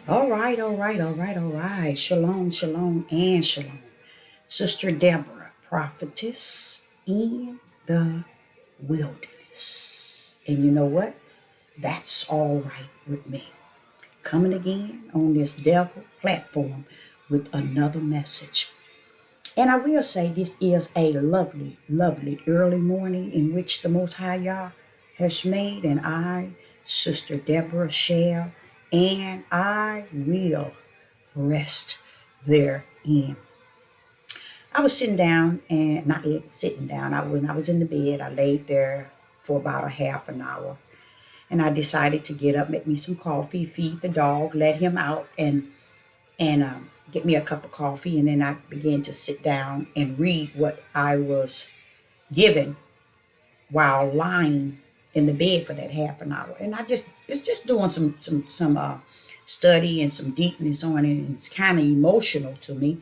All right. Shalom, shalom, and shalom. Sister Deborah, prophetess in the wilderness. And you know what? That's all right with me. Coming again on this devil platform with another message. And I will say this is a lovely, lovely early morning in which the Most High Yah has made, and I, Sister Deborah, shall, and I will rest therein. I was sitting down and not sitting down. I was in the bed. I laid there for about a half an hour, and I decided to get up, make me some coffee, feed the dog, let him out, and get me a cup of coffee, and then I began to sit down and read what I was given while lying in the bed for that half an hour. And I just it's just doing some study and some deepness on it, and it's kind of emotional to me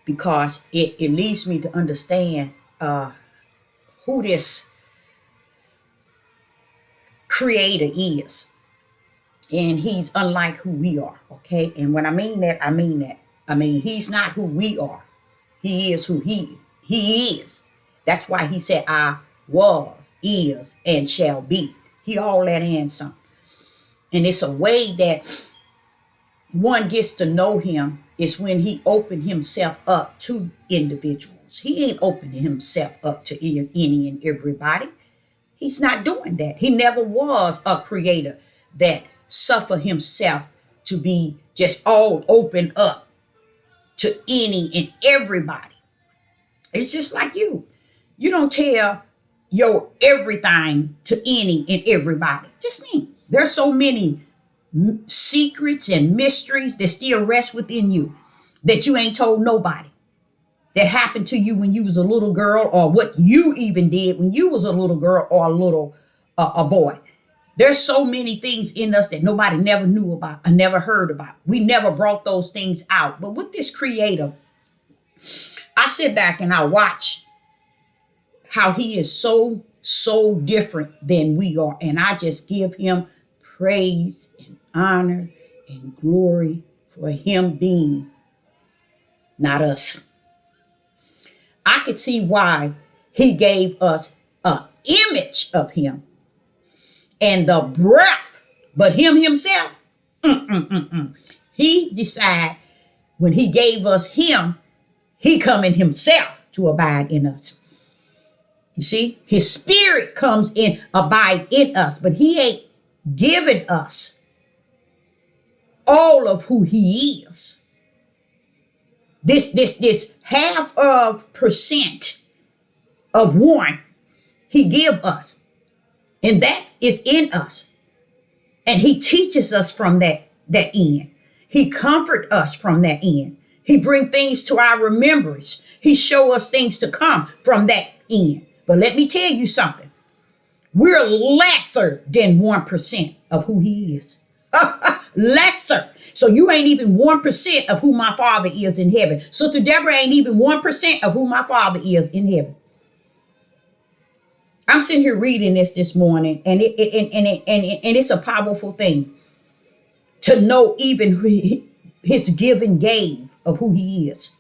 because it leads me to understand who this creator is, and he's unlike who we are. Okay, and when I mean that, I mean that. I mean, he's not who we are. He is who he is. That's why he said, I was, is, and shall be. He all that and some. And it's a way that one gets to know him is when he opened himself up to individuals. He ain't opening himself up to any and everybody. He's not doing that. He never was a creator that suffered himself to be just all open up to any and everybody. It's just like you. You don't tell your everything to any and everybody. Just me. There's so many secrets and mysteries that still rest within you that you ain't told nobody. That happened to you when you was a little girl, or what you even did when you was a little girl or a boy. There's so many things in us that nobody never knew about or never heard about. We never brought those things out. But with this creator, I sit back and I watch how he is so different than we are. And I just give him praise and honor and glory for him being not us. I could see why he gave us an image of him and the breath, but him himself, he decided when he gave us him, he come in himself to abide in us. You see, his spirit comes in, abide in us, but he ain't given us all of who he is. This half of percent of one he give us, and that is in us. And he teaches us from that end. He comfort us from that end. He bring things to our remembrance. He show us things to come from that end. But let me tell you something. We're lesser than 1% of who he is. Lesser. So you ain't even 1% of who my father is in heaven. Sister Deborah ain't even 1% of who my father is in heaven. I'm sitting here reading this morning, and it's a powerful thing to know even his give and gave of who he is,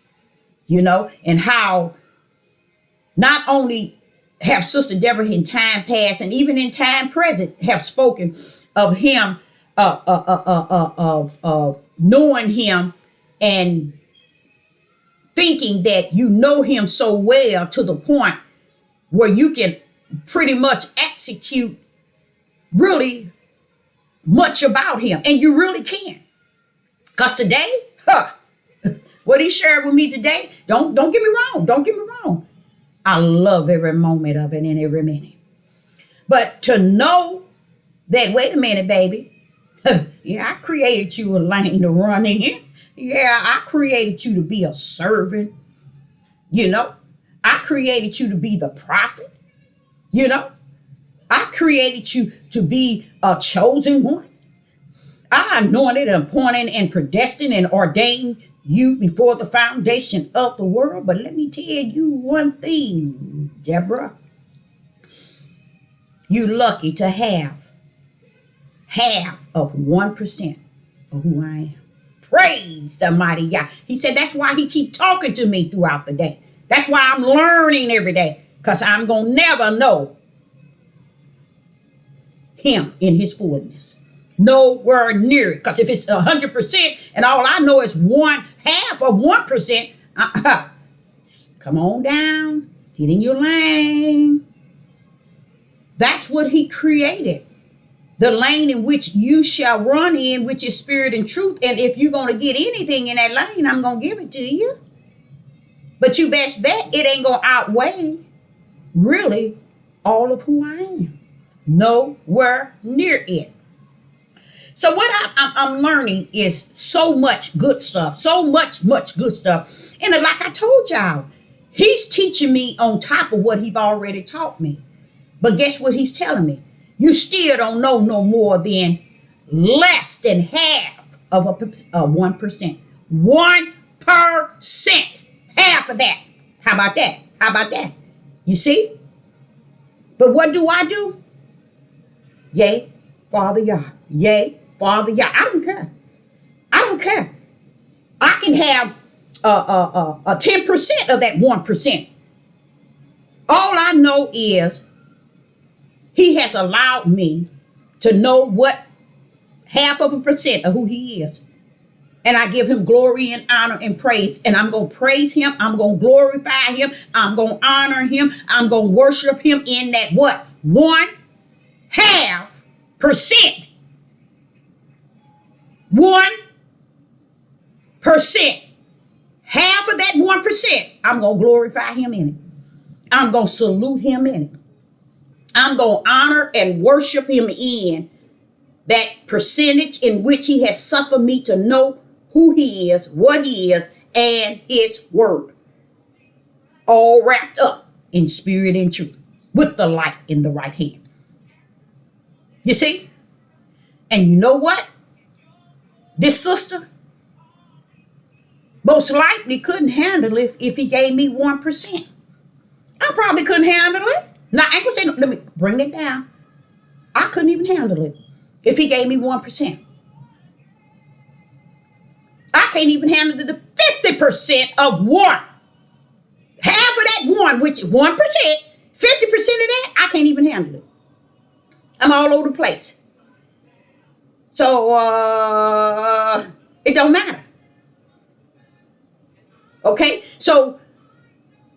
and how not only have Sister Deborah in time past and even in time present have spoken of him, of knowing him and thinking that you know him so well to the point where you can pretty much execute really much about him, and you really can. Because today, what he shared with me today, don't get me wrong, I love every moment of it and every minute. But to know that, wait a minute, baby, yeah, I created you a lane to run in. Yeah, I created you to be a servant. I created you to be the prophet. I created you to be a chosen one. I anointed and appointed and predestined and ordained you before the foundation of the world. But let me tell you one thing, Deborah. You lucky to have half of 1% of who I am. Praise the mighty Yah. He said that's why he keep talking to me throughout the day. That's why I'm learning every day, because I'm going to never know him in his fullness. Nowhere near it. Because if it's 100% and all I know is 1/2 of 1%, come on down. Get in your lane. That's what he created. The lane in which you shall run in, which is spirit and truth. And if you're going to get anything in that lane, I'm going to give it to you. But you best bet it ain't going to outweigh really all of who I am. Nowhere near it. So what I'm learning is so much good stuff, so much good stuff. And like I told y'all, he's teaching me on top of what he's already taught me. But guess what he's telling me? You still don't know no more than less than half of a 1%. 1%. Half of that. How about that? How about that? You see? But what do? Yea, Father Yah. Yea, Father Yah. I don't care. I don't care. I can have a 10% of that 1%. All I know is he has allowed me to know what 0.5% of who he is. And I give him glory and honor and praise. And I'm going to praise him. I'm going to glorify him. I'm going to honor him. I'm going to worship him in that what? 1/2%. 1%. Half of that 1%, I'm going to glorify him in it. I'm going to salute him in it. I'm going to honor and worship him in that percentage in which he has suffered me to know who he is, what he is, and his word. All wrapped up in spirit and truth with the light in the right hand. You see? And you know what? This sister most likely couldn't handle it if he gave me 1%. I probably couldn't handle it. Now, I ain't gonna say, let me bring it down. I couldn't even handle it if he gave me 1%. I can't even handle the 50% of one. Half of that one, which is 1%, 50% of that, I can't even handle it. I'm all over the place. So, it don't matter. Okay? So,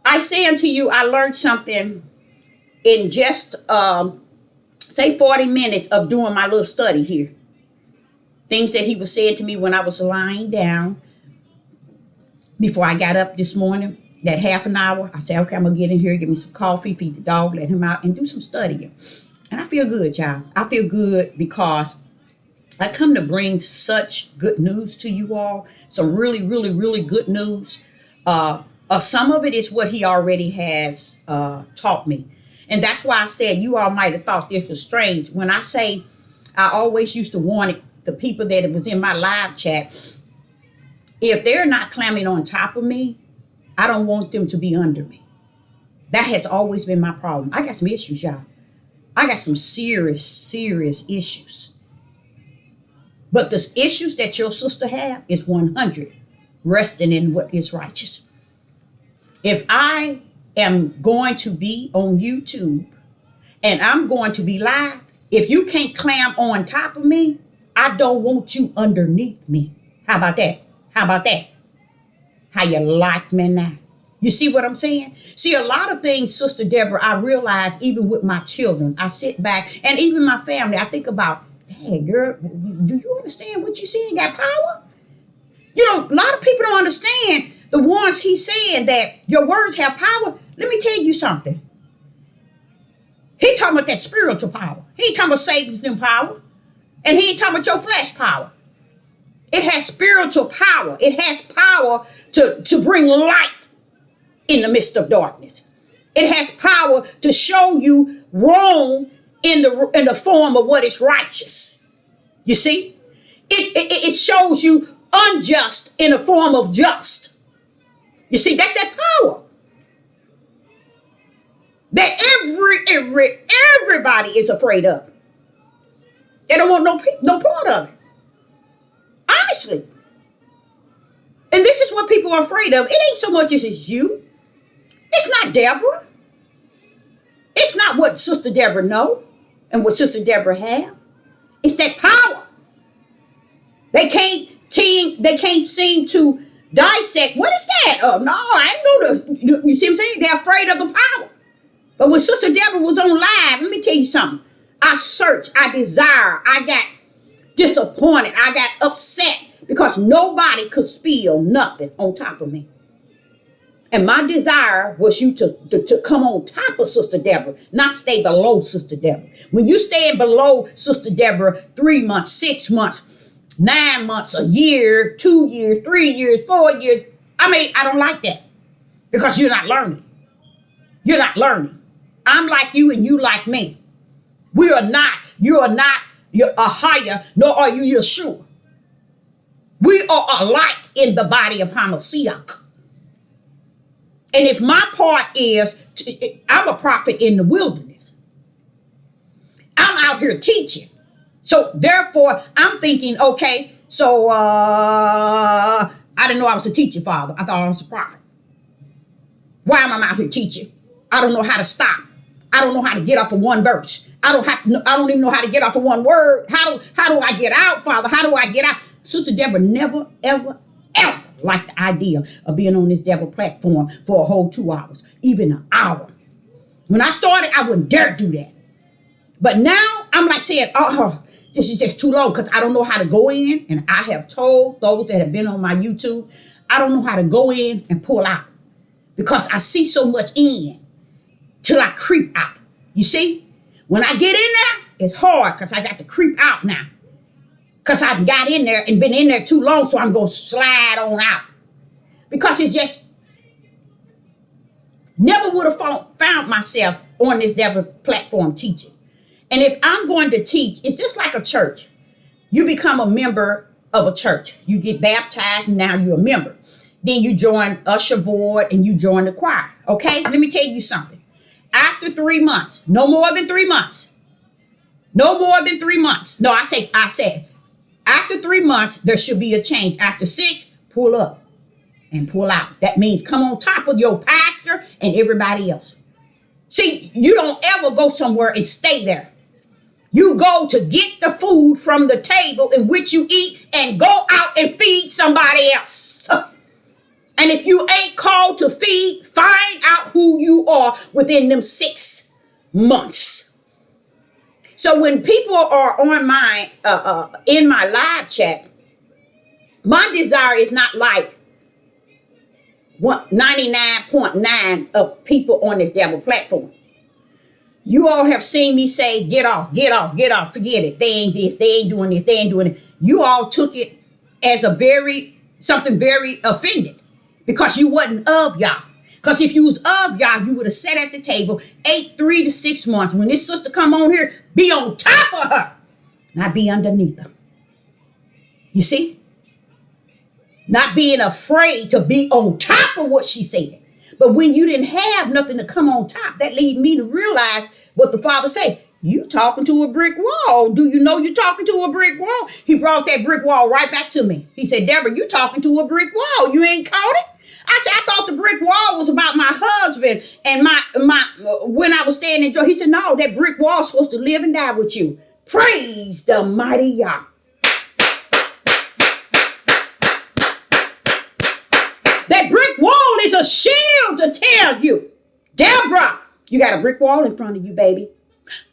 I say unto you, I learned something in just, say 40 minutes of doing my little study here. Things that he was saying to me when I was lying down before I got up this morning. That half an hour, I said, okay, I'm going to get in here, get me some coffee, feed the dog, let him out, and do some studying. And I feel good, y'all. I feel good because I come to bring such good news to you all. Some really, really, really good news. Some of it is what he already has taught me. And that's why I said you all might have thought this was strange. When I say I always used to warn it, the people that was in my live chat, if they're not climbing on top of me, I don't want them to be under me. That has always been my problem. I got some issues, y'all. I got some serious issues. But the issues that your sister have is 100, resting in what is righteous. If I am going to be on YouTube and I'm going to be live, if you can't climb on top of me, I don't want you underneath me. How about that? How about that? How you like me now? You see what I'm saying? See, a lot of things, Sister Deborah, I realize even with my children, I sit back and even my family, I think about, hey, girl, do you understand what you saying got power? You know, a lot of people don't understand the ones he's saying that your words have power. Let me tell you something. He talking about that spiritual power. He ain't talking about Satan's new power. And he ain't talking about your flesh power. It has spiritual power. It has power to bring light in the midst of darkness. It has power to show you wrong in the form of what is righteous. You see? It shows you unjust in the form of just. You see, that's that power. That everybody is afraid of. They don't want no part of it. Honestly. And this is what people are afraid of. It ain't so much as it's you. It's not Deborah. It's not what Sister Deborah know and what Sister Deborah have. It's that power. They can't seem to dissect. What is that? Oh no, I ain't gonna. You see what I'm saying? They're afraid of the power. But when Sister Deborah was on live, let me tell you something. I searched, I desire, I got disappointed, I got upset because nobody could spill nothing on top of me. And my desire was you to come on top of Sister Deborah, not stay below Sister Deborah. When you stay below Sister Deborah 3 months, 6 months, 9 months, a year, 2 years, 3 years, 4 years, I don't like that because you're not learning. You're not learning. I'm like you and you like me. You are not you're a higher, nor are you Yeshua. We are alike in the body of Hamashiach. And if my part is, I'm a prophet in the wilderness. I'm out here teaching. So therefore, I'm thinking, okay, so I didn't know I was a teacher, Father. I thought I was a prophet. Why am I out here teaching? I don't know how to stop. I don't know how to get off of one verse. I don't even know how to get off of one word. How do I get out, Father? How do I get out? Sister Deborah never, ever, ever liked the idea of being on this Deborah platform for a whole 2 hours, even an hour. When I started, I wouldn't dare do that. But now I'm like saying, oh, this is just too long because I don't know how to go in. And I have told those that have been on my YouTube, I don't know how to go in and pull out because I see so much in till I creep out. You see? When I get in there, it's hard because I got to creep out now. Because I got in there and been in there too long, so I'm going to slide on out. Because it's just, never would have found myself on this Deborah platform teaching. And if I'm going to teach, it's just like a church. You become a member of a church. You get baptized and now you're a member. Then you join usher board and you join the choir. Okay? Let me tell you something. After 3 months, no more than 3 months. No more than 3 months. No, I said, after 3 months, there should be a change. After 6, pull up and pull out. That means come on top of your pastor and everybody else. See, you don't ever go somewhere and stay there. You go to get the food from the table in which you eat and go out and feed somebody else. And if you ain't called to feed, find out who you are within them 6 months. So when people are on my in my live chat, my desire is not like 99.9 of people on this Deborah platform. You all have seen me say, get off, get off, get off, forget it. They ain't this, they ain't doing this, they ain't doing it. You all took it as something very offended. Because you wasn't of y'all. Because if you was of y'all, you would have sat at the table, ate 3 to 6 months. When this sister come on here, be on top of her, not be underneath her. You see? Not being afraid to be on top of what she said. But when you didn't have nothing to come on top, that lead me to realize what the Father said. You talking to a brick wall. Do you know you're talking to a brick wall? He brought that brick wall right back to me. He said, Deborah, you talking to a brick wall. You ain't caught it? I said, I thought the brick wall was about my husband and my when I was staying in Joy. He said, no, that brick wall is supposed to live and die with you. Praise the mighty Yah. That brick wall is a shield to tell you, Deborah, you got a brick wall in front of you, baby.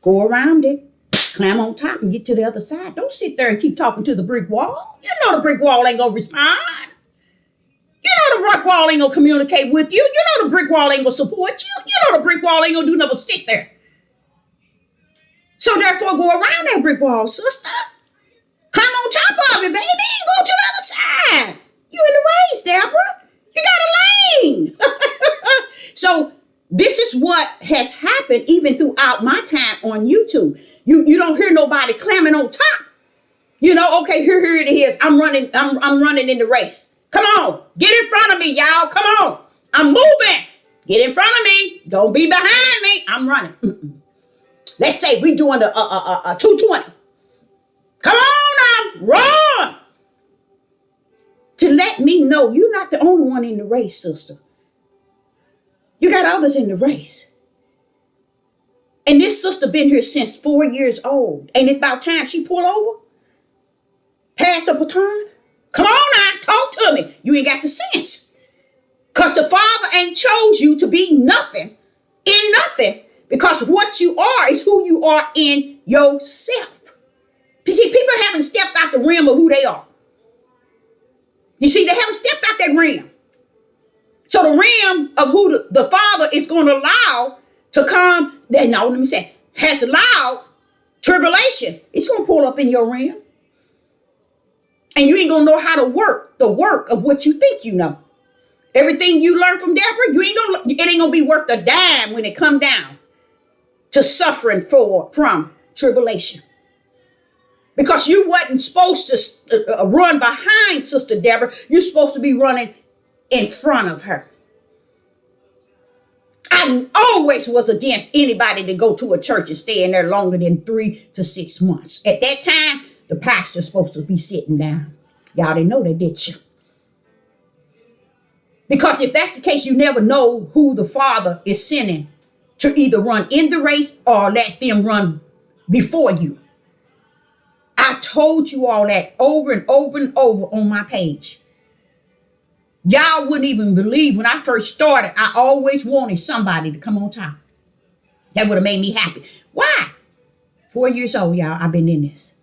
Go around it, climb on top and get to the other side. Don't sit there and keep talking to the brick wall. You know the brick wall ain't going to respond. You know the brick wall ain't going to communicate with you. You know the brick wall ain't going to support you. You know the brick wall ain't going to do nothing but sit there. So therefore, go around that brick wall, sister. Climb on top of it, baby, and go to the other side. You in the race, Deborah. You got a lane. So this is what has happened even throughout my time on YouTube. You don't hear nobody climbing on top. You know, okay, here it is. I'm running in the race. Come on, get in front of me, y'all. Come on. I'm moving. Get in front of me. Don't be behind me. I'm running. Let's say we're doing a 220. Come on now, run. to let me know you're not the only one in the race, sister. You got others in the race. And this sister been here since 4 years old. And it's about time she pull over. Pass the baton. Come on now, talk to me. You ain't got the sense. Because the Father ain't chose you to be nothing in nothing. Because what you are is who you are in yourself. You see, people haven't stepped out the realm of who they are. You see, they haven't stepped out that realm. So the realm of who the Father is going to allow to come, now let me say, has allowed tribulation. It's going to pull up in your realm. And you ain't going to know how to work the work of what you think you know. Everything you learn from Deborah, it ain't going to be worth a dime when it come down to suffering from tribulation. Because you wasn't supposed to run behind Sister Deborah. You're supposed to be running in front of her. I always was against anybody to go to a church and stay in there longer than 3 to 6 months. At that time, the pastor's supposed to be sitting down. Y'all didn't know that, did you? Because if that's the case, you never know who the Father is sending to either run in the race or let them run before you. I told you all that over and over and over on my page. Y'all wouldn't even believe when I first started, I always wanted somebody to come on top. That would have made me happy. Why? 4 years old, y'all, I've been in this.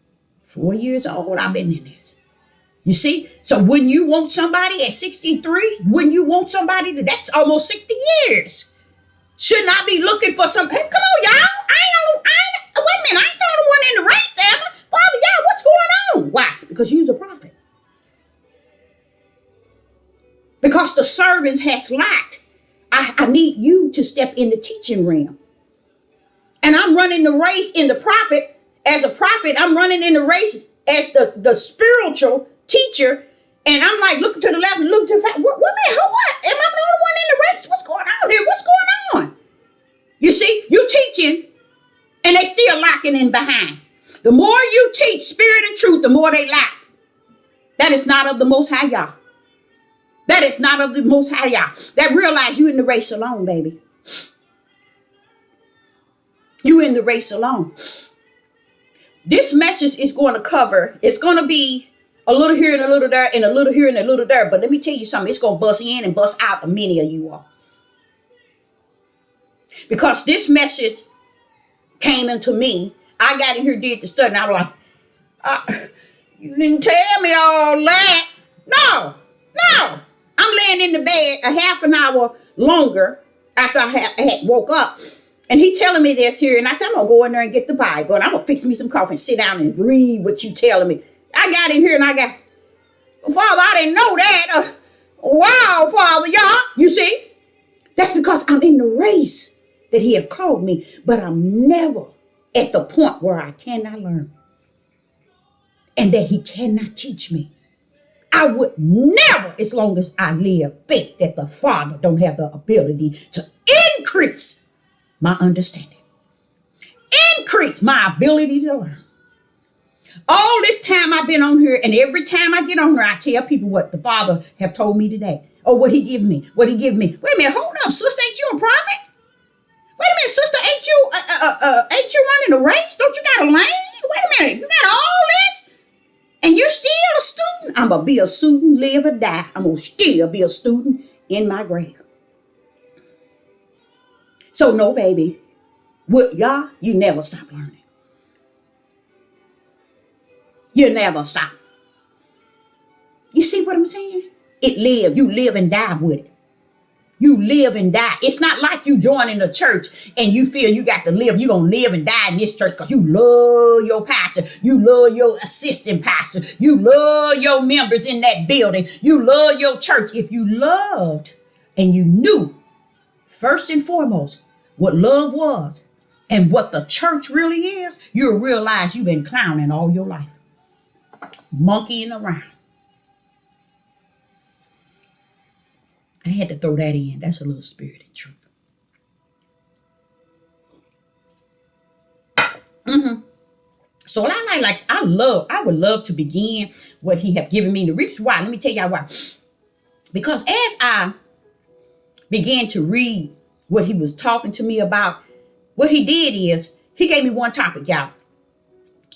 4 years old, I've been in this. You see? So wouldn't you want somebody at 63? Wouldn't you want somebody that's almost 60 years? Shouldn't I be looking for some? Hey, come on, y'all. Wait a minute. I ain't the only one in the race, ever. Father, y'all, what's going on? Why? Because you's a prophet. Because the servants has lacked. I need you to step in the teaching realm. And I'm running the race in the prophet. As a prophet, I'm running in the race as the spiritual teacher. And I'm like, looking to the left and looking to the right. What? Am I the only one in the race? What's going on here? What's going on? You see, you teaching and they still lacking in behind. The more you teach spirit and truth, the more they lack. That is not of the Most High Yah. That is not of the Most High Yah. That realize you in the race alone, baby. You in the race alone. This message is going to cover, it's going to be a little here and a little there and a little here and a little there. But let me tell you something. It's going to bust in and bust out of many of you all. Because this message came into me. I got in here, did the study, and I was like, you didn't tell me all that. No. I'm laying in the bed a half an hour longer after I had woke up. And he telling me this here. And I said, I'm going to go in there and get the Bible. And I'm going to fix me some coffee and sit down and read what you telling me. I got in here and I got, Father, I didn't know that. Wow, Father, y'all. You see? That's because I'm in the race that he have called me. But I'm never at the point where I cannot learn. And that he cannot teach me. I would never, as long as I live, think that the Father don't have the ability to increase my understanding. Increase my ability to learn. All this time I've been on here, and every time I get on here, I tell people what the Father have told me today. Or what he give me. Wait a minute, hold up, sister, ain't you a prophet? Wait a minute, sister, ain't you running a race? Don't you got a lane? Wait a minute, you got all this? And you still a student? I'm going to be a student, live or die. I'm going to still be a student in my grave. So no, baby. With y'all, you never stop learning. You never stop. You see what I'm saying? You live and die with it. You live and die. It's not like you joining a church and you feel you got to live. You're going to live and die in this church because you love your pastor. You love your assistant pastor. You love your members in that building. You love your church. If you loved and you knew, first and foremost, what love was and what the church really is, you'll realize you've been clowning all your life. Monkeying around. I had to throw that in. That's a little spirit and truth. So I would love to begin what he have given me. The reason why, let me tell y'all why. Because as I began to read what he was talking to me about, what he did is he gave me one topic, y'all,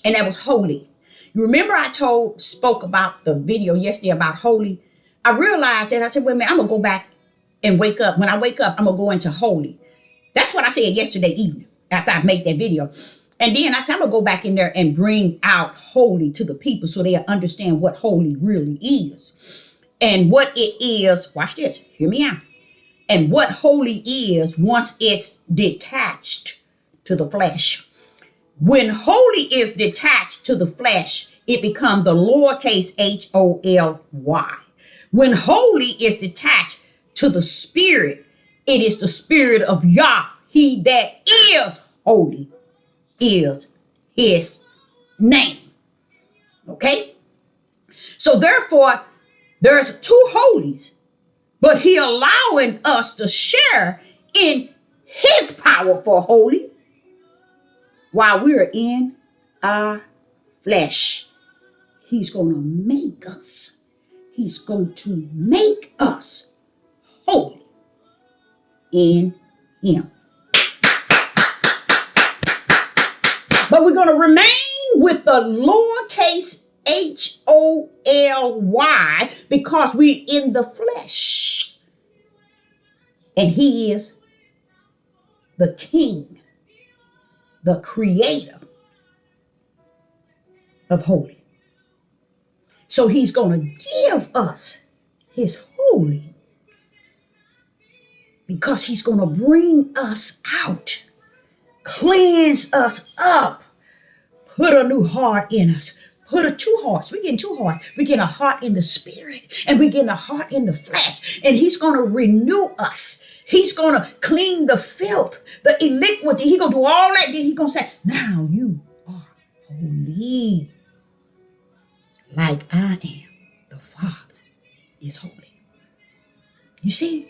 and that was holy. You remember I spoke about the video yesterday about holy. I realized that I said, wait a minute, I'm gonna go back and wake up. When I wake up, I'm gonna go into holy. That's what I said yesterday evening after I made that video. And then I said, I'm gonna go back in there and bring out holy to the people so they'll understand what holy really is. And what it is, watch this, hear me out. And what holy is once it's detached to the flesh. When holy is detached to the flesh, it becomes the lowercase Holy. When holy is detached to the spirit, it is the spirit of Yah. He that is holy is his name. Okay? So therefore, there's two holies, but he allowing us to share in his power for holy while we're in our flesh. He's going to make us. He's going to make us holy in him. But we're going to remain with the lowercase Holy because we're in the flesh. And he is the king, the creator of holy. So he's going to give us his holy because he's going to bring us out, cleanse us up, put a new heart in us. Put two hearts. We're getting two hearts. We're getting a heart in the spirit and we're getting a heart in the flesh. And he's going to renew us. He's going to clean the filth, the iniquity. He's going to do all that. Then he's going to say, now you are holy like I am. The Father is holy. You see?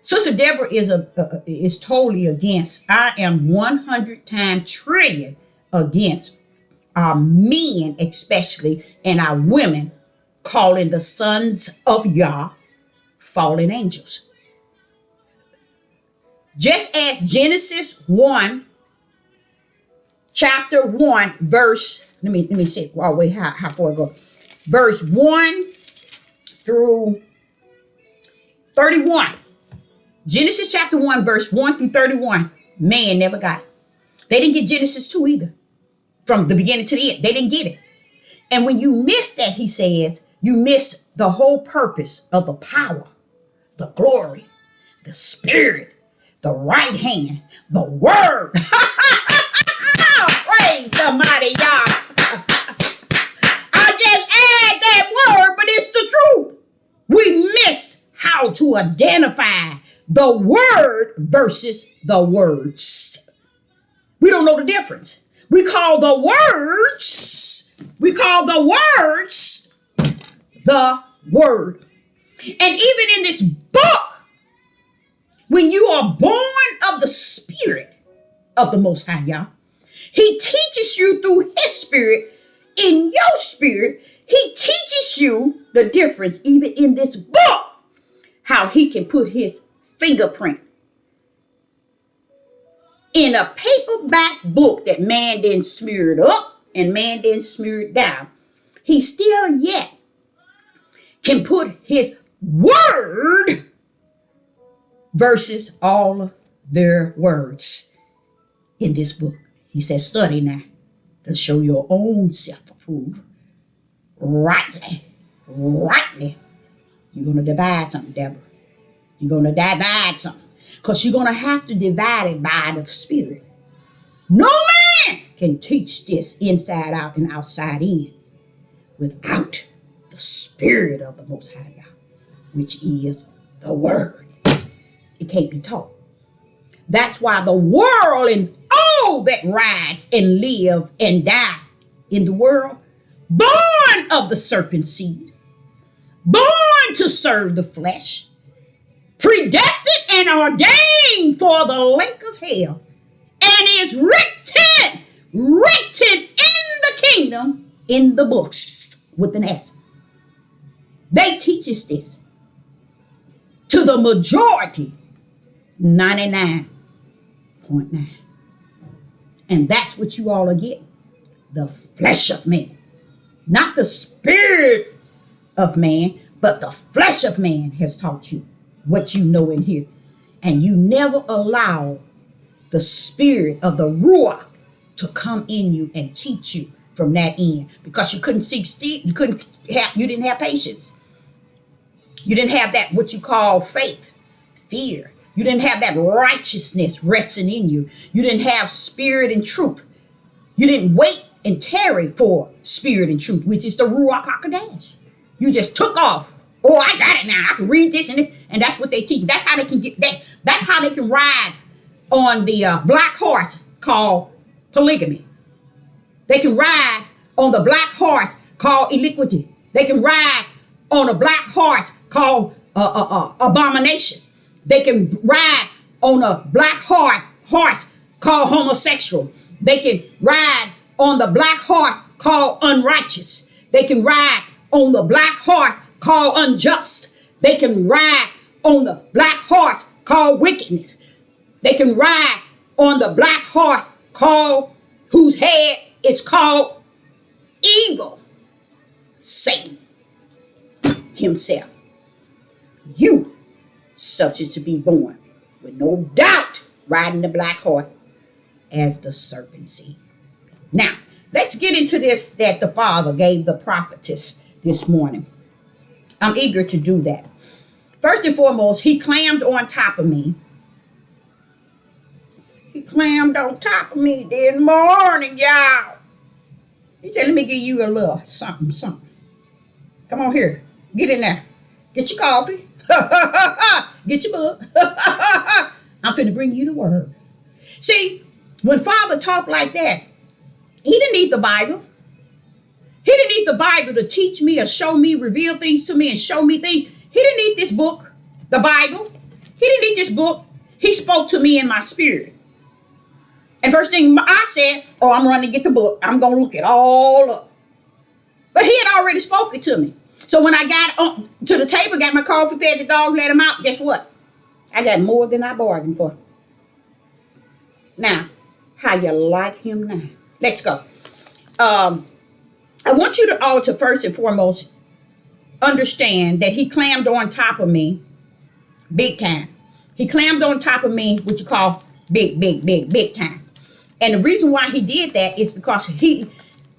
Sister Deborah is totally against. I am 100 times trillion against our men especially and our women calling the sons of Yah fallen angels. Just as Genesis 1, chapter 1, verse, let me see, oh, wait, how far I go? Verse 1 through 31. Genesis chapter 1, verse 1 through 31. Man never got it. They didn't get Genesis 2 either. From the beginning to the end, they didn't get it. And when you miss that, he says, you missed the whole purpose of the power, the glory, the spirit, the right hand, the word. Praise somebody, y'all. I just add that word, but it's the truth. We missed how to identify the word versus the words. We don't know the difference. We call the words the word. And even in this book, when you are born of the spirit of the Most High, y'all, he teaches you through his spirit, in your spirit, he teaches you the difference, even in this book, how he can put his fingerprint in a paperback book that man didn't smear it up and man didn't smear it down. He still yet can put his word versus all their words in this book. He says, study now to show your own self-approved. Rightly. You're going to divide something, Deborah. You're going to divide something. Because you're going to have to divide it by the spirit. No man can teach this inside out and outside in without the spirit of the Most High God, which is the word. It can't be taught. That's why the world and all that rides and live and die in the world, born of the serpent seed, born to serve the flesh, predestined and ordained for the lake of hell, and is written in kingdom in the books with an S. They teach us this to the majority, 99.9. And that's what you all are getting. The flesh of man. Not the spirit of man, but the flesh of man has taught you what you know in here. And you never allow the spirit of the Ruach to come in you and teach you from that end, because you couldn't see, you didn't have patience. You didn't have that, what you call faith, fear. You didn't have that righteousness resting in you. You didn't have spirit and truth. You didn't wait and tarry for spirit and truth, which is the Ruach HaKodesh. You just took off. Oh, I got it now. I can read this and this. And that's what they teach. That's how they can get that. That's how they can ride on the black horse called polygamy. They can ride on the black horse called iniquity. They can ride on a black horse called abomination. They can ride on a black horse called homosexual. They can ride on the black horse called unrighteous. They can ride on the black horse called unjust. They can ride on the black horse called wickedness. They can ride on the black horse called, whose head is called evil, Satan himself. You subject to be born with no doubt riding the black horse as the serpent seed. Now, let's get into this that the Father gave the prophetess this morning. I'm eager to do that. First and foremost, he clammed on top of me. He clammed on top of me this morning, y'all. He said, let me give you a little something. Come on here. Get in there. Get your coffee. Get your book. I'm finna bring you the word. See, when Father talked like that, he didn't need the Bible. He didn't need the Bible to teach me or show me, reveal things to me and show me things. He didn't need this book, the Bible. He didn't need this book. He spoke to me in my spirit. And first thing I said, oh, I'm running to get the book. I'm going to look it all up. But he had already spoken to me. So when I got to the table, got my coffee, fed the dogs, let them out, guess what? I got more than I bargained for. Now, how you like him now? Let's go. I want you to all to first and foremost understand that he clammed on top of me big time. He clammed on top of me, what you call big time. And the reason why he did that is because he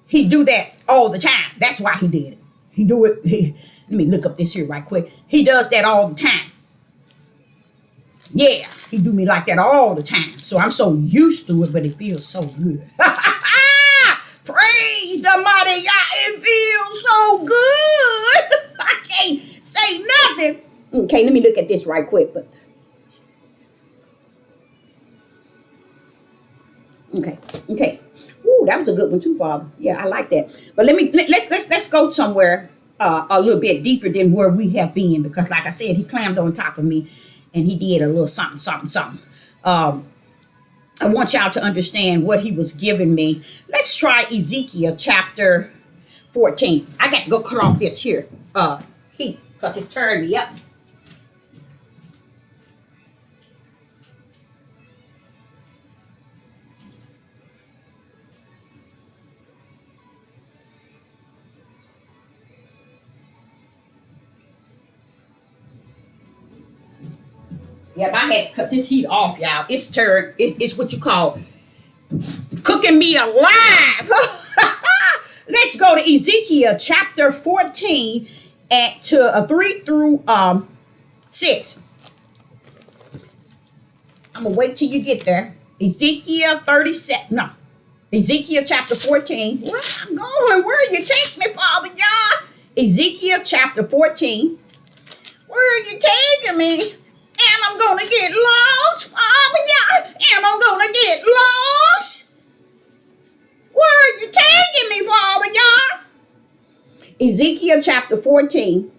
do that all the time. That's why he did it. He do it. Let me look up this here right quick. He does that all the time. Yeah, he do me like that all the time. So I'm so used to it, but it feels so good. Praise the mighty God. It feels so good. I can't say nothing. Okay, let me look at this right quick. But okay. Ooh, that was a good one too, Father. Yeah, I like that. But let's go somewhere a little bit deeper than where we have been, because like I said, he clammed on top of me and he did a little something. I want y'all to understand what he was giving me. Let's try Ezekiel chapter 14. I got to go cut off this here heat because it's turned me up. Yep, I had to cut this heat off, y'all. It's what you call cooking me alive. Let's go to Ezekiel chapter 14 to 3 through 6. I'm going to wait till you get there. Ezekiel chapter 14. Where I'm going? Where you take me, Father God? Ezekiel chapter 14. Where are you taking me? Am I going to get lost, Father God? Am I going to get lost? Where are you taking me, Father God? Ezekiel chapter 14,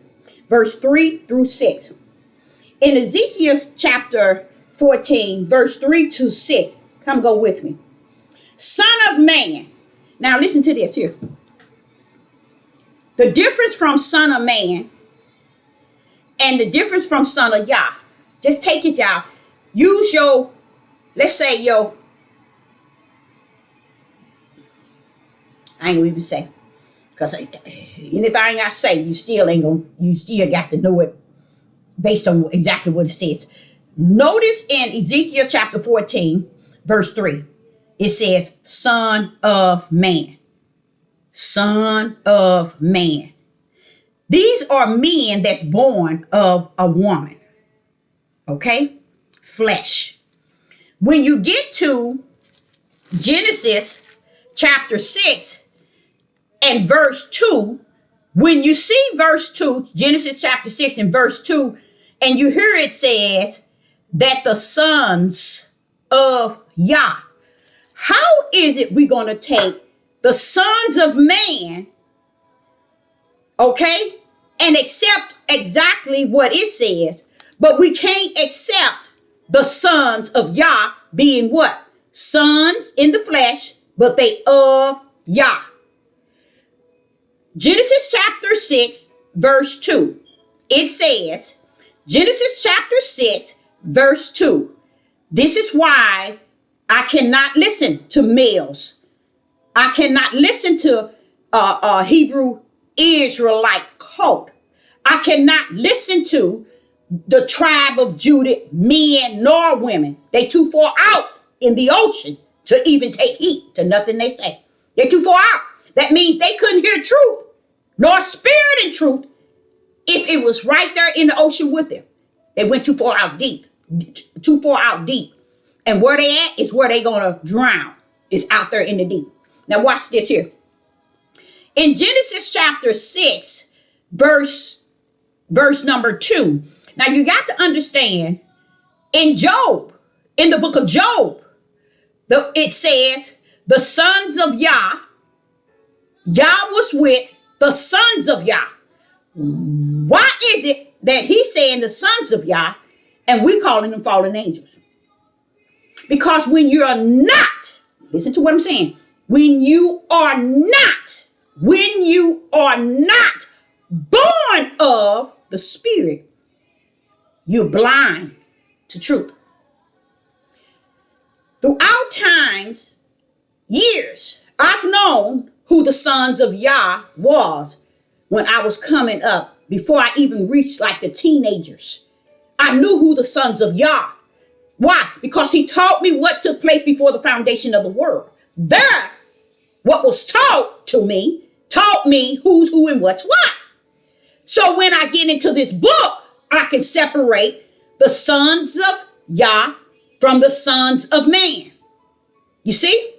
verse 3 through 6. In Ezekiel chapter 14, verse 3 to 6, come go with me. Son of man. Now listen to this here. The difference from son of man and the difference from son of Yah. Just take it, y'all. Use your, let's say your, I ain't gonna even say. Because anything I say, you still ain't gonna, you still got to know it based on exactly what it says. Notice in Ezekiel chapter 14, verse 3, it says, son of man. Son of man. These are men that's born of a woman. Okay? Flesh. When you get to Genesis chapter 6 and verse 2, when you see verse 2, Genesis chapter 6 and verse 2, and you hear it says that the sons of Yah. How is it we're going to take the sons of man, okay, and accept exactly what it says, but we can't accept the sons of Yah being what? Sons in the flesh, but they of Yah. Genesis chapter 6, verse 2. It says, Genesis chapter 6, verse 2. This is why I cannot listen to males. I cannot listen to Hebrew Israelite cult. I cannot listen to the tribe of Judah, men nor women. They too far out in the ocean to even take heed to nothing they say. They're too far out. That means they couldn't hear truth, nor spirit and truth, if it was right there in the ocean with them. They went too far out deep, too far out deep. And where they at is where they gonna drown. It's out there in the deep. Now watch this here. In Genesis chapter 6, verse number 2. Now you got to understand, in Job, in the book of Job, it says, the sons of Yah, Yah was with the sons of Yah. Why is it that he's saying the sons of Yah and we calling them fallen angels? Because when you're not, listen to what I'm saying, when you are not born of the Spirit, you're blind to truth. Throughout times, years, I've known who the sons of Yah was when I was coming up, before I even reached like the teenagers. I knew who the sons of Yah. Why? Because he taught me what took place before the foundation of the world. There, what was taught me who's who and what's what. So when I get into this book, I can separate the sons of Yah from the sons of man. You see?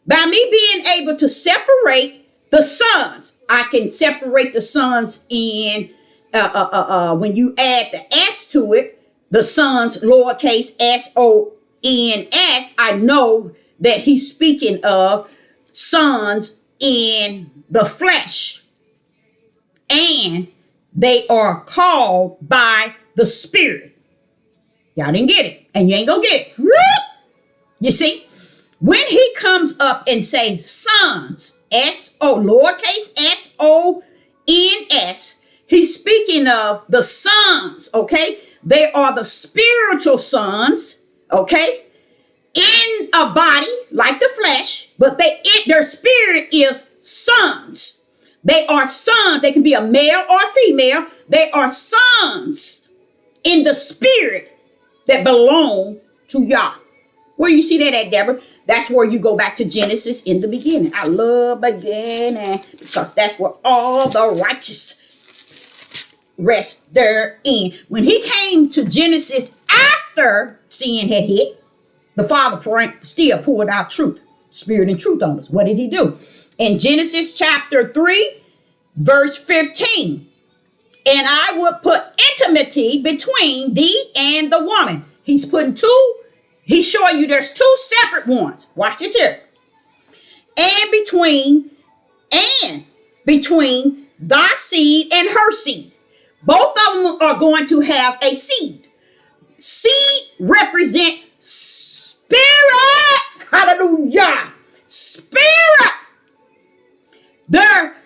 By me being able to separate the sons, I can separate the sons in, when you add the S to it, the sons, lowercase S-O-N-S, I know that he's speaking of sons in the flesh. And they are called by the Spirit. Y'all didn't get it, and you ain't gonna get it. You see, when he comes up and say sons, S-O, lowercase S-O-N-S, he's speaking of the sons, okay? They are the spiritual sons, okay? In a body like the flesh, but their spirit is sons. They are sons. They can be a male or a female. They are sons in the spirit that belong to Yah. Where you see that at, Deborah? That's where you go back to Genesis in the beginning. I love beginning because that's where all the righteous rest therein. When he came to Genesis after sin had hit, the Father still poured out truth, spirit and truth on us. What did he do? In Genesis chapter 3, verse 15, and I will put intimacy between thee and the woman. He's showing you there's two separate ones. Watch this here. And between thy seed and her seed. Both of them are going to have a seed. Seed represent spirit. Hallelujah. Spirit There,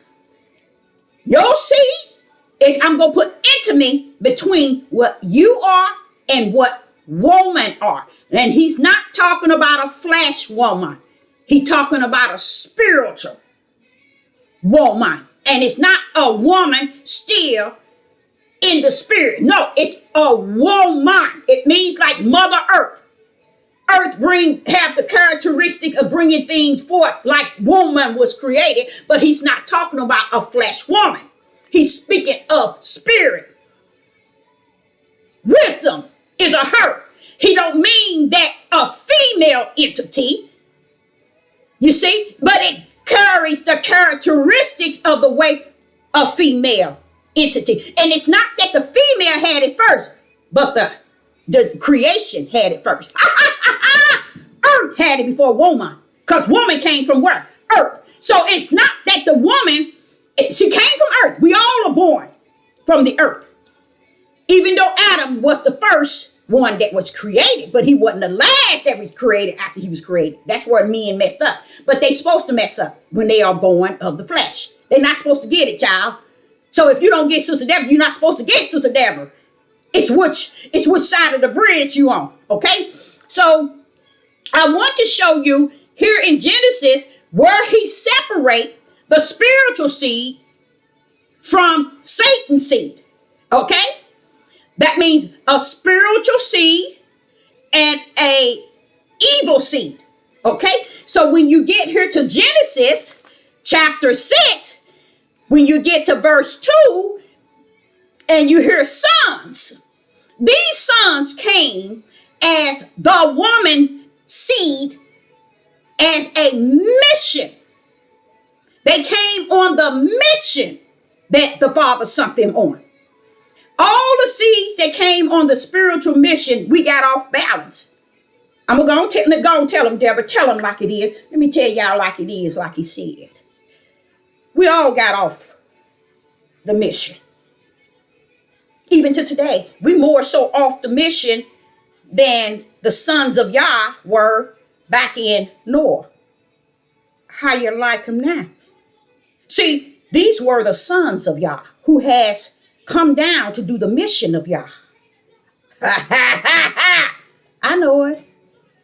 your seed is, I'm going to put intimacy between what you are and what woman are. And he's not talking about a flesh woman. He's talking about a spiritual woman. And it's not a woman still in the spirit. No, it's a woman. It means like Mother Earth. Earth have the characteristic of bringing things forth like woman was created, but he's not talking about a flesh woman. He's speaking of spirit. Wisdom is a her. He don't mean that a female entity, you see, but it carries the characteristics of the way a female entity. And it's not that the female had it first, but the creation had it first. Earth had it before woman, because woman came from where? Earth. So it's not that the woman, she came from earth. We all are born from the earth. Even though Adam was the first one that was created, but he wasn't the last that was created after he was created. That's where men messed up. But they supposed to mess up when they are born of the flesh. They're not supposed to get it, child. So if you don't get Sister Deborah, you're not supposed to get Sister Deborah. It's which side of the bridge you on, okay? So I want to show you here in Genesis where he separates the spiritual seed from Satan's seed, okay? That means a spiritual seed and a evil seed, okay? So when you get here to Genesis chapter 6, when you get to verse 2 and you hear sons, these sons came as the woman seed as a mission. They came on the mission that the Father sent them on. All the seeds that came on the spiritual mission, we got off balance. I'm going to go and tell them, Deborah, tell them like it is. Let me tell y'all like it is, like he said. We all got off the mission. Even to today, we more so off the mission than the sons of Yah were back in Noah. How you like them now? See, these were the sons of Yah who has come down to do the mission of Yah. I know it.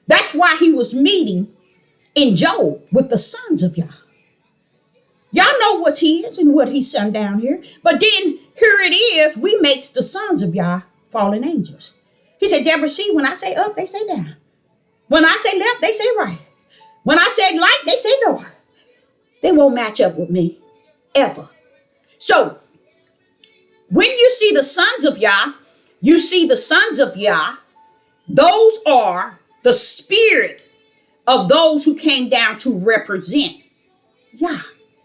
That's why he was meeting in Job with the sons of Yah. Y'all know what he is and what he's done down here. But then here it is, we makes the sons of Yah fallen angels. He said, Deborah, see, when I say up, they say down. When I say left, they say right. When I say light, they say dark. They won't match up with me, ever. So, when you see the sons of Yah, you see the sons of Yah. Those are the spirit of those who came down to represent Yah.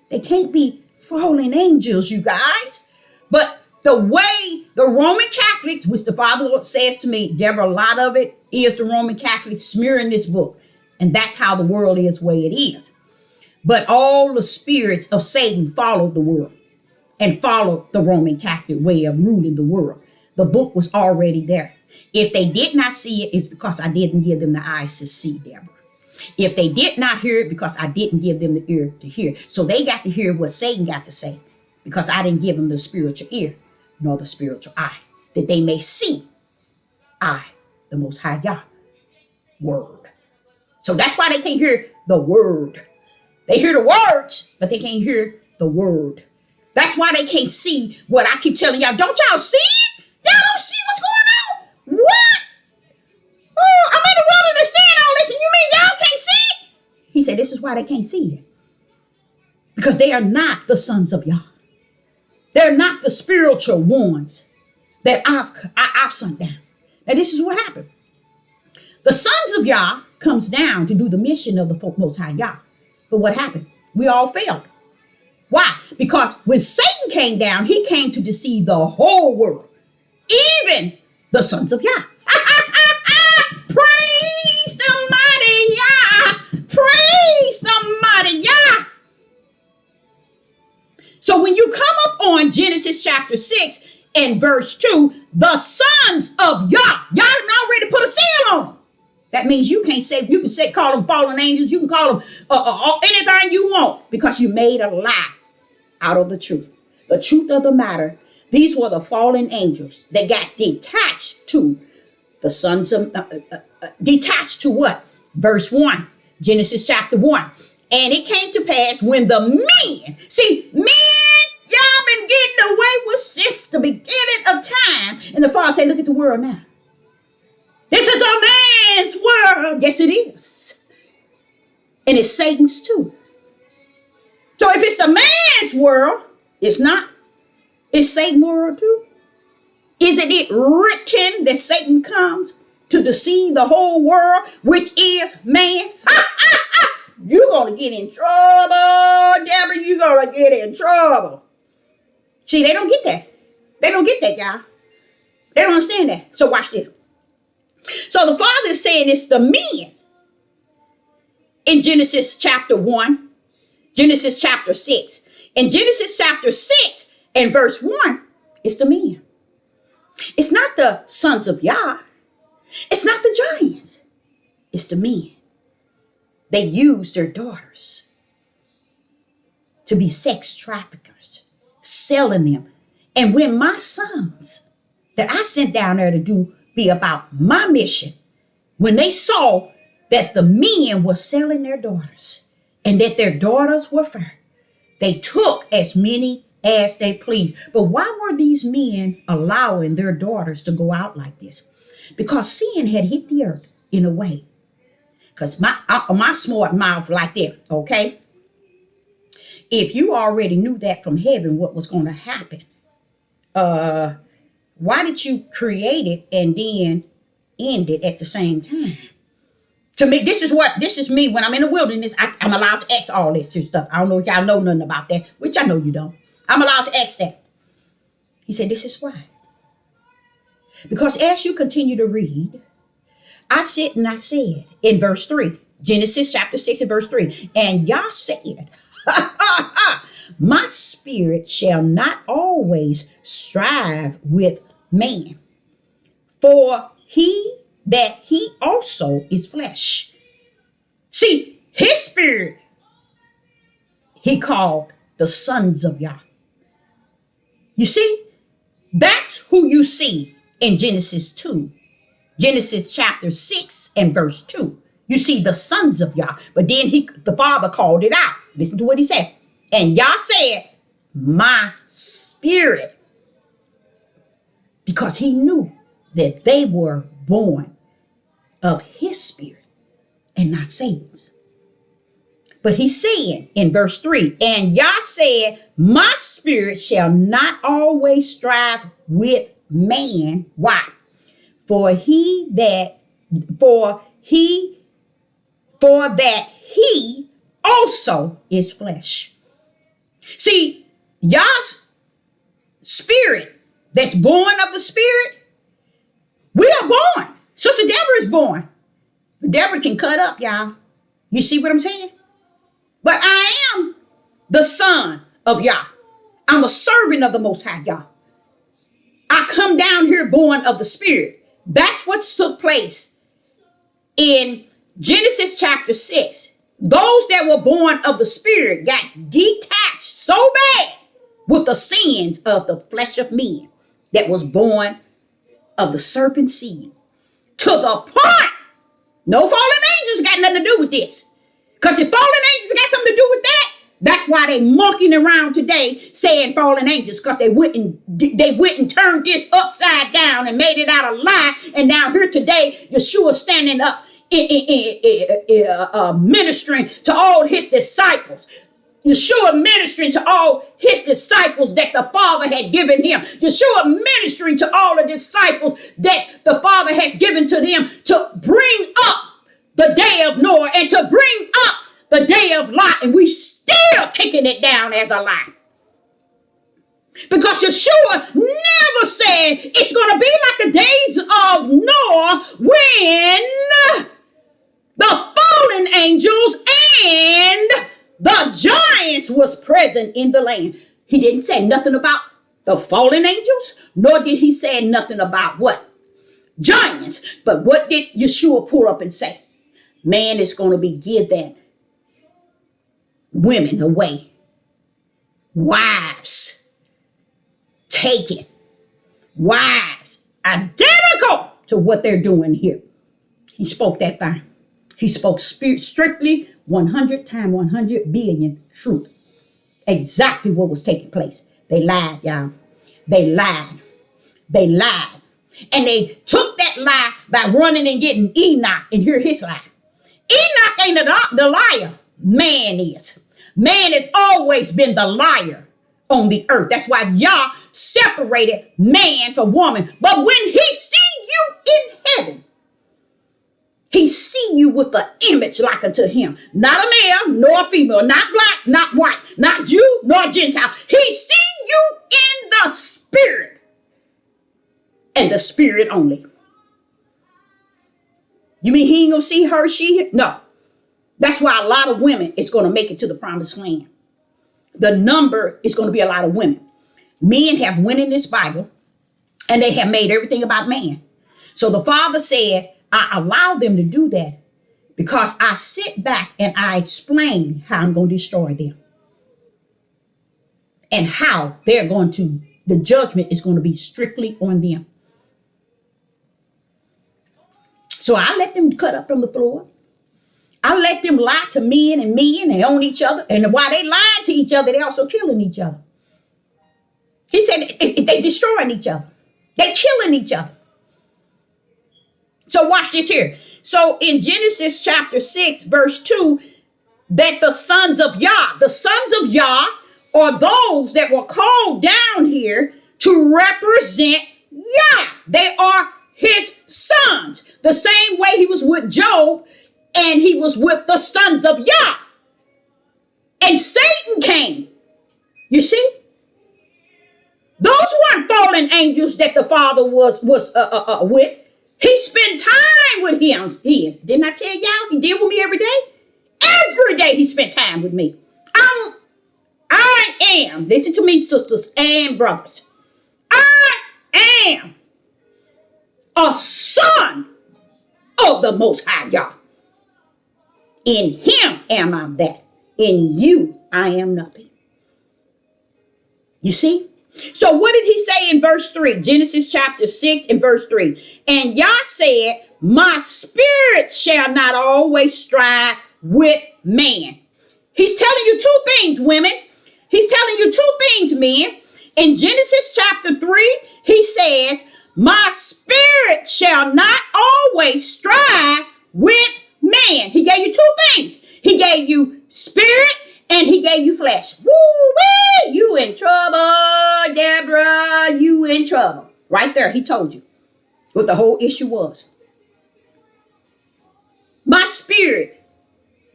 They can't be fallen angels, you guys. But the way the Roman Catholics, which the Father says to me, Deborah, a lot of it is the Roman Catholics smearing this book. And that's how the world is the way it is. But all the spirits of Satan followed the world and followed the Roman Catholic way of ruling the world. The book was already there. If they did not see it, it's because I didn't give them the eyes to see, Deborah. If they did not hear it, because I didn't give them the ear to hear. So they got to hear what Satan got to say, because I didn't give them the spiritual ear, nor the spiritual eye, that they may see I, the Most High Yah, word. So that's why they can't hear the word. They hear the words, but they can't hear the word. That's why they can't see what I keep telling y'all. Don't y'all see it? Y'all don't see what's going on? What? Oh, I'm in the wilderness saying all this, and you mean y'all can't see it? He said, this is why they can't see it. Because they are not the sons of Yah. They're not the spiritual ones that I've sent down. Now, this is what happened. The sons of Yah comes down to do the mission of the Most High Yah. But what happened? We all failed. Why? Because when Satan came down, he came to deceive the whole world, even the sons of Yah. Praise the mighty Yah. Praise the mighty Yah. So when you come up on Genesis chapter 6 and verse 2, the sons of Yah, Yah already put a seal on them. That means you can't say, you can say, call them fallen angels. You can call them anything you want, because you made a lie out of the truth. The truth of the matter, these were the fallen angels that got detached to the sons of, detached to what? Verse 1, Genesis chapter 1. And it came to pass when the men, see, men, y'all been getting away with since the beginning of time. And the Father said, look at the world now. This is a man's world. Yes, it is. And it's Satan's too. So if it's the man's world, it's not. It's Satan's world too. Isn't it written that Satan comes to deceive the whole world, which is man? You're going to get in trouble, Deborah. You're going to get in trouble. See, they don't get that. They don't get that, y'all. They don't understand that. So watch this. So the Father is saying it's the men in Genesis chapter 1, Genesis chapter 6. In Genesis chapter 6 and verse 1, it's the men. It's not the sons of Yah. It's not the giants. It's the men. They use their daughters to be sex traffickers, selling them. And when my sons that I sent down there to do be about my mission, when they saw that the men were selling their daughters and that their daughters were fair, they took as many as they pleased. But why were these men allowing their daughters to go out like this? Because sin had hit the earth in a way. Because my smart mouth like that, okay? If you already knew that from heaven, what was going to happen, why did you create it and then end it at the same time? To me, this is me when I'm in the wilderness. I'm allowed to ask all this stuff. I don't know if y'all know nothing about that, which I know you don't. I'm allowed to ask that. He said, this is why. Because as you continue to read, I said and I said in verse 3, Genesis chapter 6 and verse 3, and Yah said, my spirit shall not always strive with man, for he also is flesh. See, his spirit he called the sons of Yah. You see, that's who you see in Genesis 2. Genesis chapter 6 and verse 2. You see the sons of Yah. But then the Father called it out. Listen to what he said. And Yah said, my spirit. Because he knew that they were born of his spirit and not Satan's. But he said in verse 3, and Yah said, my spirit shall not always strive with man. Why? For that he also is flesh. See, Yah's spirit that's born of the spirit, we are born. Sister Deborah is born. Deborah can cut up, y'all. You see what I'm saying? But I am the son of Yah. I'm a servant of the Most High Yah. I come down here born of the spirit. That's what took place in Genesis chapter 6. Those that were born of the spirit got detached so bad with the sins of the flesh of men that was born of the serpent seed. To the point, no fallen angels got nothing to do with this. Because if fallen angels got something to do with that, that's why they monkeying around today saying fallen angels, because they went and turned this upside down and made it out a lie. And now here today, Yeshua standing up ministering to all his disciples. Yeshua ministering to all his disciples that the Father had given him. Yeshua ministering to all the disciples that the Father has given to them to bring up the day of Noah and to bring up the day of Lot. And we still kicking it down as a lie. Because Yeshua never said it's going to be like the days of Noah when the fallen angels and the giants was present in the land. He didn't say nothing about the fallen angels, nor did he say nothing about what? Giants. But what did Yeshua pull up and say? Man is going to be given women away Wives taken. Wives identical to what they're doing here. He spoke that thing. He spoke strictly 100 times 100 billion truth. Exactly what was taking place. They lied, y'all. They lied. They lied. And they took that lie by running and getting Enoch and hear his lie. Enoch ain't the liar. Man is. Man has always been the liar on the earth. That's why y'all separated man from woman. But when he see you in heaven, he see you with the image like unto him. Not a male, nor a female, not black, not white, not Jew, nor Gentile. He see you in the spirit. And the spirit only. You mean he ain't gonna see her, she? No. That's why a lot of women is gonna make it to the promised land. The number is gonna be a lot of women. Men have went in this Bible and they have made everything about man. So the Father said, I allow them to do that because I sit back and I explain how I'm going to destroy them and how they're going to, the judgment is going to be strictly on them. So I let them cut up on the floor. I let them lie to men and they own each other. And while they lying to each other, they also killing each other. He said they destroying each other. They killing each other. So watch this here. So in Genesis chapter 6, verse 2, that the sons of Yah are those that were called down here to represent Yah. They are his sons. The same way he was with Job and he was with the sons of Yah. And Satan came. You see? Those weren't fallen angels that the Father was with. He spent time with him. Didn't I tell y'all? He deal with me every day. Every day he spent time with me. I am, listen to me, sisters and brothers. I am a son of the Most High Yah. In him am I that. In you I am nothing. You see? So what did he say in verse 3? Genesis chapter 6 and verse 3. And Yah said, my spirit shall not always strive with man. He's telling you two things, women. He's telling you two things, men. In Genesis chapter 3, he says, my spirit shall not always strive with man. He gave you two things. He gave you spirit and he gave you flesh. Woo-wee! You in trouble, Deborah. You in trouble. Right there, he told you what the whole issue was. My spirit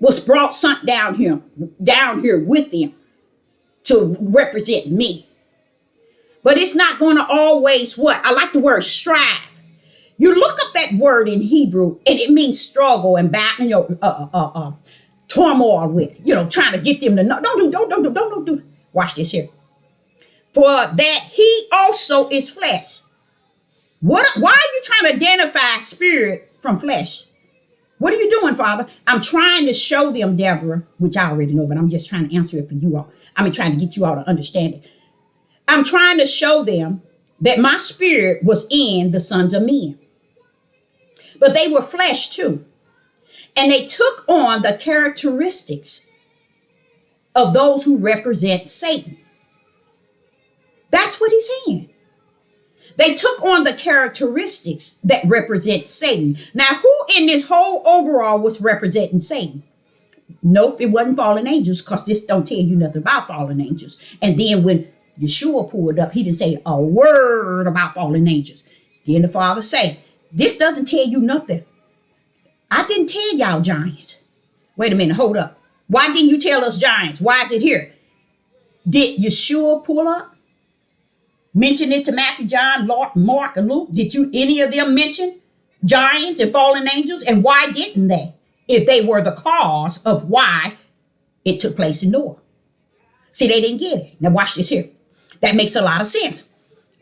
was brought sent down here with them to represent me. But it's not going to always what? I like the word strive. You look up that word in Hebrew and it means struggle and battle, turmoil with, trying to get them to know. Don't do. Watch this here. For that he also is flesh. Why are you trying to identify spirit from flesh? What are you doing, Father? I'm trying to show them, Deborah, which I already know, but I'm just trying to answer it for you all. I'm trying to get you all to understand it. I'm trying to show them that my spirit was in the sons of men. But they were flesh too. And they took on the characteristics of those who represent Satan. That's what he's saying. They took on the characteristics that represent Satan. Now, who in this whole overall was representing Satan? Nope, it wasn't fallen angels, because this don't tell you nothing about fallen angels. And then when Yeshua pulled up, he didn't say a word about fallen angels. Then the Father say, this doesn't tell you nothing. I didn't tell y'all giants. Wait a minute, hold up. Why didn't you tell us giants? Why is it here? Did Yeshua pull up? Mention it to Matthew, John, Mark, and Luke? Did any of them mention giants and fallen angels? And why didn't they? If they were the cause of why it took place in Noah. See, they didn't get it. Now watch this here. That makes a lot of sense.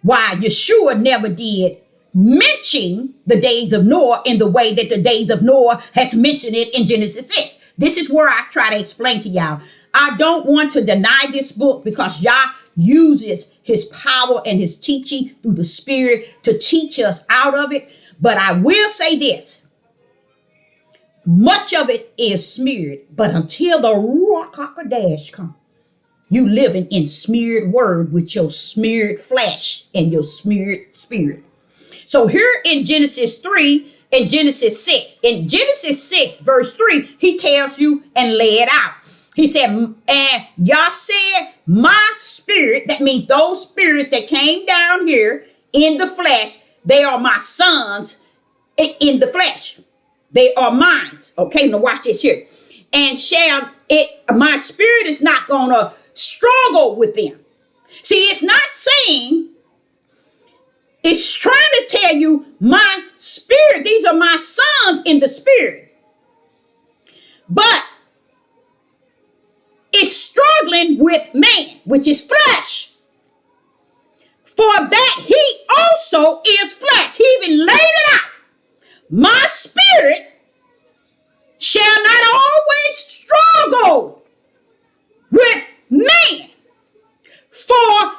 Why Yeshua never did mention the days of Noah in the way that the days of Noah has mentioned it in Genesis 6. This is where I try to explain to y'all. I don't want to deny this book because Yah uses his power and his teaching through the Spirit to teach us out of it. But I will say this. Much of it is smeared, but until the Ruach HaKodesh comes, you living in smeared word with your smeared flesh and your smeared spirit. So here in Genesis 3 and Genesis 6, in Genesis 6 verse 3, he tells you and lay it out. He said, and Yah said, my spirit, that means those spirits that came down here in the flesh, they are my sons in the flesh. They are mine. Okay, now watch this here. And my spirit is not going to struggle with them. See, it's not saying, it's trying to tell you my spirit, these are my sons in the spirit. But it's struggling with man, which is flesh. For that he also is flesh. He even laid it out. My spirit shall not always struggle with man, for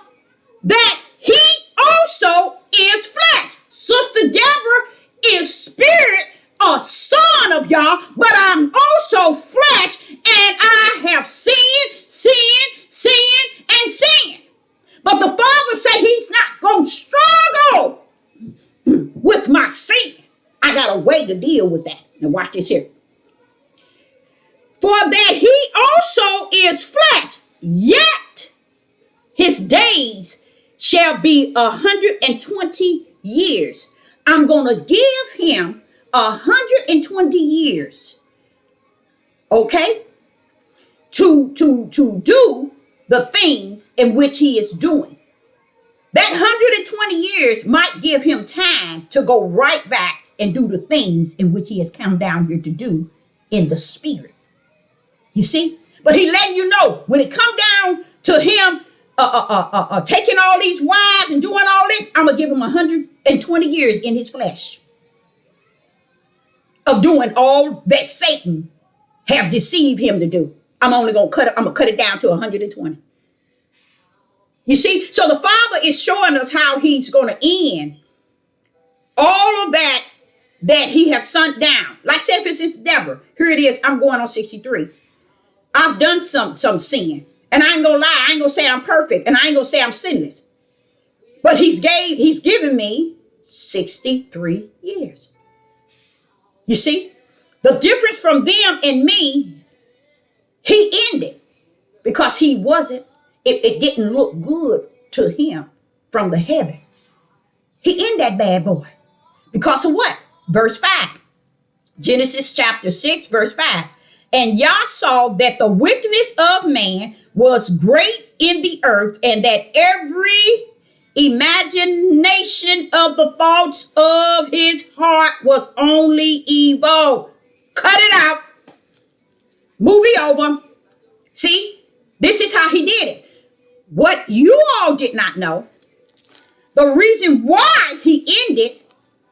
that he also is flesh. Sister Deborah is spirit, a son of Yah, but I'm also flesh, and I have sinned, and sinned. But the Father said he's not going to struggle with my sin. I got a way to deal with that. Now watch this here. For that he also is flesh, yet his days shall be 120 years. I'm going to give him 120 years, okay, to do the things in which he is doing. That 120 years might give him time to go right back and do the things in which he has come down here to do in the spirit. You see? But he letting you know when it come down to him taking all these wives and doing all this, I'm going to give him 120 years in his flesh of doing all that Satan have deceived him to do. I'm only going to cut it down to 120. You see? So the Father is showing us how he's going to end all of that he have sunk down. Like say for instance, Deborah, here it is. I'm going on 63. I've done some sin. And I ain't gonna lie, I ain't gonna say I'm perfect, and I ain't gonna say I'm sinless. But he's given me 63 years. You see? The difference from them and me, he ended because he wasn't, it didn't look good to him from the heaven. He ended that bad boy. Because of what? Verse 5. Genesis chapter 6, verse 5. And Yah saw that the wickedness of man was great in the earth, and that every imagination of the thoughts of his heart was only evil. Cut it out. Movie over. See, this is how he did it. What you all did not know, the reason why he ended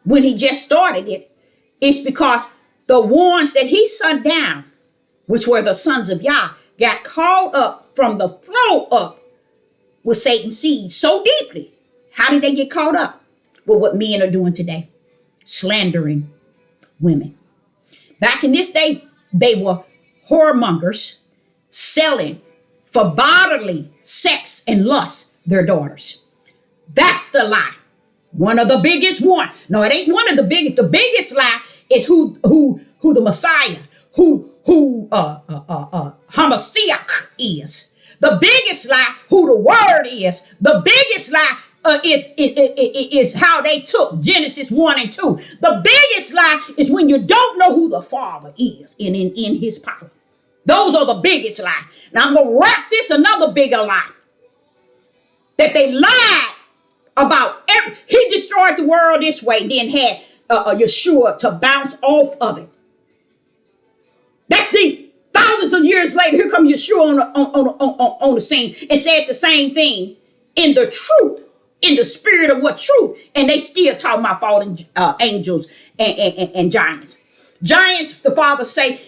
when he just started it is because the ones that he sent down, which were the sons of Yah, got caught up from the flow up with Satan's seed so deeply. How did they get caught up? Well, what men are doing today, slandering women. Back in this day, they were whoremongers selling for bodily sex and lust their daughters. That's the lie. One of the biggest one. No, it ain't one of the biggest. The biggest lie is who the Messiah, who Hamashiach is. The biggest lie, who the word is. The biggest lie is how they took Genesis 1 and 2. The biggest lie is when you don't know who the Father is in his power. Those are the biggest lie. Now I'm going to wrap this another bigger lie. That they lied about. He destroyed the world this way, then had Yeshua to bounce off of it. That's deep. Thousands of years later, here come Yeshua on the scene and said the same thing in the truth, in the spirit of what truth. And they still talk about fallen angels and giants. Giants, the Father say,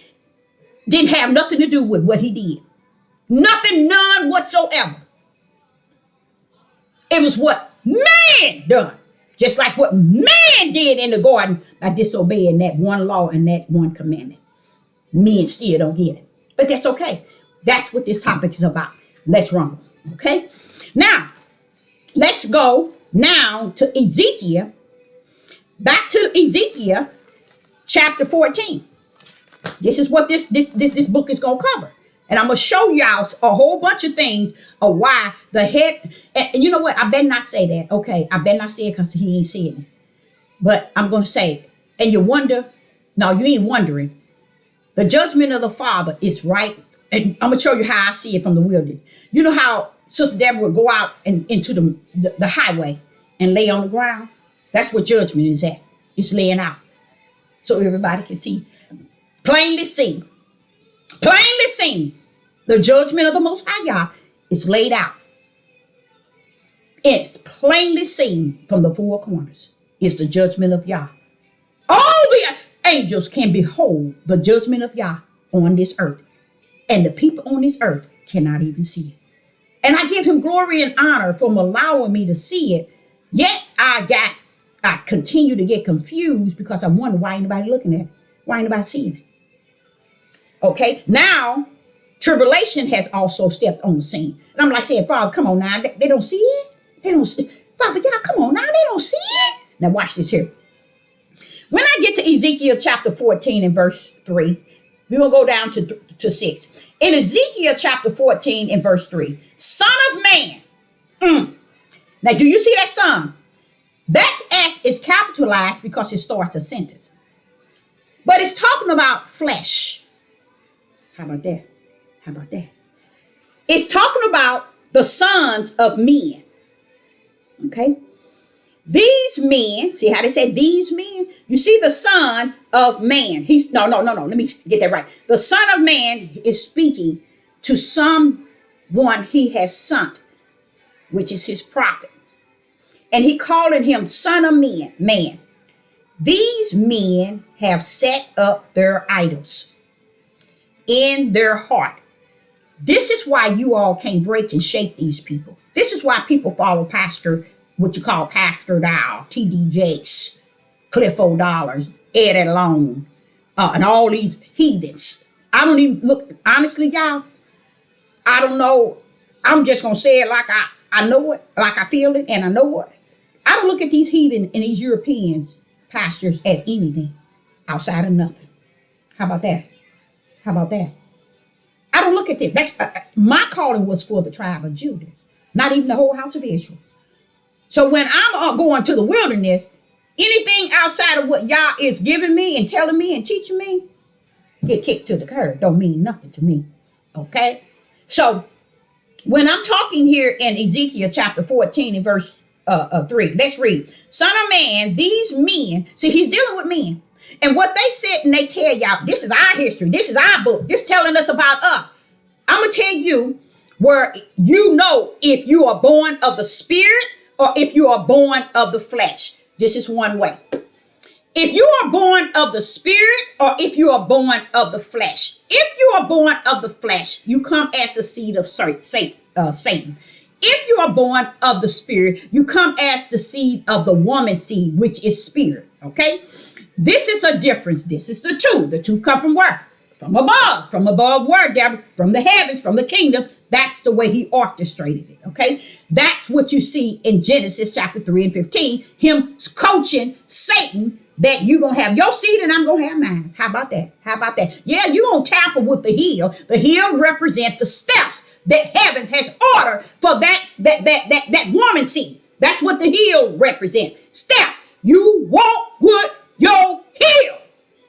didn't have nothing to do with what he did. Nothing, none whatsoever. It was what man done. Just like what man did in the garden by disobeying that one law and that one commandment. Men still don't get it. But that's okay. That's what this topic is about. Let's rumble. Okay? Now, let's go now to Ezekiel. Back to Ezekiel chapter 14. This is what this book is going to cover. And I'm going to show y'all a whole bunch of things of why the head, and you know what? I better not say that. Okay, I better not say it because he ain't saying it. But I'm going to say it. And you wonder, no, you ain't wondering. The judgment of the Father is right. And I'm going to show you how I see it from the wilderness. You know how Sister Deborah would go out and into the highway and lay on the ground? That's what judgment is at. It's laying out. So everybody can see. Plainly seen. Plainly seen. The judgment of the Most High God is laid out. It's plainly seen from the four corners. It's the judgment of Yah. All the angels can behold the judgment of Yah on this earth. And the people on this earth cannot even see it. And I give him glory and honor for allowing me to see it. Yet I continue to get confused because I wonder why anybody looking at it. Why anybody seeing it? Okay, now tribulation has also stepped on the scene. And I'm like saying, Father, come on now. They don't see it. They don't see it. Father God, come on now. They don't see it. Now watch this here. When I get to Ezekiel chapter 14 and verse 3, we're going to go down to 6. In Ezekiel chapter 14 and verse 3, Son of man. Now, do you see that son? That S is capitalized because it starts a sentence. But it's talking about flesh. How about that? How about that? It's talking about the sons of men. Okay? These men, see how they said these men? You see the son of man. No. Let me get that right. The son of man is speaking to someone he has sent, which is his prophet. And he calling him son of man. These men have set up their idols in their heart. This is why you all can't break and shake these people. This is why people follow what you call Pastor Dow, T.D. Jakes, Cliff O'Dollars, Eddie Long, and all these heathens. I don't even look, honestly, y'all, I don't know. I'm just going to say it like I know it, like I feel it, and I know it. I don't look at these heathen and these Europeans pastors as anything outside of nothing. How about that? How about that? I don't look at this. That's my calling was for the tribe of Judah, not even the whole house of Israel. So when I'm going to the wilderness, anything outside of what Yah is giving me and telling me and teaching me, get kicked to the curb. Don't mean nothing to me. Okay? So when I'm talking here in Ezekiel chapter 14 and verse 3, let's read. Son of man, these men, see, he's dealing with men. And what they said and they tell y'all, this is our history. This is our book. This telling us about us. I'm going to tell you where you know if you are born of the spirit or if you are born of the flesh. This is one way. If you are born of the spirit or if you are born of the flesh. If you are born of the flesh, you come as the seed of Satan. If you are born of the spirit, you come as the seed of the woman's seed, which is spirit. Okay? This is a difference. This is the two. The two come from where? From above. From above where, Deborah? From the heavens, from the kingdom. That's the way he orchestrated it, okay? That's what you see in Genesis chapter 3 and 15. Him coaching Satan that you're going to have your seed and I'm going to have mine. How about that? How about that? Yeah, you're going to tamper with the heel. The heel represents the steps that heavens has ordered for that woman seed. That's what the heel represents. Steps. You walk with your heel.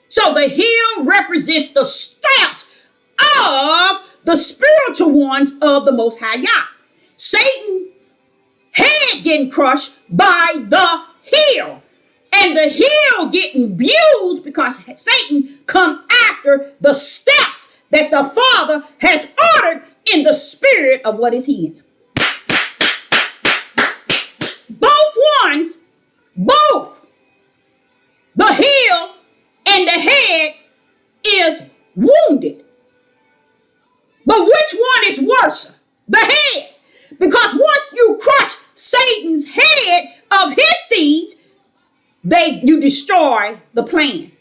So the heel represents the steps of the spiritual ones of the Most High Yah. Satan head getting crushed by the heel. And the heel getting abused because Satan come after the steps that the Father has ordered in the spirit of what is his. Both. The heel and the head is wounded. versa, the head. Because once you crush Satan's head of his seeds, you destroy the plan.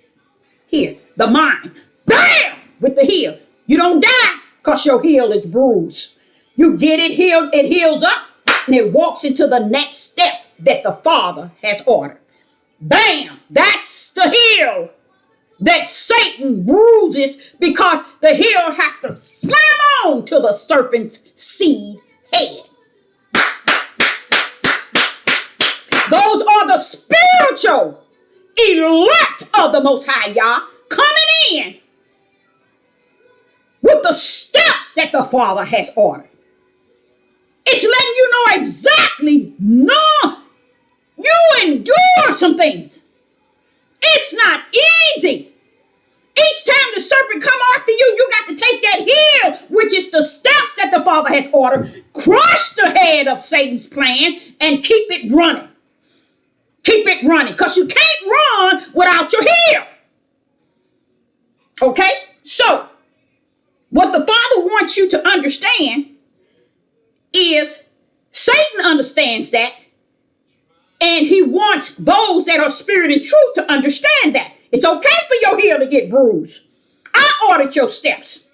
Here, the mind. Bam! With the heel. You don't die because your heel is bruised. You get it healed, it heals up, and it walks into the next step that the Father has ordered. Bam! That's the heel that Satan bruises, because the heel has to slam on to the serpent's seed head. Those are the spiritual elect of the Most High Yah coming in with the steps that the Father has ordered. It's letting you know exactly, no, you endure some things. It's not easy. Each time the serpent come after you, you got to take that heel, which is the steps that the Father has ordered, crush the head of Satan's plan, and keep it running. Keep it running, because you can't run without your heel. Okay? So, what the Father wants you to understand is Satan understands that, and he wants those that are spirit and truth to understand that. It's okay for your heel to get bruised. I ordered your steps.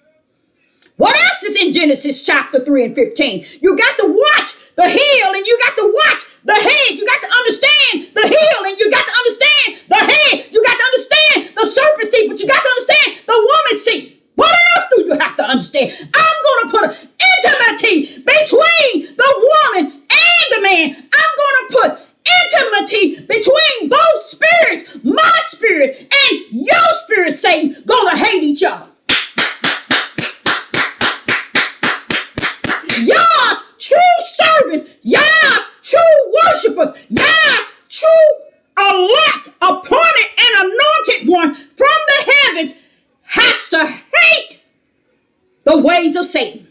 What else is in Genesis chapter 3 and 15? You got to watch the heel, and you got to watch the head. You got to understand the heel, and you got to understand the head. You got to understand the serpent seed, but you got to understand the woman's seed. What else do you have to understand? I'm going to put an intimacy between the woman and the man. I'm going to put intimacy between both spirits, my spirit and your spirit, Satan, going to hate each other. Y'all's true servants, y'all's true worshipers, y'all's true elect, appointed and anointed one from the heavens has to hate the ways of Satan.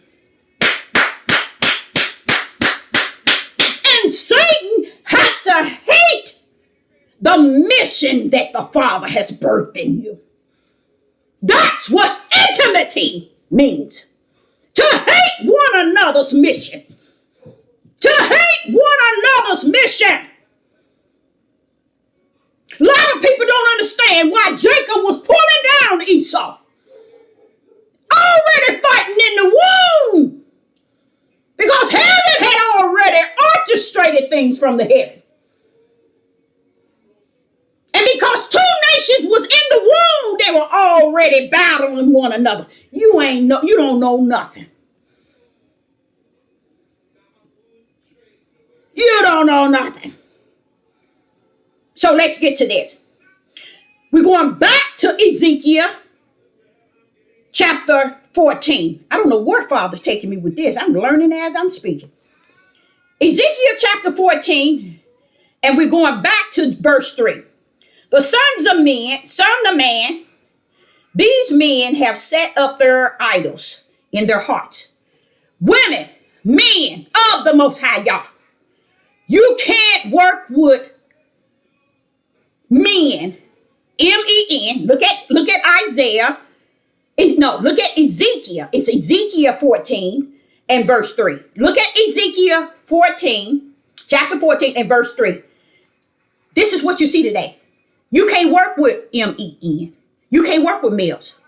And Satan has to hate the mission that the Father has birthed in you. That's what intimacy means. To hate one another's mission. To hate one another's mission. A lot of people don't understand why Jacob was pulling down Esau. Already fighting in the womb. Because heaven had already orchestrated things from the heaven. And because two nations was in the womb, they were already battling one another. You don't know nothing. You don't know nothing. So let's get to this. We're going back to Ezekiel chapter 14. I don't know where Father's taking me with this. I'm learning as I'm speaking. Ezekiel chapter 14, and we're going back to verse 3. The sons of men, son of man, these men have set up their idols in their hearts. Women, men of the Most High Yah. You can't work with men, M-E-N. Look at Isaiah. Look at Ezekiel. It's Ezekiel 14 and verse 3. Look at Ezekiel 14, chapter 14 and verse 3. This is what you see today. You can't work with M-E-N. You can't work with males.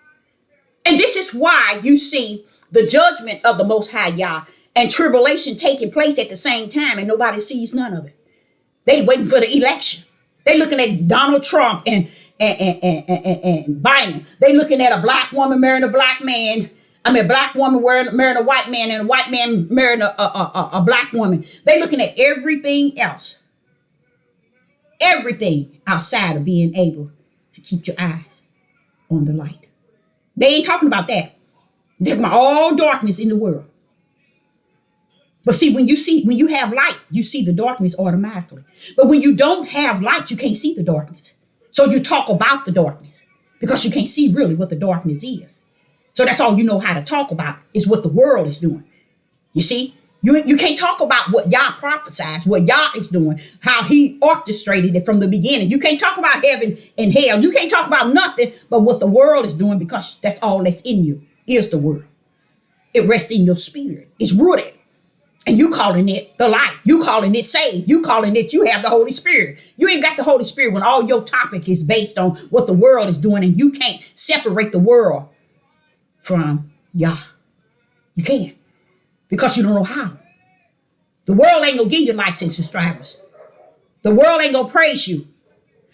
And this is why you see the judgment of the Most High Yah and tribulation taking place at the same time, and nobody sees none of it. They waiting for the election. They looking at Donald Trump and Biden. They looking at a black woman marrying a black man. A black woman marrying a white man, and a white man marrying a black woman. They looking at everything else. Everything outside of being able to keep your eyes on the light. They ain't talking about that. They're talking about all darkness in the world. But see, when you have light, you see the darkness automatically. But when you don't have light, you can't see the darkness. So you talk about the darkness because you can't see really what the darkness is. So that's all you know how to talk about is what the world is doing. You see, you can't talk about what Yah prophesies, what Yah is doing, how he orchestrated it from the beginning. You can't talk about heaven and hell. You can't talk about nothing but what the world is doing, because that's all that's in you is the world. It rests in your spirit. It's rooted. And you calling it the light. You calling it saved. You calling it you have the Holy Spirit. You ain't got the Holy Spirit when all your topic is based on what the world is doing, and you can't separate the world from Yah. You can't, because you don't know how. The world ain't gonna give you likes and subscribers. The world ain't gonna praise you.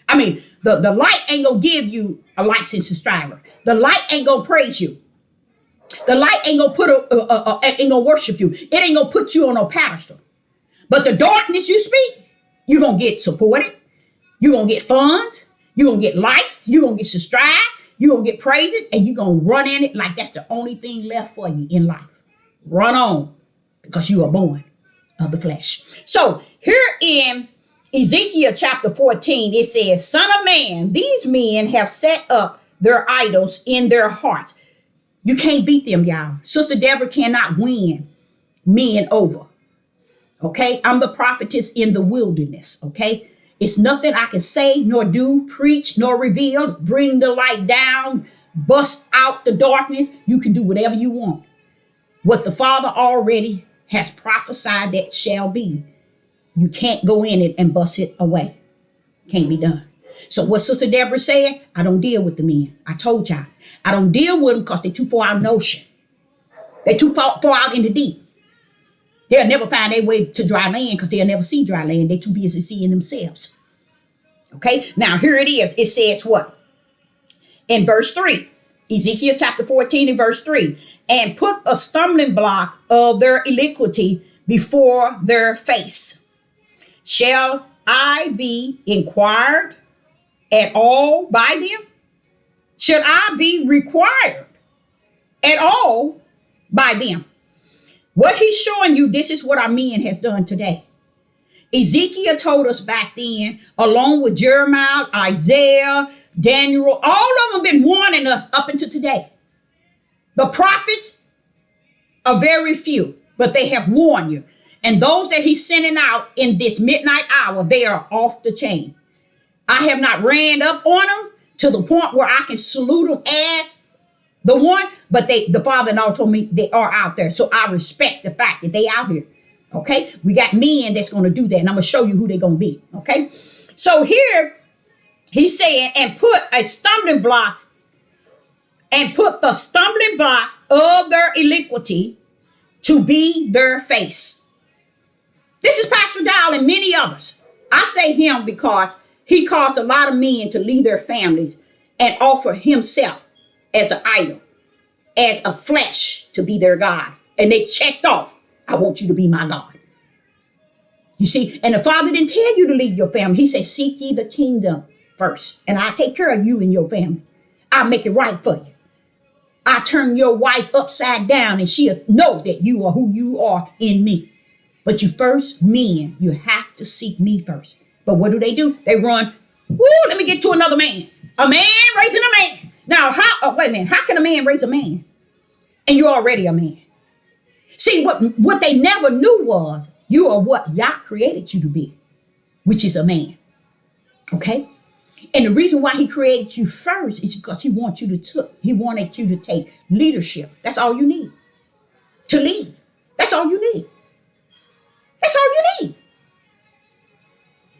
I mean, the light ain't gonna give you a likes and subscriber. The light ain't gonna praise you. The light ain't gonna ain't gonna worship you. It ain't gonna put you on a pedestal. But the darkness you speak, you're gonna get supported. You're gonna get funds. You're gonna get likes. You're gonna get subscribed. You're gonna get praises, and you're gonna run in it like that's the only thing left for you in life. Run on, because you are born of the flesh. So here in Ezekiel chapter 14, it says, Son of man, these men have set up their idols in their hearts. You can't beat them, y'all. Sister Deborah cannot win men over. Okay? I'm the prophetess in the wilderness. Okay? It's nothing I can say, nor do, preach, nor reveal, bring the light down, bust out the darkness. You can do whatever you want. What the Father already has prophesied that shall be. You can't go in it and bust it away. Can't be done. So what Sister Deborah said, I don't deal with the men. I told y'all. I don't deal with them because they're too far out in the ocean. They're too far out in the deep. They'll never find their way to dry land because they'll never see dry land. They're too busy seeing themselves. Okay, now here it is. It says what? In verse 3, Ezekiel chapter 14 and verse 3, and put a stumbling block of their iniquity before their face. Shall I be inquired at all by them? Should I be required at all by them? What he's showing you, this is what our men has done today. Ezekiel told us back then, along with Jeremiah, Isaiah, Daniel, all of them been warning us up until today. The prophets are very few, but they have warned you. And those that he's sending out in this midnight hour, they are off the chain. I have not ran up on them to the point where I can salute them as the one, but the father-in-law told me they are out there. So I respect the fact that they out here. Okay, we got men that's going to do that, and I'm going to show you who they're going to be. Okay, so here he's saying, and put a stumbling block, and put the stumbling block of their iniquity to be their face. This is Pastor Dow and many others. I say him because he caused a lot of men to leave their families and offer himself as an idol, as a flesh to be their God. And they checked off, I want you to be my God. You see, and the Father didn't tell you to leave your family. He said, seek ye the kingdom first, and I'll take care of you and your family. I'll make it right for you. I'll turn your wife upside down, and she'll know that you are who you are in me. But you first, men, you have to seek me first. But what do? They run, woo, let me get to another man. A man raising a man. Now, wait a minute, how can a man raise a man? And you're already a man. See, what they never knew was you are what Yah created you to be, which is a man. Okay? And the reason why he created you first is because he wanted you to take leadership. That's all you need. To lead. That's all you need. That's all you need.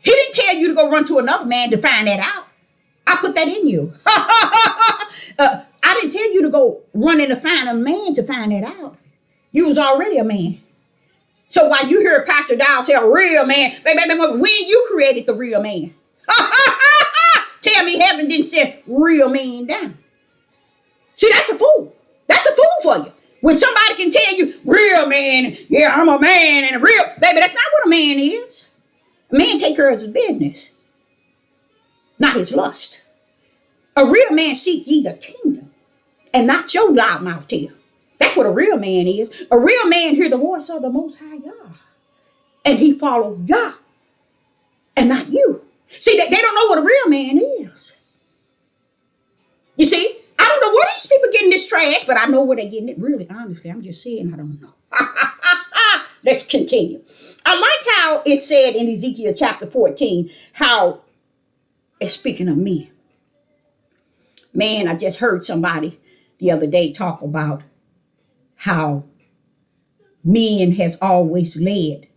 He didn't tell you to go run to another man to find that out. I put that in you. I didn't tell you to go run in to find a man to find that out. You was already a man. So while you hear Pastor Dow say a real man, when you created the real man. Tell me heaven didn't set real man down. See, that's a fool. That's a fool for you. When somebody can tell you, real man, yeah, I'm a man, and a real, baby, that's not what a man is. A man take care of his business, not his lust. A real man seek ye the kingdom, and not your loudmouth tail. That's what a real man is. A real man hear the voice of the Most High Yah, and he follow Yah, and not you. See, they don't know what a real man is. You see, I don't know where these people getting this trash, but I know where they're getting it. Really, honestly, I'm just saying I don't know. Let's continue. I like how it said in Ezekiel chapter 14, how it's speaking of me. Man, I just heard somebody the other day talk about how men has always led,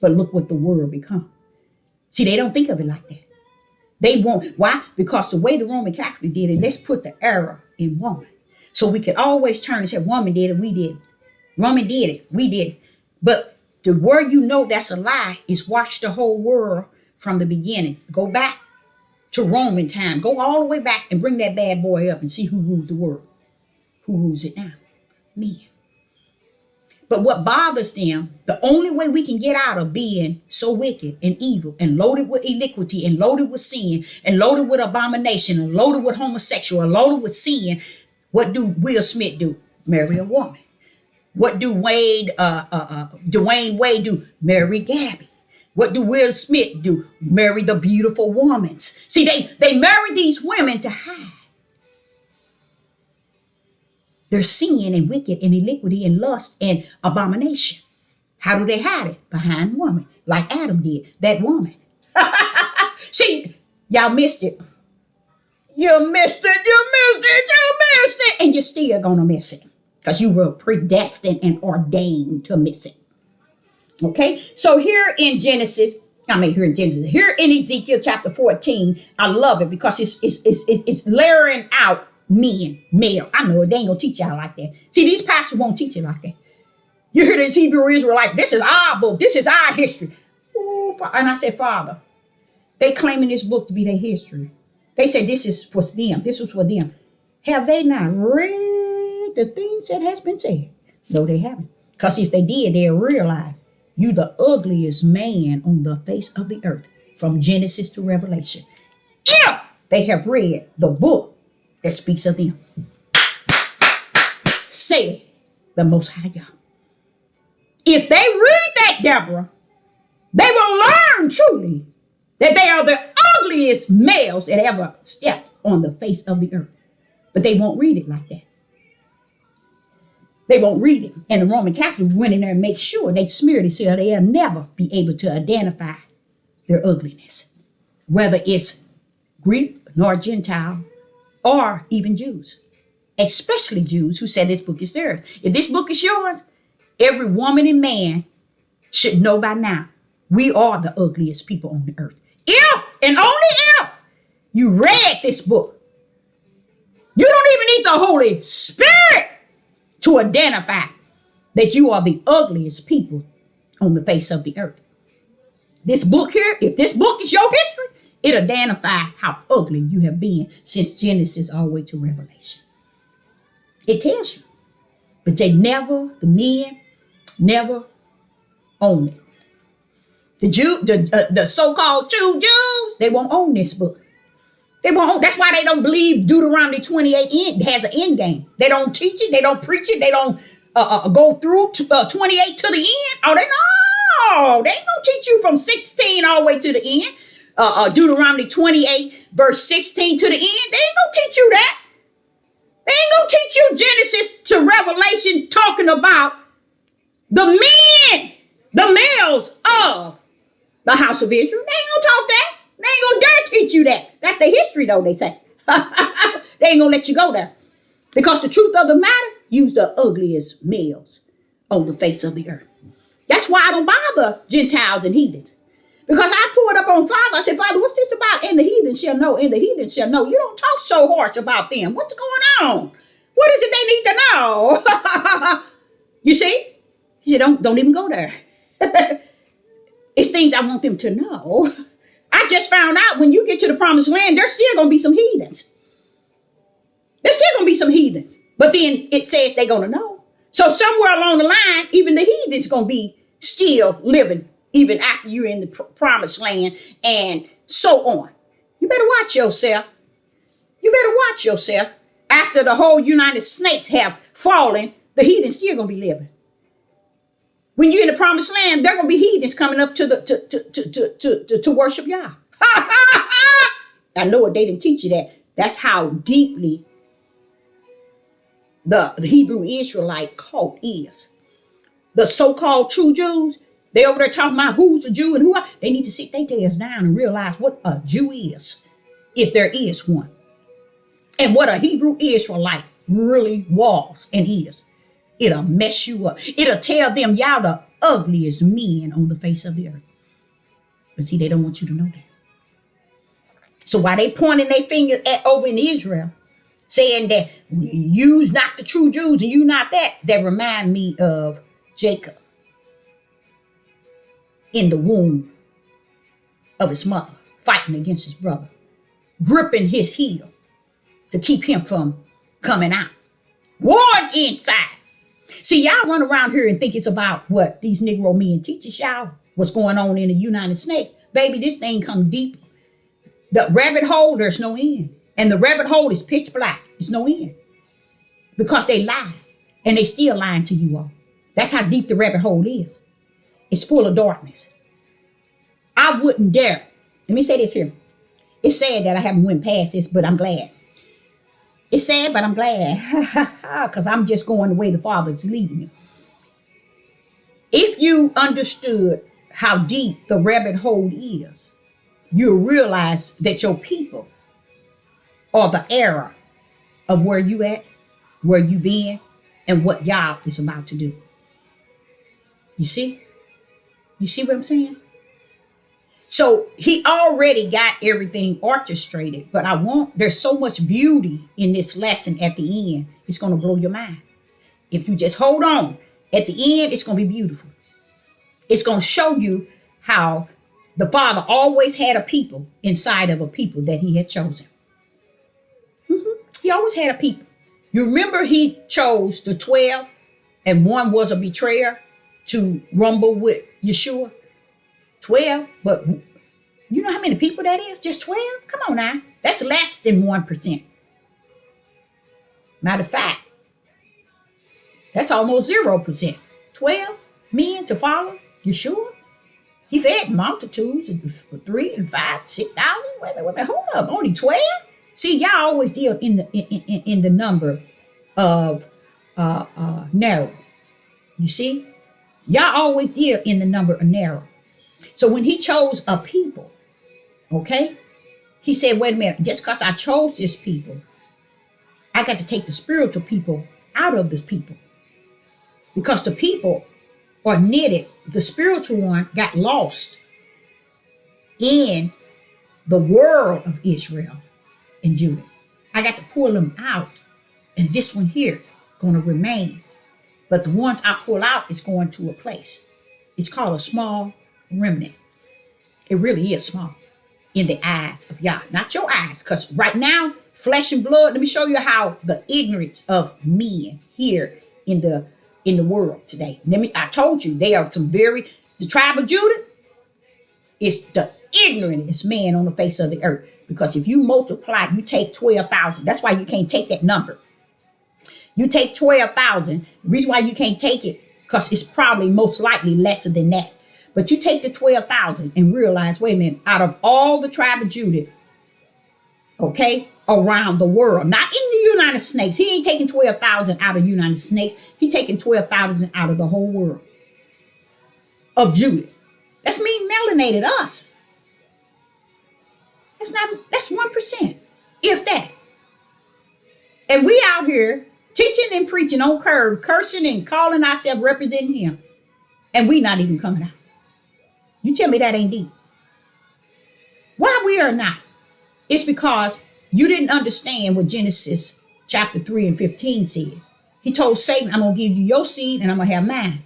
but look what the world become. See, they don't think of it like that. They won't. Why? Because the way the Roman Catholic did it, let's put the error in woman. So we could always turn and say, woman did it, we did it. Woman did it, we did it. But the word you know that's a lie is watch the whole world from the beginning. Go back to Roman time. Go all the way back and bring that bad boy up and see who ruled the world. Who rules it now? Men. But what bothers them, the only way we can get out of being so wicked and evil and loaded with iniquity and loaded with sin and loaded with abomination and loaded with homosexual and loaded with sin, what do Will Smith do? Marry a woman. What do Dwayne Wade do? Marry Gabby. What do Will Smith do? Marry the beautiful woman. See, they marry these women to hide their sin and wicked and iniquity and lust and abomination. How do they hide it? Behind woman, like Adam did, that woman. See, y'all missed it. You missed it, you missed it, you missed it. And you're still gonna miss it because you were predestined and ordained to miss it. Okay, so here in Ezekiel chapter 14, I love it because it's layering out men, male. I know it, they ain't gonna teach y'all like that. See, these pastors won't teach it like that. You hear this Hebrew Israelite, this is our book, this is our history. Ooh, and I said, Father, they claiming this book to be their history. They said this is for them, this was for them. Have they not read the things that has been said? No, they haven't. Because if they did, they'll realize you the ugliest man on the face of the earth, from Genesis to Revelation. If they have read the book that speaks of them. Say the Most High God. If they read that, Deborah, they will learn truly that they are the ugliest males that ever stepped on the face of the earth. But they won't read it like that. They won't read it. And the Roman Catholic went in there and make sure they smeared it so they'll never be able to identify their ugliness. Whether it's Greek nor Gentile, or even Jews, especially Jews who said this book is theirs. If this book is yours, every woman and man should know by now, we are the ugliest people on the earth. If, and only if, you read this book, you don't even need the Holy Spirit to identify that you are the ugliest people on the face of the earth. This book here, if this book is your history, it identifies how ugly you have been since Genesis all the way to Revelation. It tells you. But the men never own it. The so-called true Jews, they won't own this book. They won't. That's why they don't believe Deuteronomy 28 has an end game. They don't teach it. They don't preach it. They don't go through 28 to the end. Oh, they ain't gonna teach you from 16 all the way to the end. Deuteronomy 28 verse 16 to the end. They ain't gonna teach you that. They ain't gonna teach you Genesis to Revelation talking about the men, the males of the house of Israel. They ain't gonna talk that. They ain't gonna dare teach you that. That's the history though, they say. They ain't gonna let you go there. Because the truth of the matter, use the ugliest males on the face of the earth. That's why I don't bother Gentiles and heathens. Because I pulled up on Father. I said, Father, what's this about? And the heathen shall know, and the heathen shall know. You don't talk so harsh about them. What's going on? What is it they need to know? You see? He said, don't even go there. It's things I want them to know. I just found out when you get to the promised land, there's still going to be some heathens. There's still going to be some heathens. But then it says they're going to know. So somewhere along the line, even the heathens going to be still living even after you're in the promised land, and so on. You better watch yourself. You better watch yourself. After the whole United States have fallen, the heathens still gonna be living. When you're in the promised land, there gonna be heathens coming up to worship Yah. I know they didn't teach you that. That's how deeply the Hebrew Israelite cult is. The so-called true Jews, they over there talking about who's a Jew and who are. They need to sit their tails down and realize what a Jew is, if there is one. And what a Hebrew Israelite really was and is. It'll mess you up. It'll tell them y'all the ugliest men on the face of the earth. But see, they don't want you to know that. So while they pointing their finger at over in Israel, saying that you's not the true Jews and you not that remind me of Jacob in the womb of his mother, fighting against his brother, gripping his heel to keep him from coming out. Warring inside. See, y'all run around here and think it's about what these Negro men teaches y'all, what's going on in the United States. Baby, this thing come deep. The rabbit hole, there's no end. And the rabbit hole is pitch black. It's no end. Because they lie. And they still lying to you all. That's how deep the rabbit hole is. It's full of darkness. I wouldn't dare. Let me say this here. It's sad that I haven't went past this, but I'm glad. It's sad, but I'm glad. Because I'm just going the way the Father's leading me. If you understood how deep the rabbit hole is, you'll realize that your people are the era of where you at, where you been, and what y'all is about to do. You see? You see what I'm saying? So he already got everything orchestrated, but there's so much beauty in this lesson at the end. It's going to blow your mind. If you just hold on, at the end, it's going to be beautiful. It's going to show you how the Father always had a people inside of a people that he had chosen. He always had a people. You remember he chose the 12 and one was a betrayer to rumble with Yeshua? 12, but you know how many people that is? Just 12? Come on now. That's less than 1%. Matter of fact, that's almost 0%. 12 men to follow Yeshua. He fed multitudes of 3 and 5, 6,000. Wait a minute, hold up. Only 12? See, y'all always deal in the number of narrow. You see? Y'all always deal in the number of narrow. So when he chose a people, okay, he said, wait a minute, just because I chose this people, I got to take the spiritual people out of this people. Because the people are knitted, the spiritual one got lost in the world of Israel and Judah. I got to pull them out, and this one here going to remain. But the ones I pull out is going to a place. It's called a small remnant. It really is small in the eyes of Yah, not your eyes. Because right now, flesh and blood, let me show you how the ignorance of men here in the world today. I told you, they are the tribe of Judah is the ignorantest man on the face of the earth. Because if you multiply, you take 12,000. That's why you can't take that number. You take 12,000. The reason why you can't take it, because it's probably most likely lesser than that. But you take the 12,000 and realize, wait a minute, out of all the tribe of Judah, okay, around the world, not in the United States. He ain't taking 12,000 out of the United States. He taking 12,000 out of the whole world of Judah. That's mean melanated us. That's 1%, if that. And we out here teaching and preaching on curve, cursing and calling ourselves representing him. And we not even coming out. You tell me that ain't deep. Why we are not? It's because you didn't understand what Genesis chapter 3 and 15 said. He told Satan, I'm going to give you your seed and I'm going to have mine.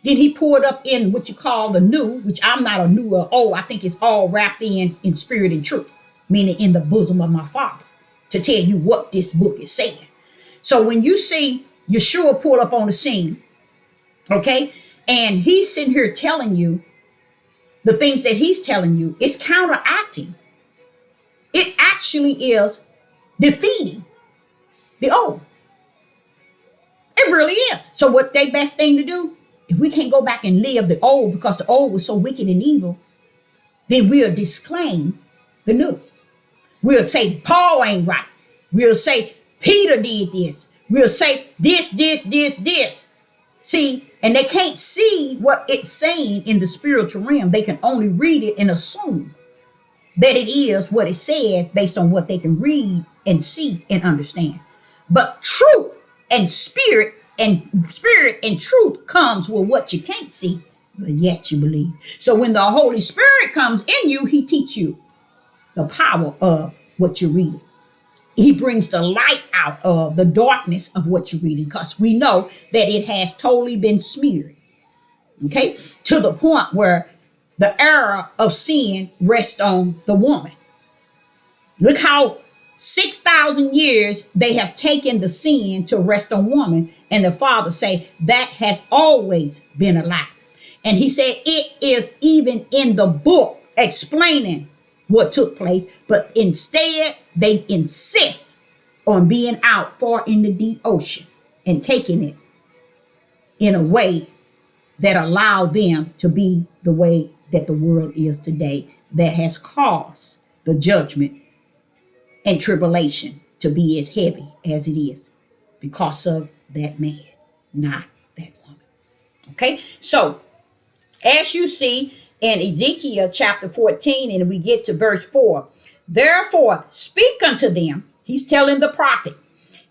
Then he poured up in what you call the new, which I'm not a new or old. I think it's all wrapped in spirit and truth, meaning in the bosom of my Father, to tell you what this book is saying. So when you see Yeshua pull up on the scene, okay, and he's sitting here telling you the things that he's telling you, it's counteracting. It actually is defeating the old. It really is. So what they best thing to do, if we can't go back and live the old because the old was so wicked and evil, then we'll disclaim the new. We'll say Paul ain't right. We'll say Peter did this. We'll say this. See, and they can't see what it's saying in the spiritual realm. They can only read it and assume that it is what it says based on what they can read and see and understand. But truth and spirit and spirit and truth comes with what you can't see, but yet you believe. So when the Holy Spirit comes in you, he teaches you the power of what you're reading. He brings the light out of the darkness of what you're reading, because we know that it has totally been smeared, okay, to the point where the error of sin rests on the woman. Look how 6,000 years they have taken the sin to rest on woman, and the Father say that has always been a lie. And he said it is even in the book explaining what took place, but instead they insist on being out far in the deep ocean and taking it in a way that allowed them to be the way that the world is today, that has caused the judgment and tribulation to be as heavy as it is because of that man, not that woman. Okay, so as you see in Ezekiel chapter 14, and we get to verse 4, therefore speak unto them, he's telling the prophet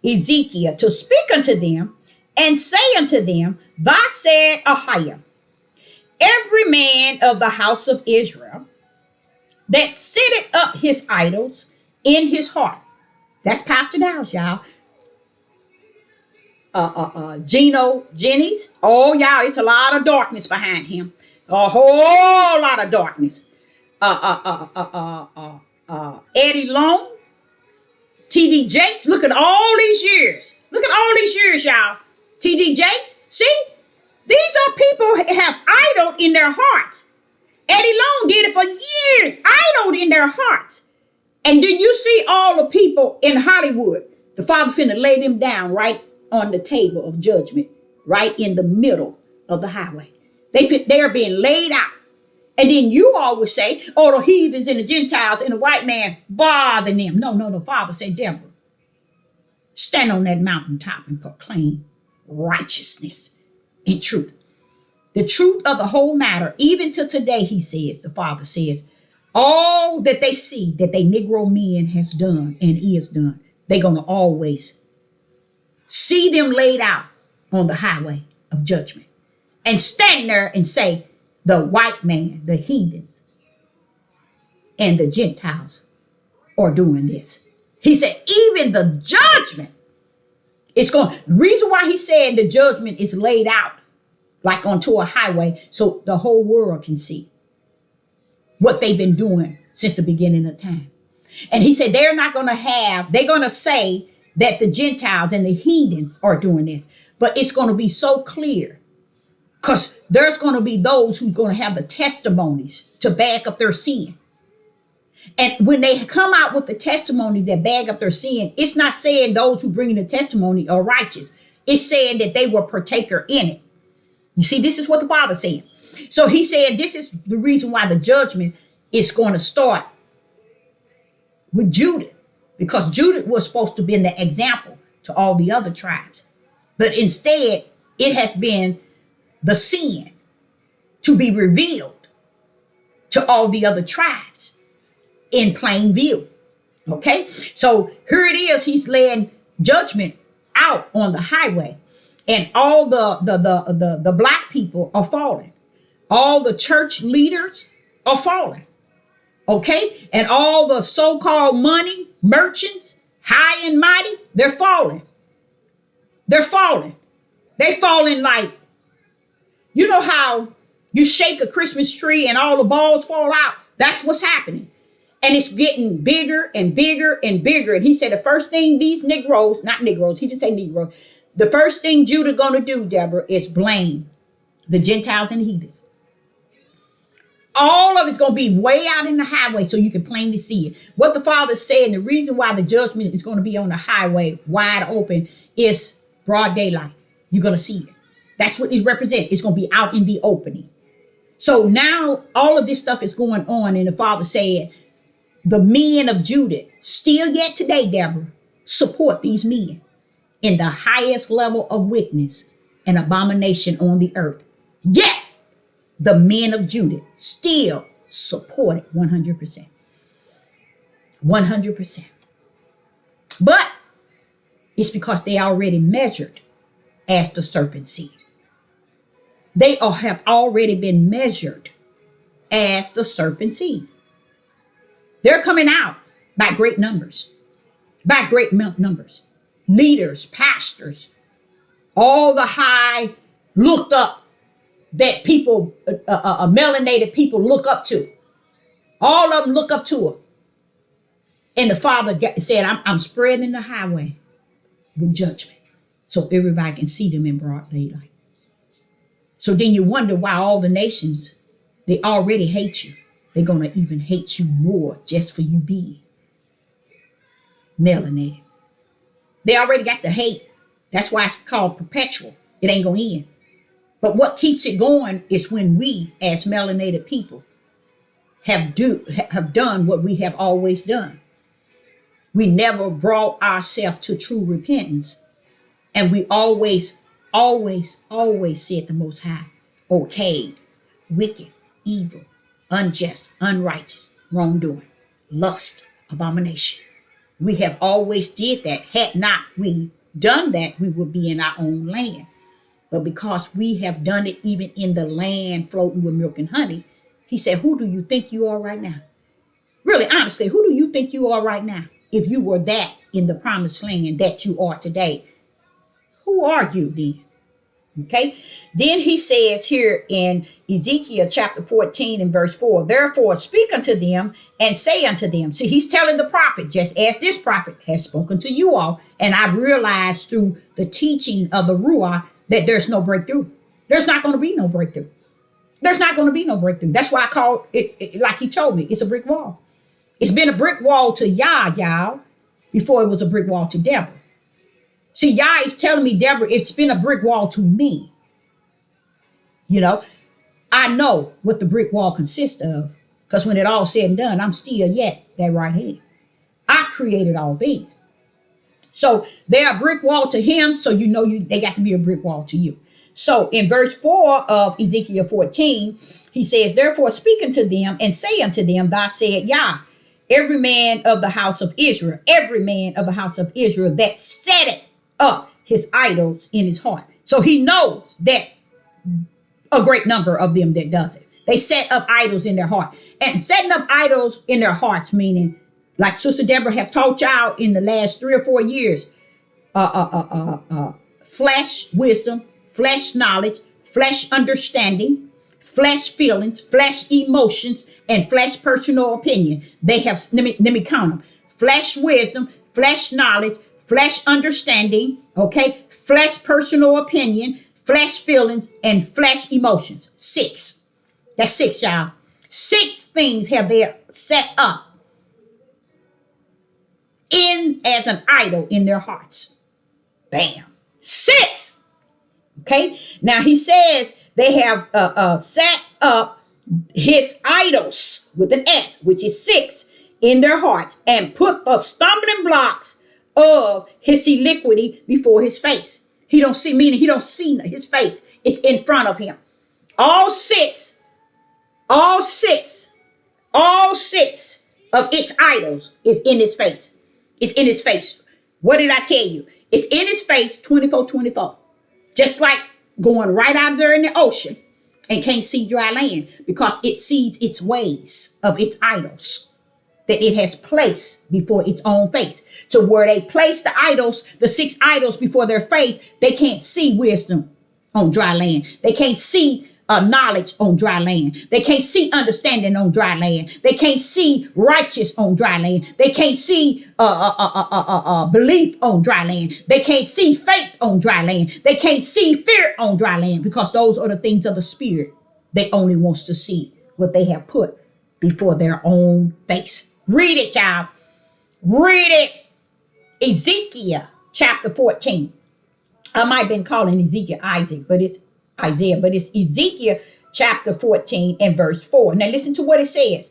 Ezekiel to speak unto them and say unto them, thus said Ahiah, every man of the house of Israel that setteth up his idols in his heart. That's Pastor Dow's, y'all. Gino Jennings. Oh, y'all, it's a lot of darkness behind him. A whole lot of darkness. Eddie Long, T.D. Jakes. Look at all these years. Look at all these years, y'all. T.D. Jakes. See, these are people who have idol in their hearts. Eddie Long did it for years. Idol in their hearts. And then you see all the people in Hollywood. The Father finna lay them down right on the table of judgment, right in the middle of the highway. They are being laid out. And then you always say, oh, the heathens and the Gentiles and the white man bothering them. No. Father said, Deborah, stand on that mountaintop and proclaim righteousness and truth. The truth of the whole matter, even to today, he says, the Father says, all that they see that they Negro men has done and is done, they're going to always see them laid out on the highway of judgment and stand there and say, the white man, the heathens, and the Gentiles are doing this. He said, even the judgment is going. The reason why he said the judgment is laid out like onto a highway so the whole world can see what they've been doing since the beginning of time. And he said they're going to say that the Gentiles and the heathens are doing this, but it's going to be so clear because there's going to be those who's going to have the testimonies to back up their sin. And when they come out with the testimony that back up their sin, it's not saying those who bring the testimony are righteous. It's saying that they were partaker in it. You see, this is what the Father said. So he said this is the reason why the judgment is going to start with Judah, because Judah was supposed to be the example to all the other tribes. But instead, it has been the sin to be revealed to all the other tribes in plain view. Okay, so here it is. He's laying judgment out on the highway, and all the black people are falling. All the church leaders are falling. Okay, and all the so-called money merchants, high and mighty, they're falling. They're falling. They falling like, you know how you shake a Christmas tree and all the balls fall out? That's what's happening. And it's getting bigger and bigger and bigger. And he said the first thing these Negroes, not Negroes, he didn't say Negroes. The first thing Judah gonna do, Deborah, is blame the Gentiles and the heathens. All of it's going to be way out in the highway so you can plainly see it. What the Father said, and the reason why the judgment is going to be on the highway wide open is broad daylight. You're going to see it. That's what it represents. It's going to be out in the opening. So now all of this stuff is going on, and the Father said, the men of Judah, still yet today, Deborah, support these men in the highest level of wickedness and abomination on the earth. Yet, the men of Judah still support it 100%. 100%. But it's because they already measured as the serpent seed. They have already been measured as the serpent seed. They're coming out by great numbers, by great numbers. Leaders, pastors, all the high looked up that people, melanated people look up to. All of them look up to her. And the Father said, I'm spreading the highway with judgment so everybody can see them in broad daylight. So then you wonder why all the nations, they already hate you. They're going to even hate you more just for you being melanated. They already got the hate. That's why it's called perpetual. It ain't going to end. But what keeps it going is when we, as melanated people, have done what we have always done. We never brought ourselves to true repentance. And we always said the Most High, okayed, wicked, evil, unjust, unrighteous, wrongdoing, lust, abomination. We have always did that. Had not we done that, we would be in our own land. But because we have done it even in the land floating with milk and honey, he said, who do you think you are right now? Really, honestly, who do you think you are right now? If you were that in the promised land that you are today, who are you then? Okay. Then he says here in Ezekiel chapter 14 and verse 4, therefore speak unto them and say unto them. See, he's telling the prophet, just as this prophet has spoken to you all. And I realized through the teaching of the Ruach that there's no breakthrough. There's not going to be no breakthrough. There's not going to be no breakthrough. That's why I call it, like he told me, it's a brick wall. It's been a brick wall to y'all, before it was a brick wall to Deborah. See, Yah is telling me, Deborah, it's been a brick wall to me. You know, I know what the brick wall consists of, because when it all said and done, I'm still yet that right hand. I created all these. So they're a brick wall to him, so you know they got to be a brick wall to you. So in verse 4 of Ezekiel 14, he says, therefore speak unto them and say unto them, thus said Yah, every man of the house of Israel that set up his idols in his heart. So he knows that a great number of them that does it. They set up idols in their heart. And setting up idols in their hearts, meaning, like Sister Deborah have taught y'all in the last 3 or 4 years, flesh wisdom, flesh knowledge, flesh understanding, flesh feelings, flesh emotions, and flesh personal opinion. They have, let me count them. Flesh wisdom, flesh knowledge, flesh understanding, okay, flesh personal opinion, flesh feelings, and flesh emotions. 6. That's 6, y'all. 6 things have they set up in as an idol in their hearts. Bam. 6. Okay. Now he says they have set up his idols with an S, which is 6, in their hearts, and put the stumbling blocks of his iniquity before his face. He don't see, meaning he don't see his face. It's in front of him. All six of its idols is in his face. It's in his face. What did I tell you? It's in his face 24/24. Just like going right out there in the ocean and can't see dry land because it sees its ways of its idols that it has placed before its own face. So where they place the idols, the 6 idols before their face, they can't see wisdom on dry land. They can't see knowledge on dry land. They can't see understanding on dry land. They can't see righteous on dry land. They can't see belief on dry land. They can't see faith on dry land. They can't see fear on dry land because those are the things of the spirit. They only wants to see what they have put before their own face. Read it, y'all. Read it. Ezekiel chapter 14. I might have been calling Ezekiel Isaac, but it's Isaiah, but it's Ezekiel chapter 14 and verse 4. Now listen to what it says.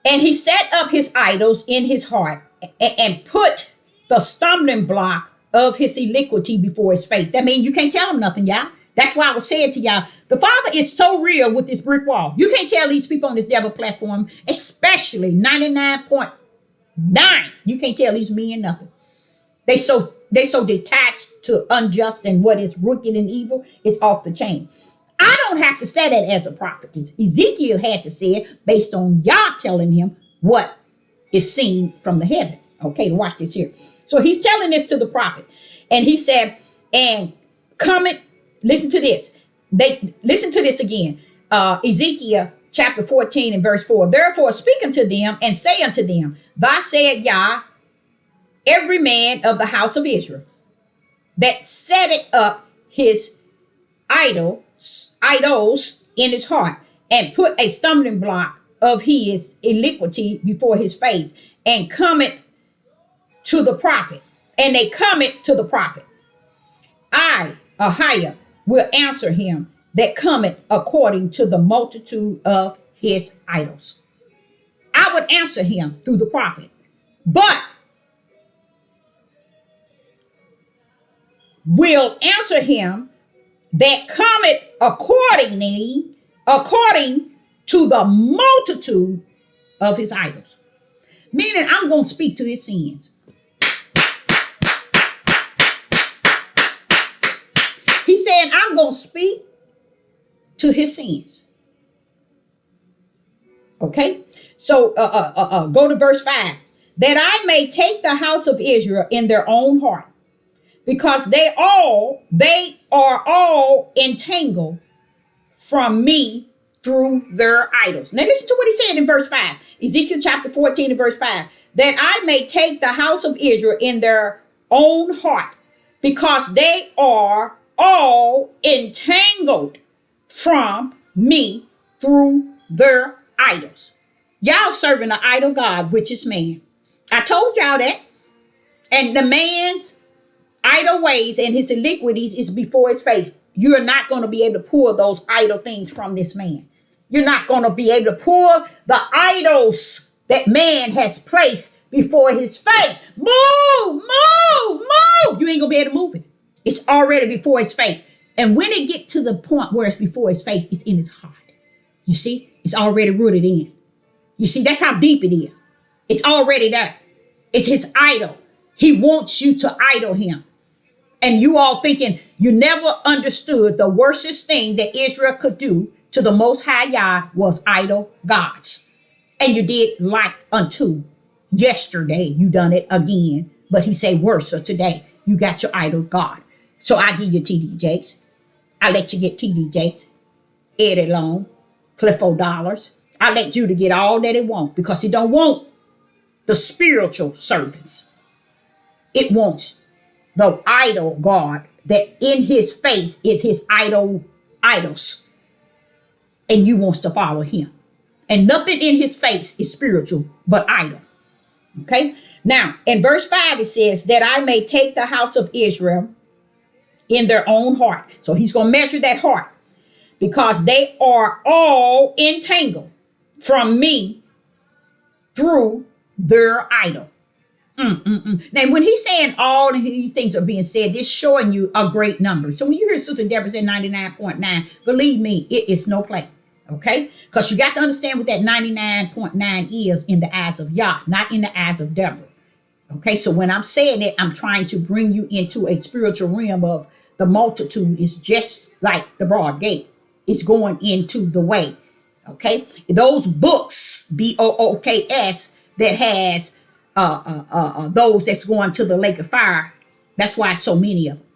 And he set up his idols in his heart and put the stumbling block of his iniquity before his face. That means you can't tell him nothing, y'all. That's why I was saying to y'all, the Father is so real with this brick wall. You can't tell these people on this devil platform, especially 99.9. You can't tell these men nothing. They so They so detached to unjust and what is wicked and evil. It's off the chain. I don't have to say that as a prophet. Ezekiel had to say it based on Yah telling him what is seen from the heaven. Okay, watch this here. So he's telling this to the prophet. And he said, and comment, listen to this. Listen to this again. Ezekiel chapter 14 and verse 4. Therefore speak unto them and say unto them, thus said Yah, every man of the house of Israel that set it up his idols in his heart, and put a stumbling block of his iniquity before his face, and cometh to the prophet, and they cometh to the prophet. I, Ahiah, will answer him that cometh according to the multitude of his idols. I would answer him through the prophet, but will answer him that cometh according to the multitude of his idols. Meaning I'm going to speak to his sins. He said, I'm going to speak to his sins. Okay? So go to verse 5. That I may take the house of Israel in their own heart, because they are all entangled from me through their idols. Now listen to what he said in verse 5. Ezekiel chapter 14 and verse 5. That I may take the house of Israel in their own heart, because they are all entangled from me through their idols. Y'all serving an idol god, which is man. I told y'all that. And the man's idle ways and his iniquities is before his face. You're not going to be able to pull those idle things from this man. You're not going to be able to pull the idols that man has placed before his face. Move. You ain't going to be able to move it. It's already before his face. And when it get to the point where it's before his face, it's in his heart. You see, it's already rooted in. You see, that's how deep it is. It's already there. It's his idol. He wants you to idol him. And you all thinking you never understood the worstest thing that Israel could do to the Most High Yah was idol gods. And you did like unto yesterday. You done it again. But he said worse. So today you got your idol God. So I give you TD Jakes. I let you get TD Jakes, Eddie Long, Clifford Dollars. I let you to get all that it wants, because it don't want the spiritual servants. It wants the idol God that in his face is his idols. And you wants to follow him. And nothing in his face is spiritual but idol. Okay. Now in verse 5 it says that I may take the house of Israel in their own heart. So he's going to measure that heart, because they are all entangled from me through their idol. Now, when he's saying all of these things are being said, it's showing you a great number. So when you hear Sister Deborah say 99.9, believe me, it is no play. Okay? Because you got to understand what that 99.9 is in the eyes of Yah, not in the eyes of Deborah. Okay? So when I'm saying it, I'm trying to bring you into a spiritual realm of the multitude is just like the broad gate. It's going into the way. Okay? Those books, BOOKS, that has those that's going to the lake of fire. That's why so many of them.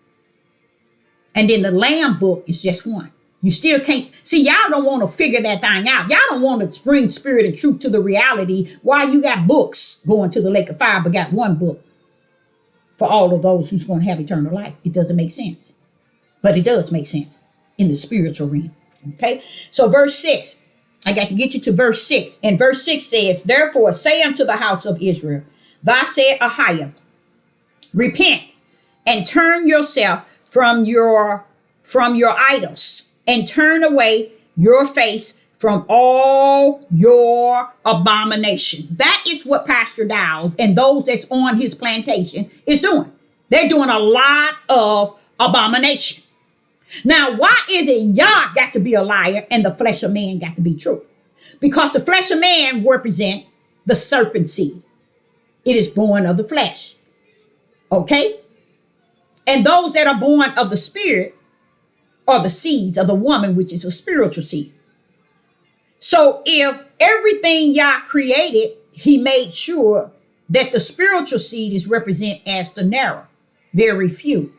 And then the Lamb book is just one. You still can't see. Y'all don't want to figure that thing out. Y'all don't want to bring spirit and truth to the reality. Why you got books going to the lake of fire, but got one book for all of those who's going to have eternal life? It doesn't make sense, but it does make sense in the spiritual realm. Okay, so verse 6. I got to get you to verse 6. And verse 6 says, therefore say unto the house of Israel, thus said Ahiah, repent and turn yourself from your idols, and turn away your face from all your abomination. That is what Pastor Dowles and those that's on his plantation is doing. They're doing a lot of abomination. Now, why is it Yah got to be a liar and the flesh of man got to be true? Because the flesh of man represent the serpent seed. It is born of the flesh. Okay? And those that are born of the Spirit are the seeds of the woman, which is a spiritual seed. So if everything Yah created, he made sure that the spiritual seed is represented as the narrow, very few.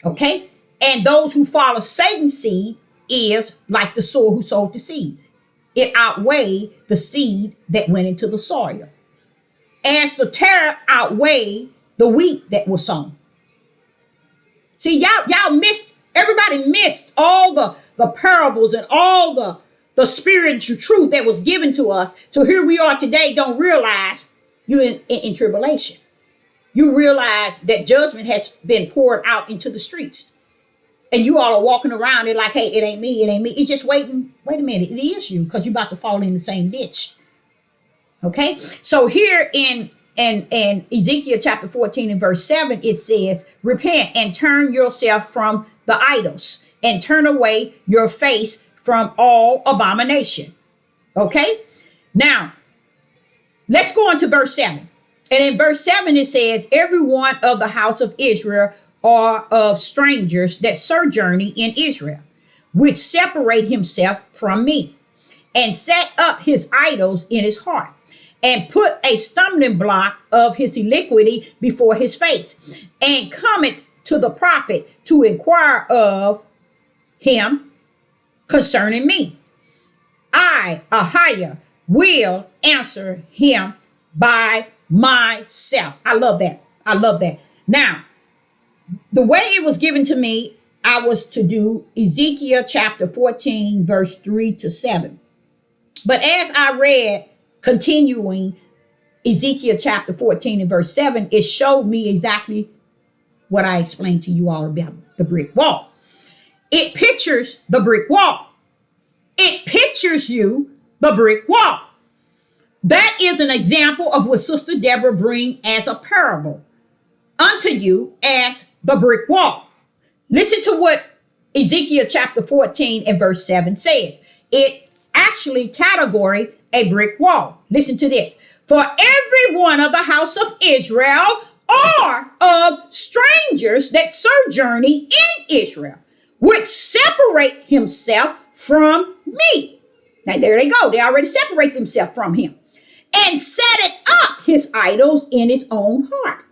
Okay? And those who follow Satan's seed is like the sower who sowed the seeds. It outweighed the seed that went into the soil. As the tare outweighed the wheat that was sown. See, y'all missed, everybody missed all the parables and all the spiritual truth that was given to us. So here we are today, don't realize you're in tribulation. You realize that judgment has been poured out into the streets. And you all are walking around it like, hey, it ain't me, it ain't me. It's just waiting. Wait a minute, it is you, because you're about to fall in the same ditch. Okay? So here in Ezekiel chapter 14 and verse 7, it says, repent and turn yourself from the idols and turn away your face from all abomination. Okay? Now, let's go on to verse 7. And in verse 7, it says, every one of the house of Israel are of strangers that sojourn in Israel, which separate himself from me, and set up his idols in his heart, and put a stumbling block of his iniquity before his face, and cometh to the prophet to inquire of him concerning me. I, Ahiah, will answer him by myself. I love that. I love that. Now, the way it was given to me, I was to do Ezekiel chapter 14, verse 3 to 7. But as I read, continuing Ezekiel chapter 14 and verse 7, it showed me exactly what I explained to you all about the brick wall. It pictures the brick wall. It pictures you the brick wall. That is an example of what Sister Deborah bring as a parable unto you as the brick wall. Listen to what Ezekiel chapter 14 and verse 7 says. It actually category a brick wall. Listen to this. For every one of the house of Israel are of strangers that sojourn in Israel, which separate himself from me. Now there they go. They already separate themselves from him. And set it up his idols in his own heart.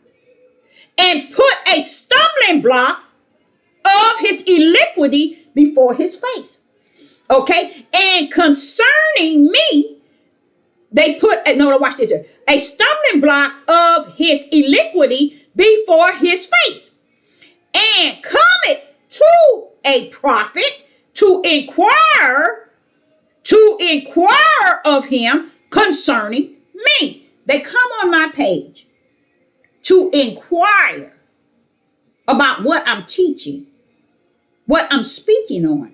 And put a stumbling block of his iniquity before his face. Okay? And concerning me, they put, no, watch this here. A stumbling block of his iniquity before his face. And cometh to a prophet to inquire of him concerning me. They come on my page to inquire about what I'm teaching, what I'm speaking on.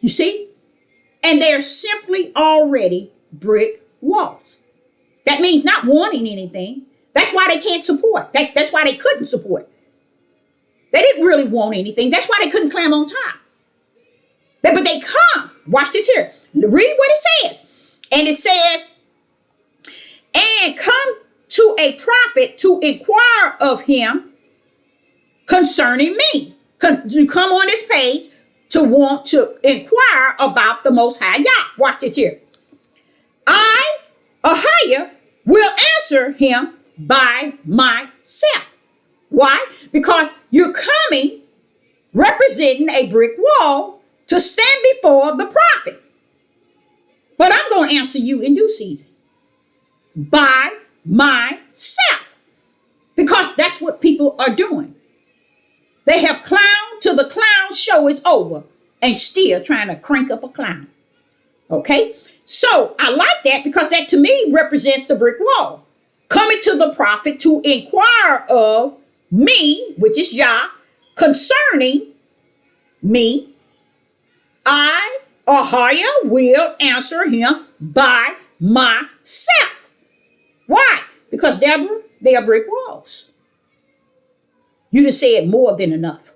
You see? And they're simply already brick walls. That means not wanting anything. That's why they can't support. That's why they couldn't support. They didn't really want anything. That's why they couldn't climb on top. But they come. Watch this here. Read what it says. And it says, and come to a prophet to inquire of him concerning me. You come on this page to want to inquire about the Most High Yah. Watch this here. I, Ahiah, will answer him by myself. Why? Because you're coming representing a brick wall to stand before the prophet. But I'm going to answer you in due season. By myself. Because that's what people are doing. They have clowned till the clown show is over and still trying to crank up a clown. Okay? So I like that because that to me represents the brick wall. Coming to the prophet to inquire of me, which is Yah, concerning me. I, Ahiah, will answer him by myself. Why? Because Deborah, they are brick walls. You just said more than enough.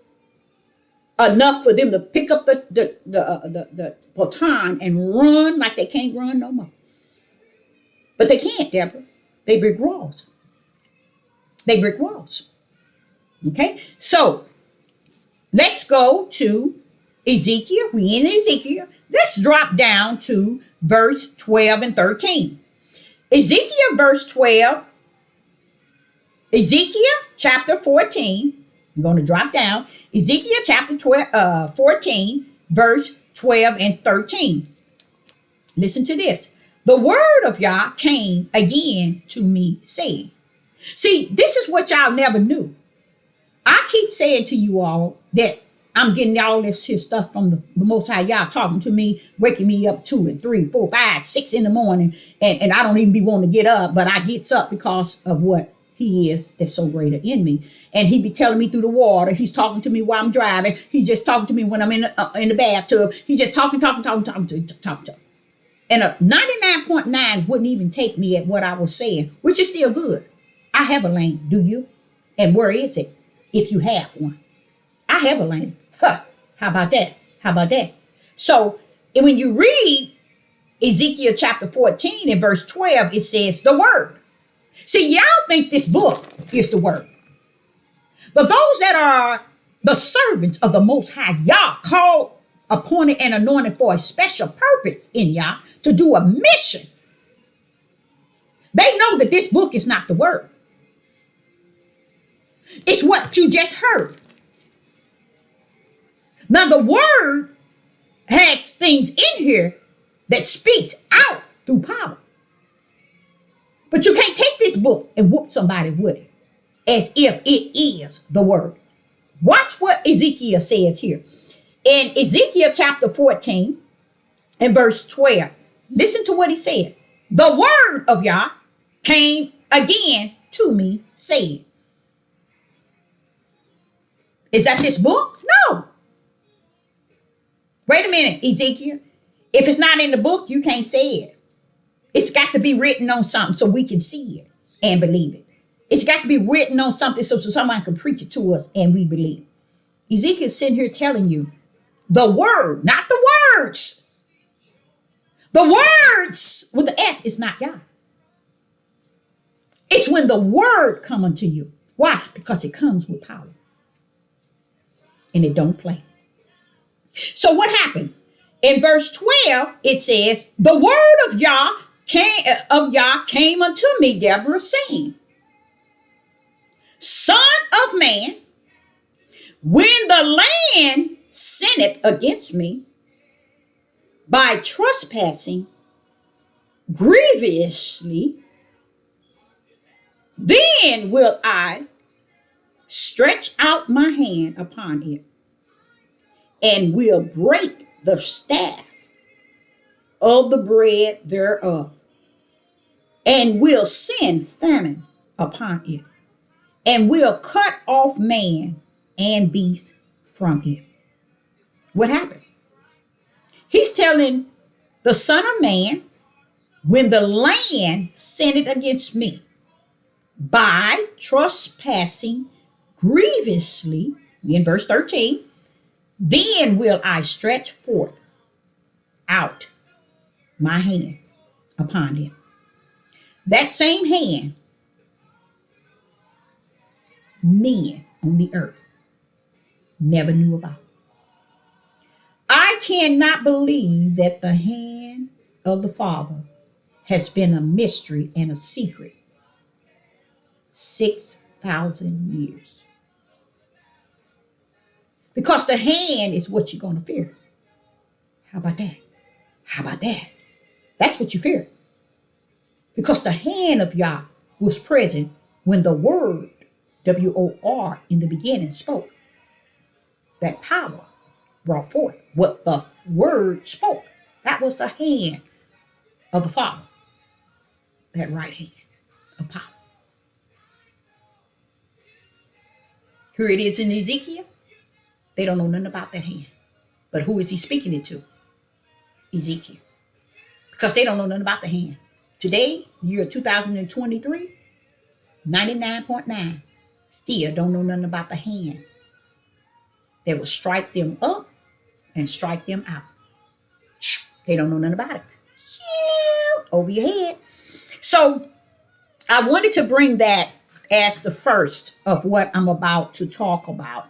Enough for them to pick up the baton and run like they can't run no more. But they can't, Deborah. They brick walls. They brick walls. Okay, so let's go to Ezekiel. We in Ezekiel. Let's drop down to verse 12 and 13. Ezekiel verse 12, Ezekiel chapter 14. I'm going to drop down. Ezekiel chapter 14, verse 12 and 13. Listen to this. The word of Yah came again to me, saying, see, this is what y'all never knew. I keep saying to you all that I'm getting all this here stuff from the Most High Yah talking to me, waking me up 2 and 3, 4, 5, 6 in the morning. And I don't even be wanting to get up, but I gets up because of what he is that's so greater in me. And he be telling me through the water. He's talking to me while I'm driving. He's just talking to me when I'm in the bathtub. He's just talking. And a 99.9 wouldn't even take me at what I was saying, which is still good. I have a lane, do you? And where is it if you have one? I have a lane. Huh. How about that? How about that? So when you read Ezekiel chapter 14 and verse 12, it says the word. See, y'all think this book is the word. But those that are the servants of the Most High Yah, called, appointed, and anointed for a special purpose in Yah to do a mission, they know that this book is not the word. It's what you just heard. Now, the word has things in here that speaks out through power. But you can't take this book and whoop somebody with it as if it is the word. Watch what Ezekiel says here. In Ezekiel chapter 14 and verse 12, listen to what he said. The word of Yah came again to me, saying, is that this book? No. Wait a minute, Ezekiel. If it's not in the book, you can't say it. It's got to be written on something so we can see it and believe it. It's got to be written on something so someone can preach it to us and we believe. Ezekiel's sitting here telling you the word, not the words. The words with the S is not Yah. It's when the word come unto you. Why? Because it comes with power. And it don't play. So what happened? In verse 12, it says, the word of Yah came unto me, Deborah, saying, Son of man, when the land sinneth against me by trespassing grievously, then will I stretch out my hand upon it and will break the staff of the bread thereof, and will send famine upon it, and will cut off man and beast from it. What happened? He's telling the Son of Man, when the land sinned against me by trespassing grievously, in verse 13, then will I stretch forth out my hand upon them. That same hand, men on the earth never knew about. I cannot believe that the hand of the Father has been a mystery and a secret 6,000 years. Because the hand is what you're going to fear. How about that? How about that? That's what you fear. Because the hand of Yah was present when the word, W-O-R, in the beginning spoke. That power brought forth what the word spoke. That was the hand of the Father. That right hand of power. Here it is in Ezekiel. They don't know nothing about that hand. But who is he speaking it to? Ezekiel. Because they don't know nothing about the hand. Today, year 2023, 99.9 still don't know nothing about the hand that will strike them up and strike them out. They don't know nothing about it. Over your head. So I wanted to bring that as the first of what I'm about to talk about.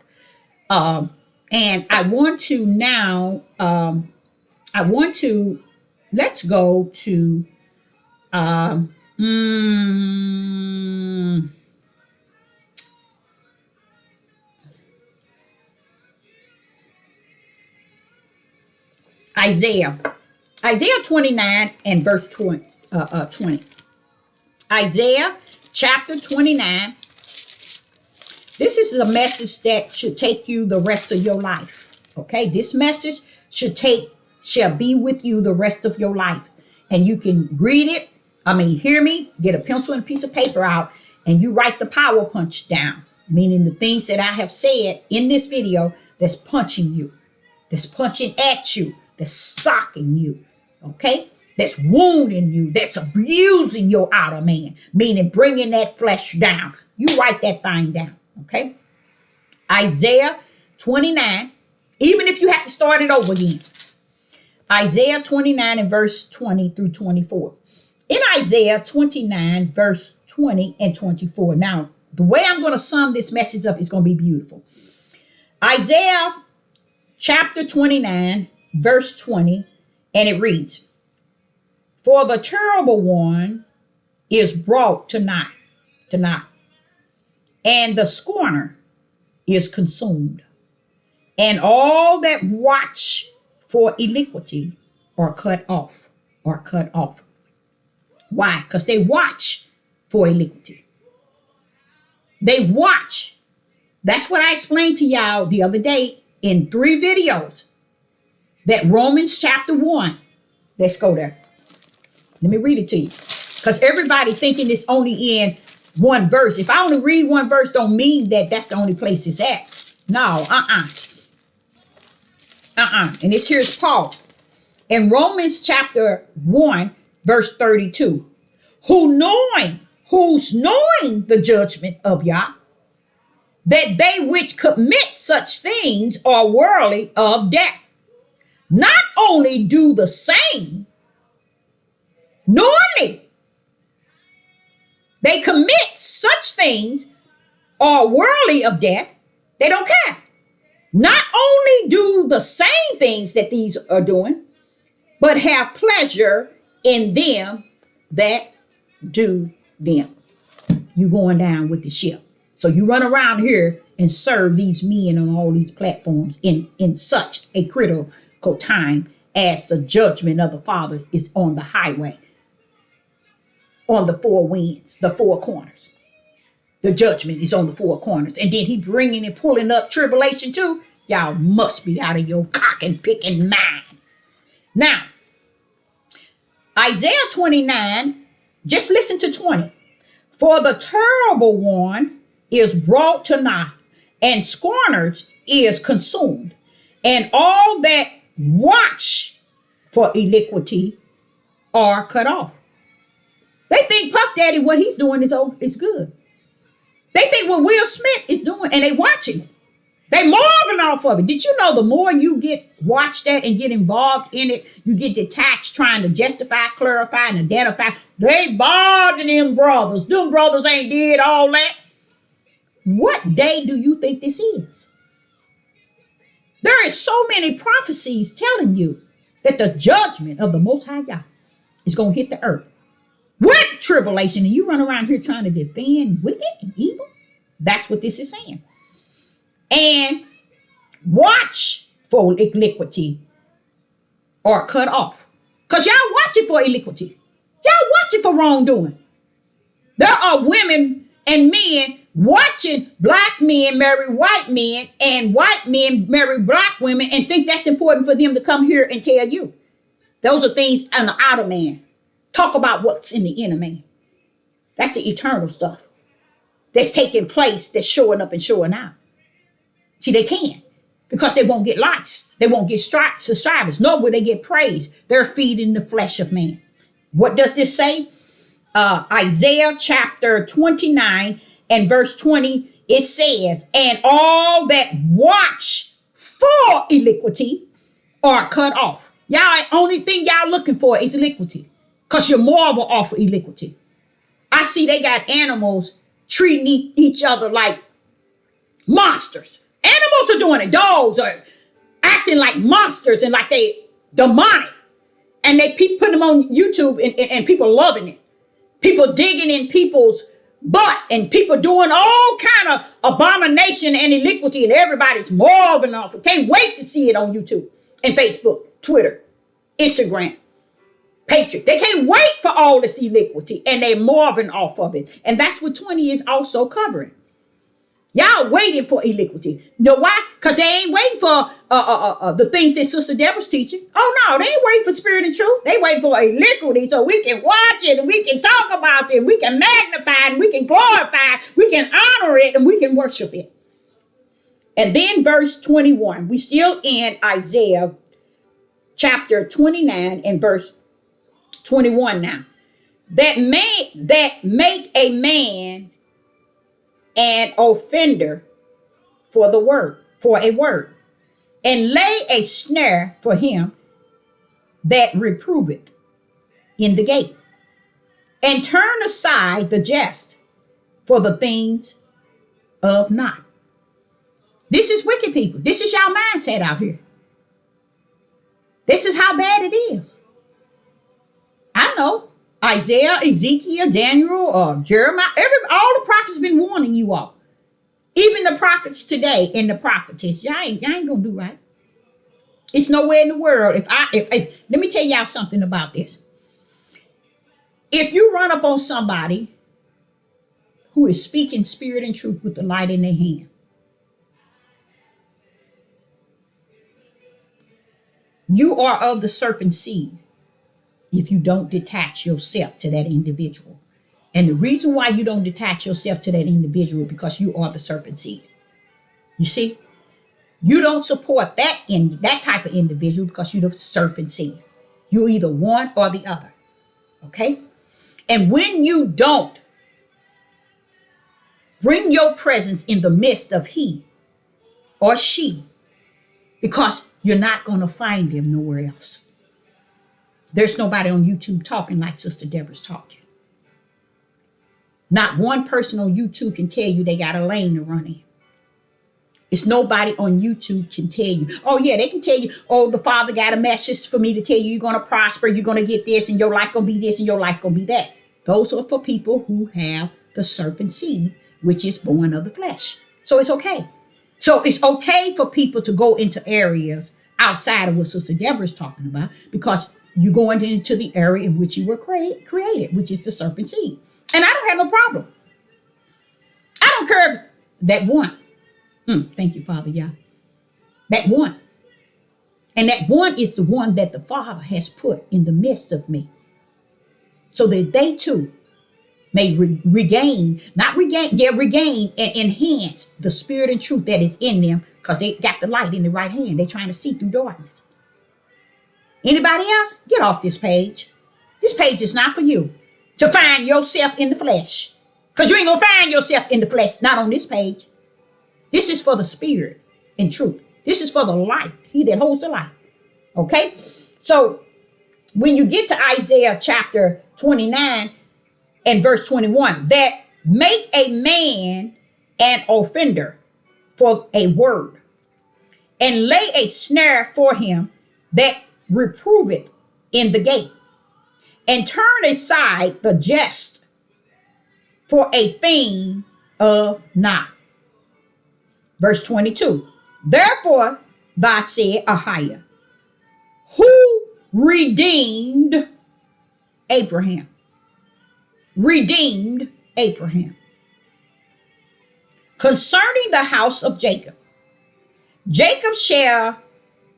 And I want to now, I want to, let's go to mm, Isaiah. Isaiah 29 and verse 20. Isaiah chapter 29. This is a message that should take you the rest of your life. Okay, this message shall be with you the rest of your life. And you can read it. Hear me, get a pencil and a piece of paper out, and you write the power punch down, meaning the things that I have said in this video that's punching you, that's punching at you, that's socking you, okay? That's wounding you, that's abusing your outer man, meaning bringing that flesh down. You write that thing down, okay? Isaiah 29, even if you have to start it over again. Isaiah 29 and verse 20 through 24. In Isaiah 29, verse 20 and 24. Now, the way I'm going to sum this message up is going to be beautiful. Isaiah chapter 29, verse 20, and it reads, "For the terrible one is brought to naught, and the scorner is consumed, and all that watch for iniquity are cut off, Why? Because they watch for iniquity. They watch. That's what I explained to y'all the other day in 3 videos. That Romans chapter 1. Let's go there. Let me read it to you. Because everybody thinking it's only in one verse. If I only read one verse, don't mean that that's the only place it's at. No, And this here's Paul. In Romans chapter 1, verse 32. Who's knowing the judgment of Yah, that they which commit such things are worthy of death. Not only do the same, knowingly they commit such things are worthy of death, they don't care. Not only do the same things that these are doing, but have pleasure in them that do them. You going down with the ship. So you run around here and serve these men on all these platforms in such a critical time as the judgment of the Father is on the highway, on the 4 winds, the 4 corners. The judgment is on the 4 corners. And then he bringing and pulling up tribulation too. Y'all must be out of your cock and picking mind. Now, Isaiah 29, just listen to 20. For the terrible one is brought to naught, and scorners is consumed, and all that watch for iniquity are cut off. They think Puff Daddy, what he's doing is good. They think what Will Smith is doing, and they watching it. They marveling off of it. Did you know the more you get watched at and get involved in it, you get detached trying to justify, clarify, and identify. They bothering them brothers. Them brothers ain't did all that. What day do you think this is? There is so many prophecies telling you that the judgment of the Most High God is going to hit the earth with tribulation, and you run around here trying to defend wicked and evil. That's what this is saying. And watch for iniquity or cut off. Because y'all watching for iniquity. Y'all watching for wrongdoing. There are women and men watching black men marry white men and white men marry black women and think that's important for them to come here and tell you. Those are things on the outer man. Talk about what's in the inner man. That's the eternal stuff that's taking place, that's showing up and showing out. See, they can, because they won't get likes. They won't get subscribers, nor will they get praise. They're feeding the flesh of man. What does this say? Isaiah chapter 29 and verse 20, it says, and all that watch for iniquity are cut off. Y'all, only thing y'all looking for is iniquity, because you're marvel off of iniquity. I see they got animals treating each other like monsters. Animals are doing it. Dogs are acting like monsters and like they demonic. And they putting them on YouTube and people loving it. People digging in people's butt and people doing all kind of abomination and iniquity, and everybody's marveling off it. Can't wait to see it on YouTube and Facebook, Twitter, Instagram, Patriot. They can't wait for all this iniquity and they're marveling off of it. And that's what 20 is also covering. Y'all waiting for iniquity. You know why? Because they ain't waiting for the things that Sister Deborah's teaching. Oh, no, they ain't waiting for spirit and truth. They waiting for iniquity so we can watch it and we can talk about it. We can magnify it. We can glorify it. We can honor it and we can worship it. And then verse 21. We still in Isaiah chapter 29 and verse 21 now. That make a man an offender for a word, and lay a snare for him that reproveth in the gate, and turn aside the jest for the things of not. This is wicked people. This is y'all mindset out here. This is how bad it is. I know. Isaiah, Ezekiel, Daniel, Jeremiah, all the prophets been warning you all. Even the prophets today and the prophetess, y'all ain't gonna do right. It's nowhere in the world. If let me tell y'all something about this. If you run up on somebody who is speaking spirit and truth with the light in their hand, you are of the serpent seed. If you don't detach yourself to that individual. And the reason why you don't detach yourself to that individual is because you are the serpent seed. You see? You don't support that type of individual because you're the serpent seed. You're either one or the other. Okay? And when you don't bring your presence in the midst of he or she, because you're not going to find them nowhere else. There's nobody on YouTube talking like Sister Deborah's talking. Not one person on YouTube can tell you they got a lane to run in. It's nobody on YouTube can tell you. Oh, yeah, they can tell you, oh, the Father got a message for me to tell you you're going to prosper, you're going to get this, and your life going to be this, and your life going to be that. Those are for people who have the serpent seed, which is born of the flesh. So it's okay. So it's okay for people to go into areas outside of what Sister Deborah's talking about, because you go into the area in which you were created, which is the serpent seed. And I don't have no problem. I don't care if that one. Thank you, Father, yeah. That one. And that one is the one that the Father has put in the midst of me. So that they too may regain and enhance the spirit and truth that is in them, because they got the light in the right hand. They're trying to see through darkness. Anybody else? Get off this page. This page is not for you to find yourself in the flesh. Because you ain't going to find yourself in the flesh, not on this page. This is for the spirit and truth. This is for the light, he that holds the light. Okay? So when you get to Isaiah chapter 29 and verse 21, that make a man an offender for a word, and lay a snare for him that reproveth in the gate, and turn aside the jest for a thing of not. Verse 22. Therefore, thou said, Ahiah, who redeemed Abraham? Redeemed Abraham. Concerning the house of Jacob, Jacob shall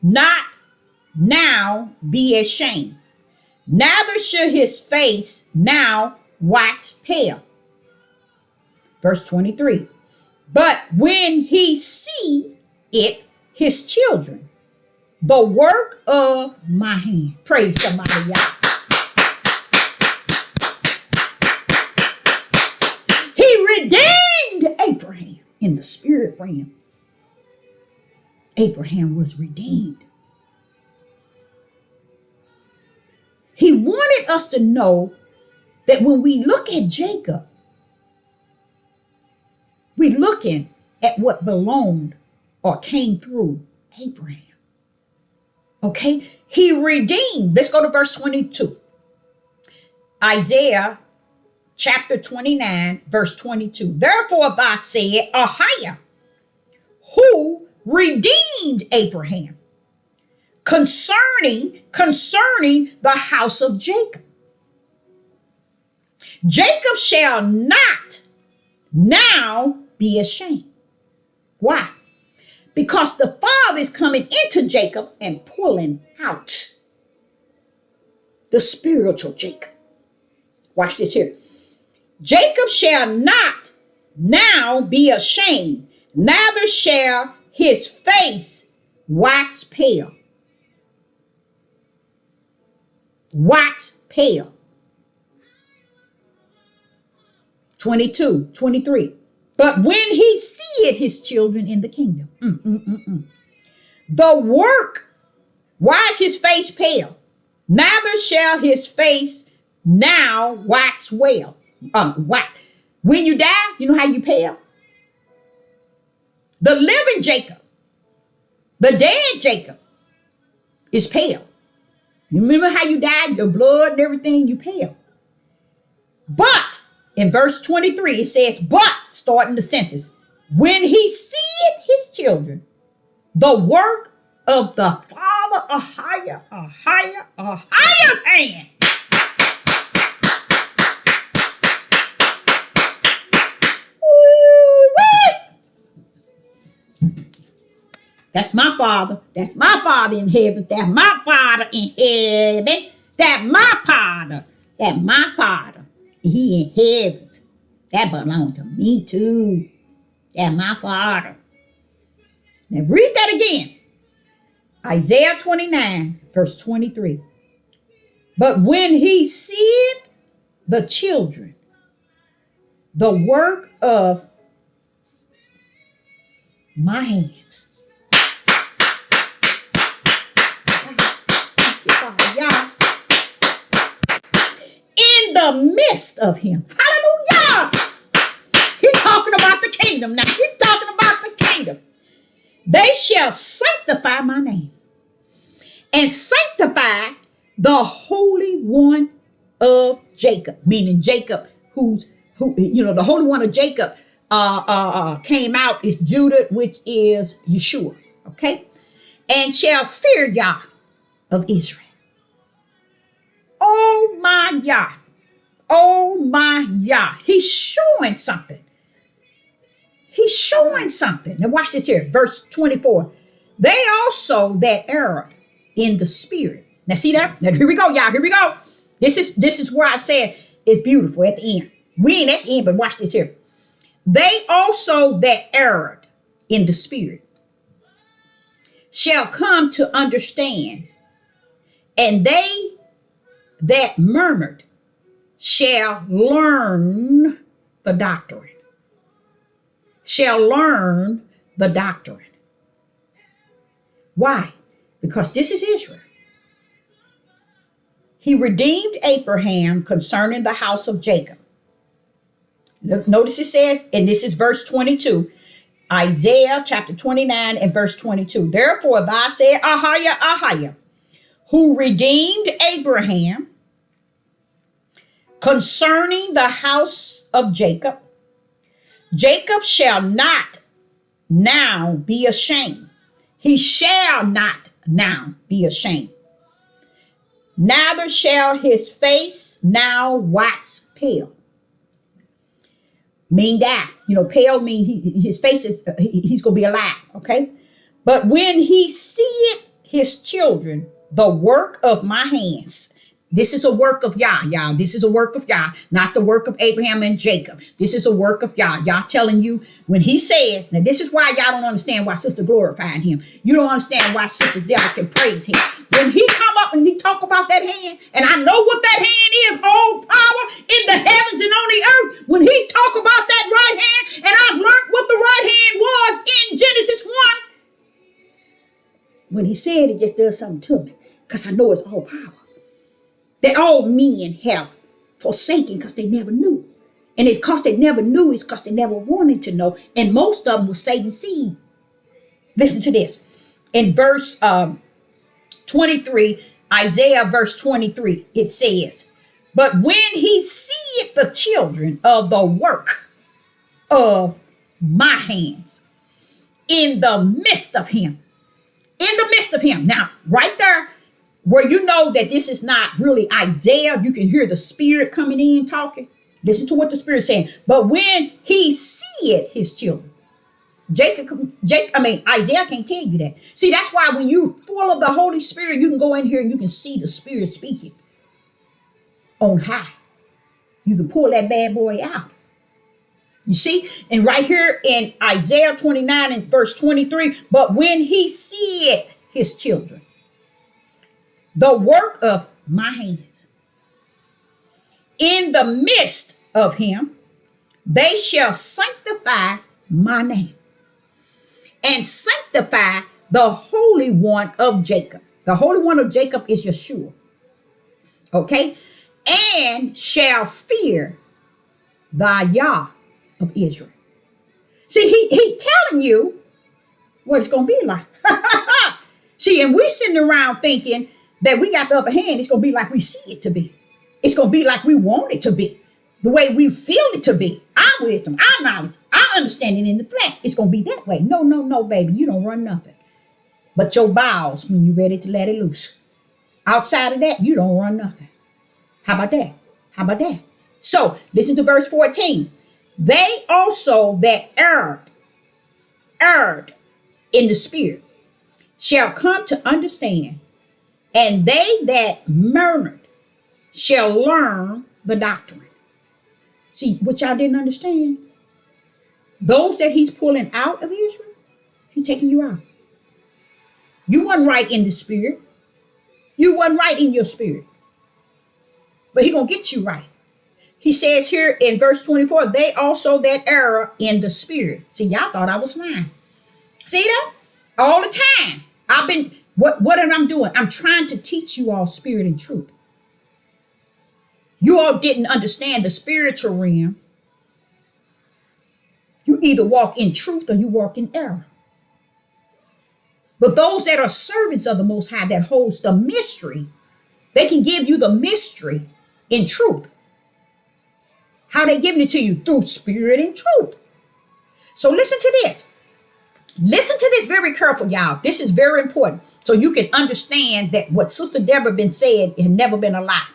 not now be ashamed, neither shall his face now wax pale. Verse 23. But when he see it, his children, the work of my hand. Praise somebody, y'all. He redeemed Abraham in the spirit realm. Abraham was redeemed. He wanted us to know that when we look at Jacob, We're looking at what belonged or came through Abraham. Okay? He redeemed. Let's go to verse 22. Isaiah chapter 29, verse 22. Therefore thou said, Ahiah, who redeemed Abraham concerning the house of Jacob. Jacob shall not now be ashamed. Why? Because the Father is coming into Jacob and pulling out the spiritual Jacob. Watch this here. Jacob shall not now be ashamed, neither shall his face wax pale. Wax pale. 22, 23. But when he seeth his children in the kingdom, the work, why is his face pale? Neither shall his face now wax well. Wax. When you die, you know how you pale? The living Jacob, the dead Jacob is pale. You remember how you died, your blood and everything, you pale. But in verse 23, it says, but, starting the sentence, when he seeth his children, the work of the Father, Ahiah's hand. That's my Father. That's my Father in heaven. That's my Father in heaven. That's my Father. That's my Father. He in heaven. That belongs to me too. That's my Father. Now read that again. Isaiah 29, verse 23. But when he seeth the children, the work of my hands. In the midst of him. Hallelujah. He's talking about the kingdom now. He's talking about the kingdom. They shall sanctify my name and sanctify the Holy One of Jacob, meaning Jacob, who the Holy One of Jacob came out is Judah, which is Yeshua. Okay, and shall fear Yah of Israel. Oh my Yah. Oh my Yah. He's showing something. He's showing something. Now watch this here. Verse 24. They also that erred in the spirit. Now see that? Now here we go, y'all. Here we go. This is where I said it's beautiful at the end. We ain't at the end, but watch this here. They also that erred in the spirit shall come to understand, and they that murmured shall learn the doctrine. Shall learn the doctrine. Why? Because this is Israel. He redeemed Abraham concerning the house of Jacob. Notice it says, and this is verse 22, Isaiah chapter 29 and verse 22. Therefore thou said, Ahiah, who redeemed Abraham concerning the house of Jacob. Jacob shall not now be ashamed. He shall not now be ashamed. Neither shall his face now wax pale. Mean die. Pale mean his face is, he's going to be alive. Okay. But when he seeth his children, the work of my hands. This is a work of Yah, y'all. This is a work of Yah, not the work of Abraham and Jacob. This is a work of Yah. Yah telling you when he says, now this is why y'all don't understand why Sister glorified him. You don't understand why Sister Deborah can praise him. When he come up and he talk about that hand, and I know what that hand is, all power in the heavens and on the earth. When he's talk about that right hand, and I've learned what the right hand was in Genesis 1. When he said it just does something to me, because I know it's all power. That all men have forsaken because they never knew. And it's because they never knew, it's because they never wanted to know. And most of them was Satan's seed. Listen to this. In verse 23, Isaiah verse 23, it says, but when he seeth the children of the work of my hands in the midst of him, in the midst of him. Now, right there, where you know that this is not really Isaiah, you can hear the Spirit coming in talking. Listen to what the Spirit's saying. But when he seeth his children, Isaiah can't tell you that. See, that's why when you're full of the Holy Spirit, you can go in here and you can see the Spirit speaking on high. You can pull that bad boy out. You see? And right here in Isaiah 29 and verse 23, but when he seeth his children, the work of my hands, in the midst of him, they shall sanctify my name and sanctify the Holy One of Jacob. The Holy One of Jacob is Yeshua. Okay? And shall fear the Yah of Israel. See, he telling you what it's going to be like. See, and we sitting around thinking that we got the upper hand. It's going to be like we see it to be. It's going to be like we want it to be. The way we feel it to be. Our wisdom, our knowledge, our understanding in the flesh. It's going to be that way. No, no, no, baby. You don't run nothing. But your bowels when you're ready to let it loose. Outside of that, you don't run nothing. How about that? How about that? So, listen to verse 14. They also that erred in the spirit shall come to understand, and they that murmured shall learn the doctrine. See, what y'all didn't understand? Those that he's pulling out of Israel, he's taking you out. You wasn't right in the spirit. You wasn't right in your spirit. But he's going to get you right. He says here in verse 24, they also that err in the spirit. See, y'all thought I was lying. See that? All the time. What am I doing? I'm trying to teach you all spirit and truth. You all didn't understand the spiritual realm. You either walk in truth or you walk in error. But those that are servants of the Most High that holds the mystery, they can give you the mystery in truth. How they giving it to you? Through spirit and truth. So listen to this. Listen to this very careful, y'all. This is very important. So you can understand that what Sister Deborah been saying had never been a lie.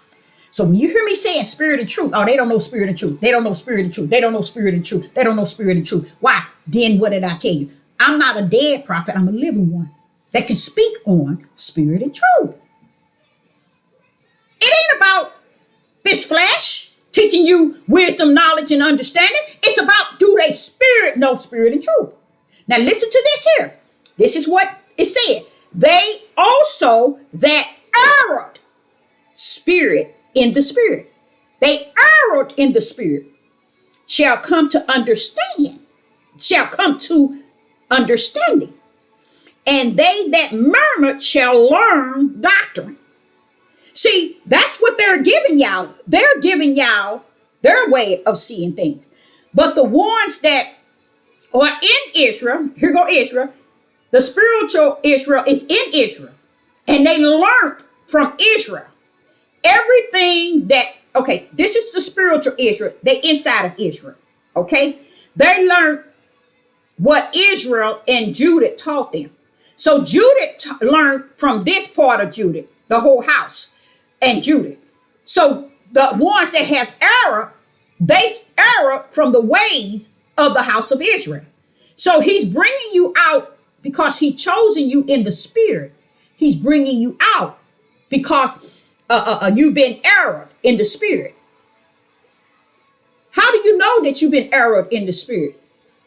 So when you hear me saying spirit and truth, oh, they don't know spirit and truth. They don't know spirit and truth. They don't know spirit and truth. They don't know spirit and truth. Why? Then what did I tell you? I'm not a dead prophet. I'm a living one that can speak on spirit and truth. It ain't about this flesh teaching you wisdom, knowledge, and understanding. It's about, do they spirit know spirit and truth? Now listen to this here. This is what it said. They also that erred spirit in the spirit. They erred in the spirit shall come to understand. Shall come to understanding. And they that murmured shall learn doctrine. See, that's what they're giving y'all. They're giving y'all their way of seeing things. But the ones that are in Israel, here go Israel, the spiritual Israel is in Israel. And they learned from Israel everything that, okay, this is the spiritual Israel. They inside of Israel, okay? They learned what Israel and Judah taught them. So Judah learned from this part of Judah, the whole house. And Judah. So the ones that has error, they error from the ways of the house of Israel. So he's bringing you out because he chosen you in the spirit. He's bringing you out because you've been errored in the spirit. How do you know that you've been errored in the spirit?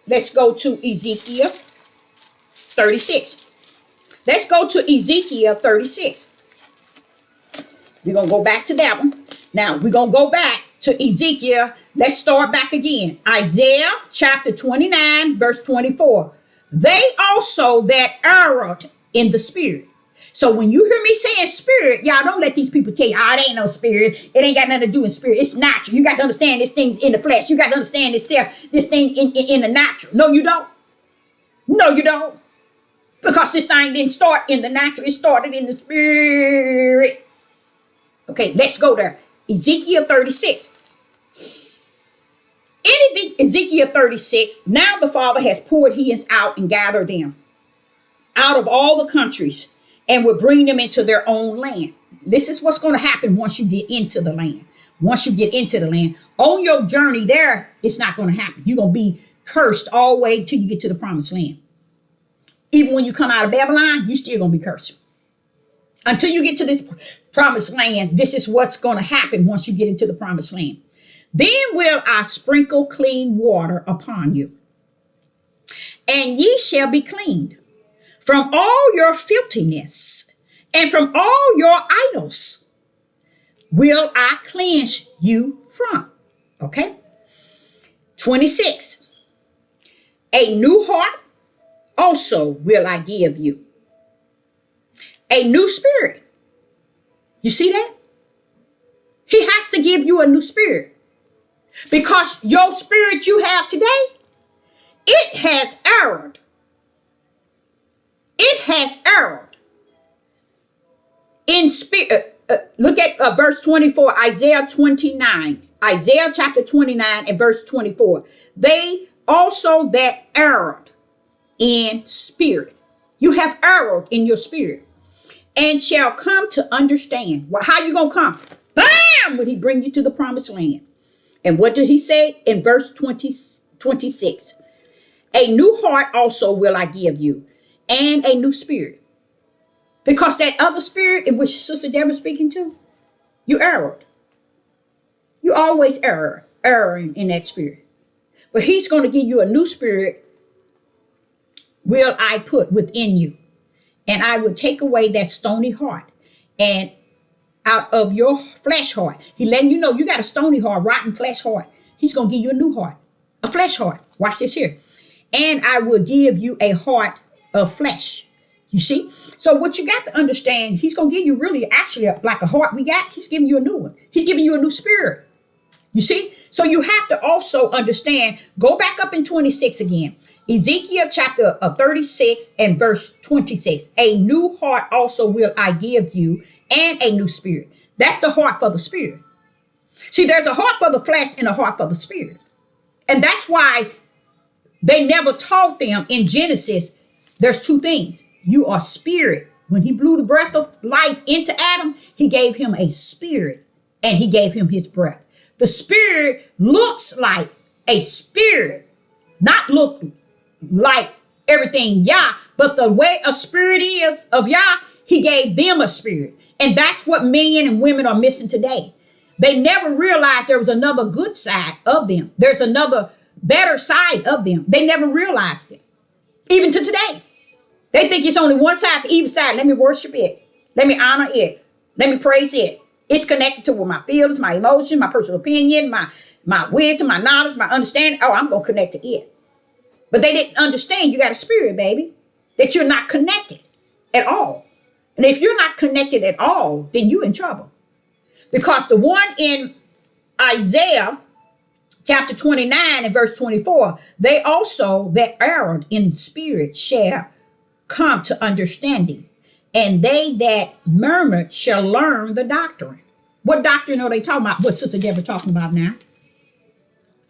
Let's go to Ezekiel 36. Let's go to Ezekiel 36. We're going to go back to that one. Now, we're going to go back to Ezekiel. Let's start back again. Isaiah chapter 29, verse 24. They also that erred in the spirit. So when you hear me saying spirit, y'all don't let these people tell you, oh, it ain't no spirit. It ain't got nothing to do with spirit. It's natural. You got to understand this thing's in the flesh. You got to understand this thing in the natural. No, you don't. No, you don't. Because this thing didn't start in the natural. It started in the spirit. Okay, let's go there. Ezekiel 36. In Ezekiel 36, now the Father has poured his out and gathered them out of all the countries and will bring them into their own land. This is what's going to happen once you get into the land. Once you get into the land, on your journey there, it's not going to happen. You're going to be cursed all the way till you get to the promised land. Even when you come out of Babylon, you're still going to be cursed. Until you get to this promised land, this is what's going to happen once you get into the promised land. Then will I sprinkle clean water upon you, and ye shall be cleaned from all your filthiness, and from all your idols will I cleanse you from. Okay? 26. A new heart also will I give you. A new spirit. You see that? He has to give you a new spirit. Because your spirit you have today, it has erred. It has erred. In spirit, look at verse 24, Isaiah 29. Isaiah chapter 29 and verse 24. They also that erred in spirit. You have erred in your spirit. And shall come to understand. Well, how you going to come? Bam! When he bring you to the promised land. And what did he say in verse 26? A new heart also will I give you, and a new spirit. Because that other spirit in which Sister Deborah is speaking to, you erred. You always erring in that spirit. But he's going to give you a new spirit will I put within you. And I will take away that stony heart and out of your flesh heart. He letting you know you got a stony heart, rotten flesh heart. He's going to give you a new heart, a flesh heart. Watch this here. And I will give you a heart of flesh. You see? So what you got to understand, he's going to give you really actually like a heart we got. He's giving you a new one. He's giving you a new spirit. You see? So you have to also understand, go back up in 26 again. Ezekiel chapter 36 and verse 26. A new heart also will I give you, and a new spirit. That's the heart for the spirit. See, there's a heart for the flesh and a heart for the spirit. And that's why they never taught them in Genesis, there's two things. You are spirit. When he blew the breath of life into Adam, he gave him a spirit and he gave him his breath. The spirit looks like a spirit, not look like everything Yah, but the way a spirit is of Yah, he gave them a spirit. And that's what men and women are missing today. They never realized there was another good side of them. There's another better side of them. They never realized it. Even to today. They think it's only one side, the evil side. Let me worship it. Let me honor it. Let me praise it. It's connected to my feelings, my emotions, my personal opinion, my wisdom, my knowledge, my understanding. Oh, I'm going to connect to it. But they didn't understand you got a spirit, baby, that you're not connected at all. And if you're not connected at all, then you're in trouble. Because the one in Isaiah chapter 29 and verse 24, they also that erred in spirit shall come to understanding. And they that murmured shall learn the doctrine. What doctrine are they talking about? What Sister Deborah talking about now?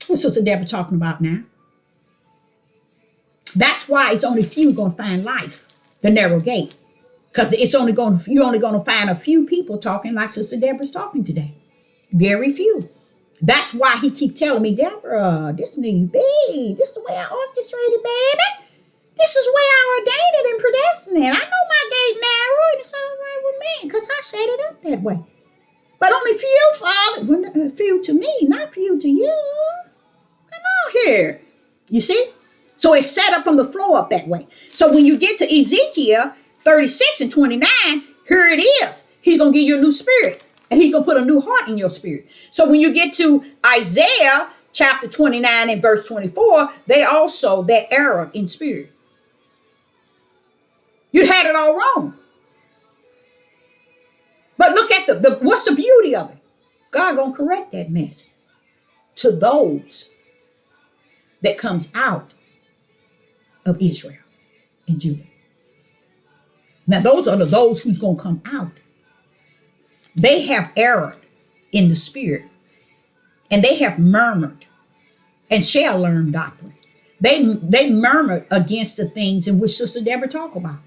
What Sister Deborah talking about now? That's why it's only few going to find life, the narrow gate. Because you're only going to find a few people talking like Sister Deborah's talking today. Very few. That's why he keep telling me, Deborah, this need be. This is the way I orchestrated, baby. This is the way I ordained it and predestined it. I know my gate narrow and it's all right with me because I set it up that way. But only few, Father. Few to me, not few to you. Come on here. You see? So it's set up from the floor up that way. So when you get to Ezekiel 36 and 29, here it is. He's going to give you a new spirit. And he's going to put a new heart in your spirit. So when you get to Isaiah chapter 29 and verse 24, they also that error in spirit. You had it all wrong. But look at the what's the beauty of it? God gonna correct that mess to those that comes out of Israel and Judah. Now those are those who's gonna come out. They have erred in the spirit, and they have murmured and shall learn doctrine. They murmured against the things in which Sister Deborah talked about.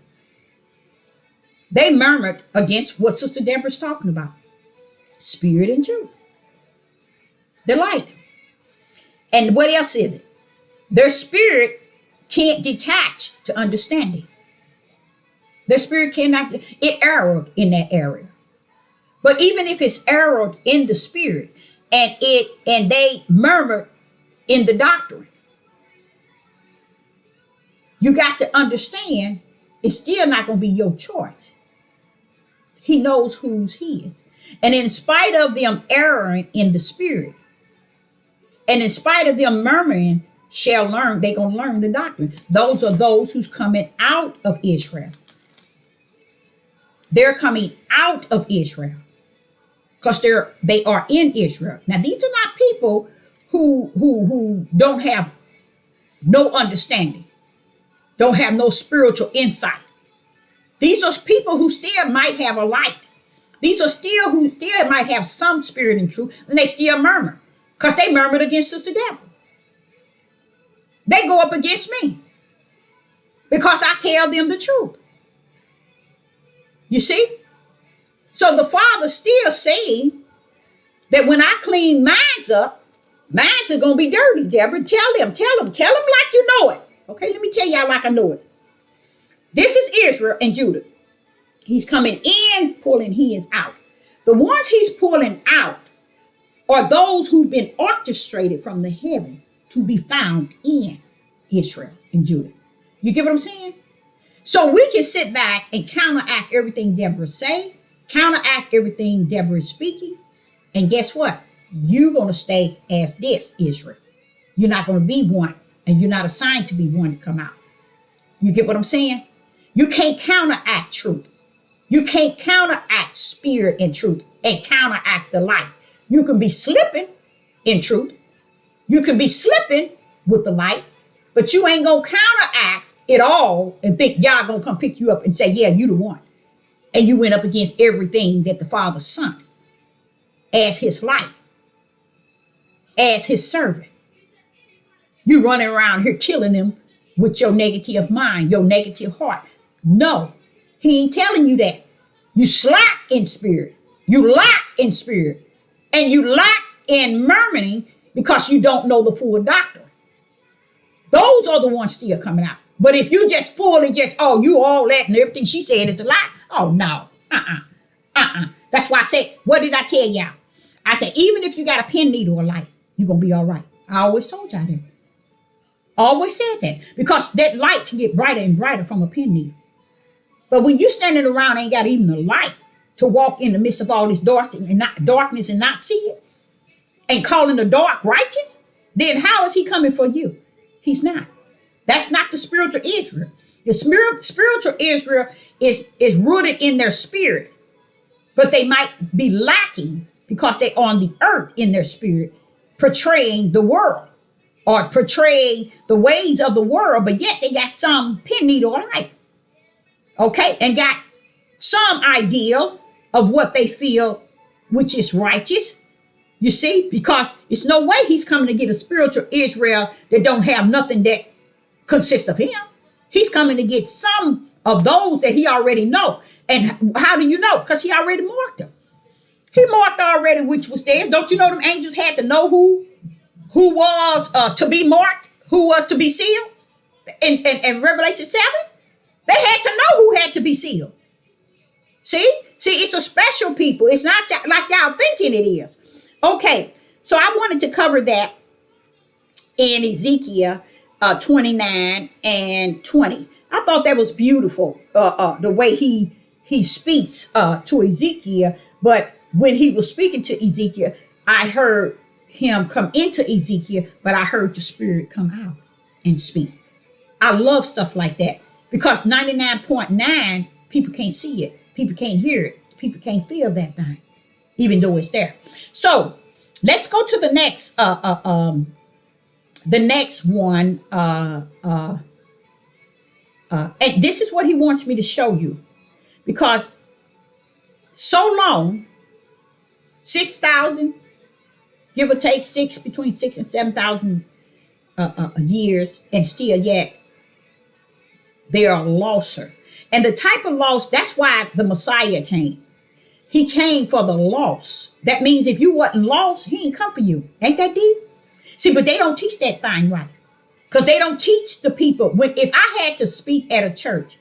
They murmured against what Sister Deborah's talking about. Spirit and truth. The light. And what else is it? Their spirit can't detach to understanding. Their spirit cannot, it erred in that area. But even if it's erred in the spirit and they murmured in the doctrine, you got to understand it's still not going to be your choice. He knows whose his. And in spite of them erring in the spirit, and in spite of them murmuring, shall learn, they're going to learn the doctrine. Those are those who's coming out of Israel. They're coming out of Israel because they are in Israel. Now, these are not people who don't have no understanding, don't have no spiritual insight. These are people who still might have a light. These are still who still might have some spirit and truth, and they still murmur because they murmured against Sister Deborah. They go up against me because I tell them the truth. You see? So the Father's still saying that when I clean minds up, minds are going to be dirty, Deborah. Tell them like you know it. Okay, let me tell y'all like I know it. This is Israel and Judah. He's coming in, pulling his out. The ones he's pulling out are those who've been orchestrated from the heaven to be found in Israel and Judah. You get what I'm saying? So we can sit back and counteract everything Deborah say, counteract everything Deborah is speaking, and guess what? You're going to stay as this, Israel. You're not going to be one, and you're not assigned to be one to come out. You get what I'm saying? You can't counteract truth. You can't counteract spirit and truth and counteract the light. You can be slipping in truth. You can be slipping with the light, but you ain't going to counteract it all and think y'all going to come pick you up and say, yeah, you the one. And you went up against everything that the Father sent as his light, as his servant. You running around here killing them with your negative mind, your negative heart. No, he ain't telling you that. You slack in spirit. You lack in spirit. And you lack in murmuring because you don't know the full doctrine. Those are the ones still coming out. But if you just fully you all that and everything she said is a lie. Oh, no. That's why I said, what did I tell y'all? I said, even if you got a pen needle or light, you're going to be all right. I always told y'all that. Always said that. Because that light can get brighter and brighter from a pen needle. But when you standing around ain't got even a light to walk in the midst of all this darkness and not see it, and calling the dark righteous, then how is he coming for you? He's not. That's not the spiritual Israel. The spiritual Israel is rooted in their spirit, but they might be lacking because they're on the earth in their spirit, portraying the world or portraying the ways of the world, but yet they got some pen needle light. Okay, and got some ideal of what they feel, which is righteous. You see, because it's no way he's coming to get a spiritual Israel that don't have nothing that consists of him. He's coming to get some of those that he already know. And how do you know? Because he already marked them. He marked already which was there. Don't you know them angels had to know who was to be marked, who was to be sealed? In Revelation 7, they had to know who had to be sealed. See, it's a special people. It's not like y'all thinking it is. Okay, so I wanted to cover that in Ezekiel 29 and 20. I thought that was beautiful, the way he speaks to Ezekiel. But when he was speaking to Ezekiel, I heard him come into Ezekiel, but I heard the Spirit come out and speak. I love stuff like that because 99.9 people can't see it. People can't hear it. People can't feel that thing, even though it's there. So let's go to the next one. And this is what he wants me to show you, because so long, 6,000, give or take between 6 and 7,000 years, and still yet they are losser. And the type of loss, that's why the Messiah came. He came for the lost. That means if you wasn't lost, he ain't come for you. Ain't that deep? See, but they don't teach that thing right. Because they don't teach the people. If I had to speak at a church,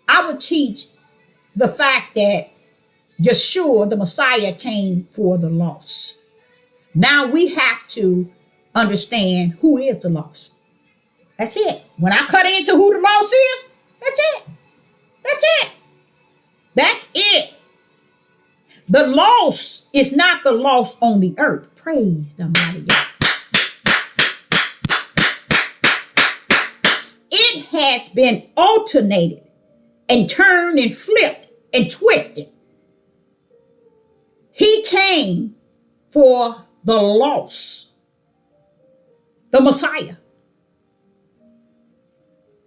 I would teach the fact that Yeshua, the Messiah, came for the lost. Now we have to understand who is the lost. That's it. When I cut into who the lost is, that's it. That's it. That's it. The lost is not the lost on the earth. Praise the mighty God. It has been alternated and turned and flipped and twisted. He came for the lost, the Messiah.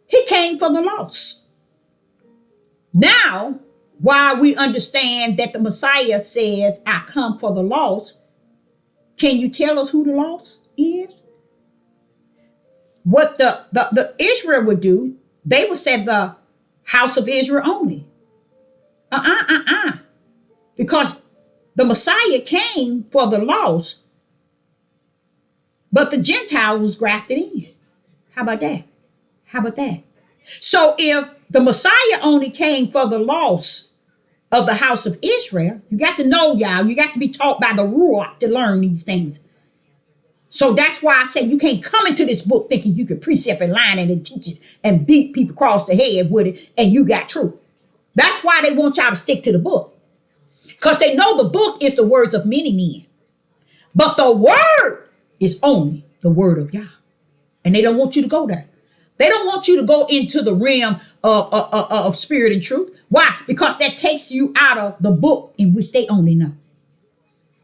He came for the lost. Now, while we understand that the Messiah says, I come for the lost, can you tell us who the lost is? What the Israel would do, they would say the house of Israel only. Because the Messiah came for the lost, but the Gentile was grafted in. How about that? How about that? So if the Messiah only came for the lost of the house of Israel, you got to know, y'all, you got to be taught by the Ruach to learn these things. So that's why I say you can't come into this book thinking you can precept and line it and teach it and beat people across the head with it and you got truth. That's why they want y'all to stick to the book. Because they know the book is the words of many men. But the word is only the word of Yah. And they don't want you to go there. They don't want you to go into the realm of spirit and truth. Why? Because that takes you out of the book in which they only know.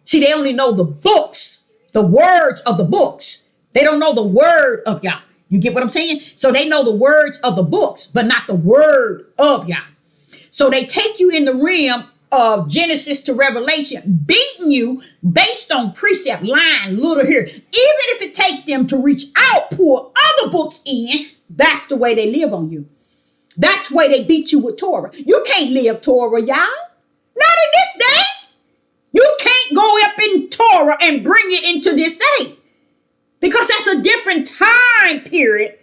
See, they only know the books, the words of the books. They don't know the word of Yah. You get what I'm saying? So they know the words of the books, but not the word of Yah. So they take you in the realm of Genesis to Revelation, beating you based on precept, line, little here. Even if it takes them to reach out, pull other books in, that's the way they live on you. That's the way they beat you with Torah. You can't live Torah, y'all. Not in this day. You can't go up in Torah and bring it into this day. Because that's a different time period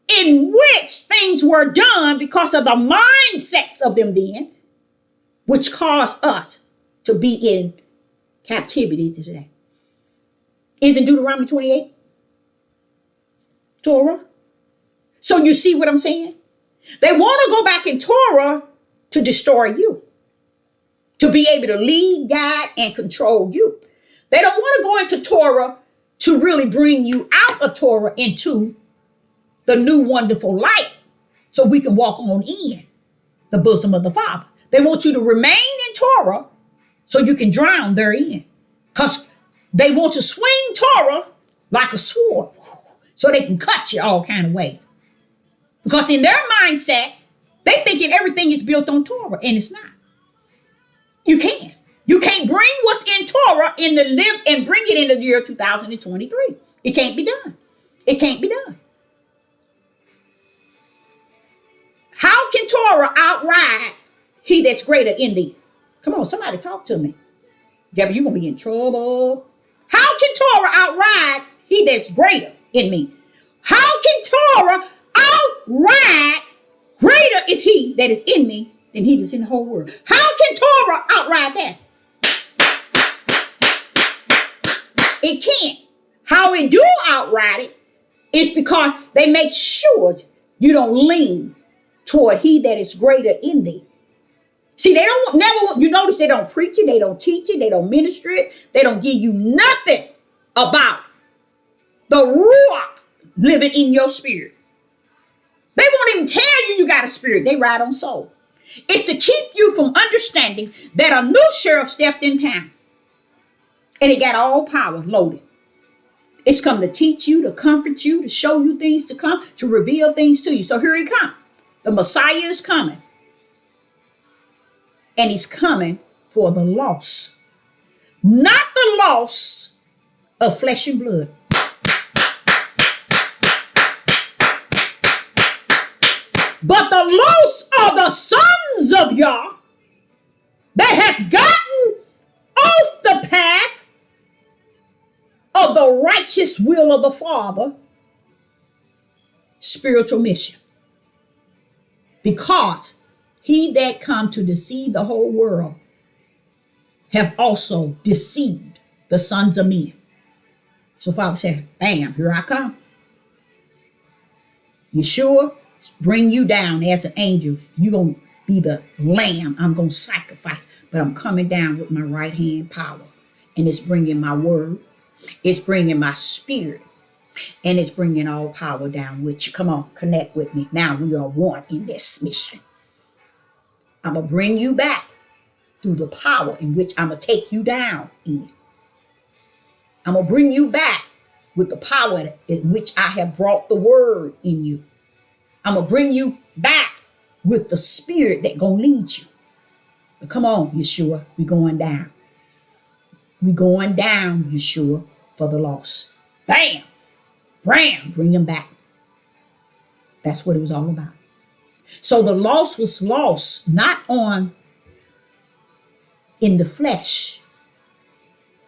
in which things were done because of the mindsets of them then, which caused us to be in captivity today. Isn't Deuteronomy 28 Torah? So you see what I'm saying? They want to go back in Torah to destroy you, to be able to lead, guide, and control you. They don't want to go into Torah to really bring you out of Torah into the new wonderful light so we can walk on in the bosom of the Father. They want you to remain in Torah so you can drown therein. Because they want to swing Torah like a sword so they can cut you all kind of ways. Because in their mindset, they thinking everything is built on Torah, and it's not. You can't. You can't bring what's in Torah in the live and bring it into the year 2023. It can't be done. It can't be done. How can Torah outride he that's greater in thee? Come on, somebody talk to me. Deborah, you're going to be in trouble. How can Torah outride he that's greater in me? How can Torah outride greater is he that is in me than he that's in the whole world? How can Torah outride that? It can't. How it do outride it is because they make sure you don't lean toward he that is greater in thee. See, they don't never, you notice they don't preach it, they don't teach it, they don't minister it, they don't give you nothing about the Ruach living in your spirit. They won't even tell you you got a spirit. They ride on soul. It's to keep you from understanding that a new sheriff stepped in town and it got all power loaded. It's come to teach you, to comfort you, to show you things to come, to reveal things to you. So here he comes. The Messiah is coming. And he's coming for the loss. Not the loss of flesh and blood. But the loss of the sons of Yah that has gotten off the path of the righteous will of the Father, spiritual mission. Because he that come to deceive the whole world have also deceived the sons of men. So Father said, bam, here I come. Yeshua, bring you down as an angel. You're going to be the lamb I'm going to sacrifice. But I'm coming down with my right hand power. And it's bringing my word. It's bringing my spirit. And it's bringing all power down with you. Come on, connect with me. Now we are one in this mission. I'm going to bring you back through the power in which I'm going to take you down in. I'm going to bring you back with the power in which I have brought the word in you. I'm going to bring you back with the spirit that's going to lead you. But come on, Yeshua, we're going down. We're going down, Yeshua, for the loss. Bam! Bam! Bring them back. That's what it was all about. So the loss was lost not on in the flesh,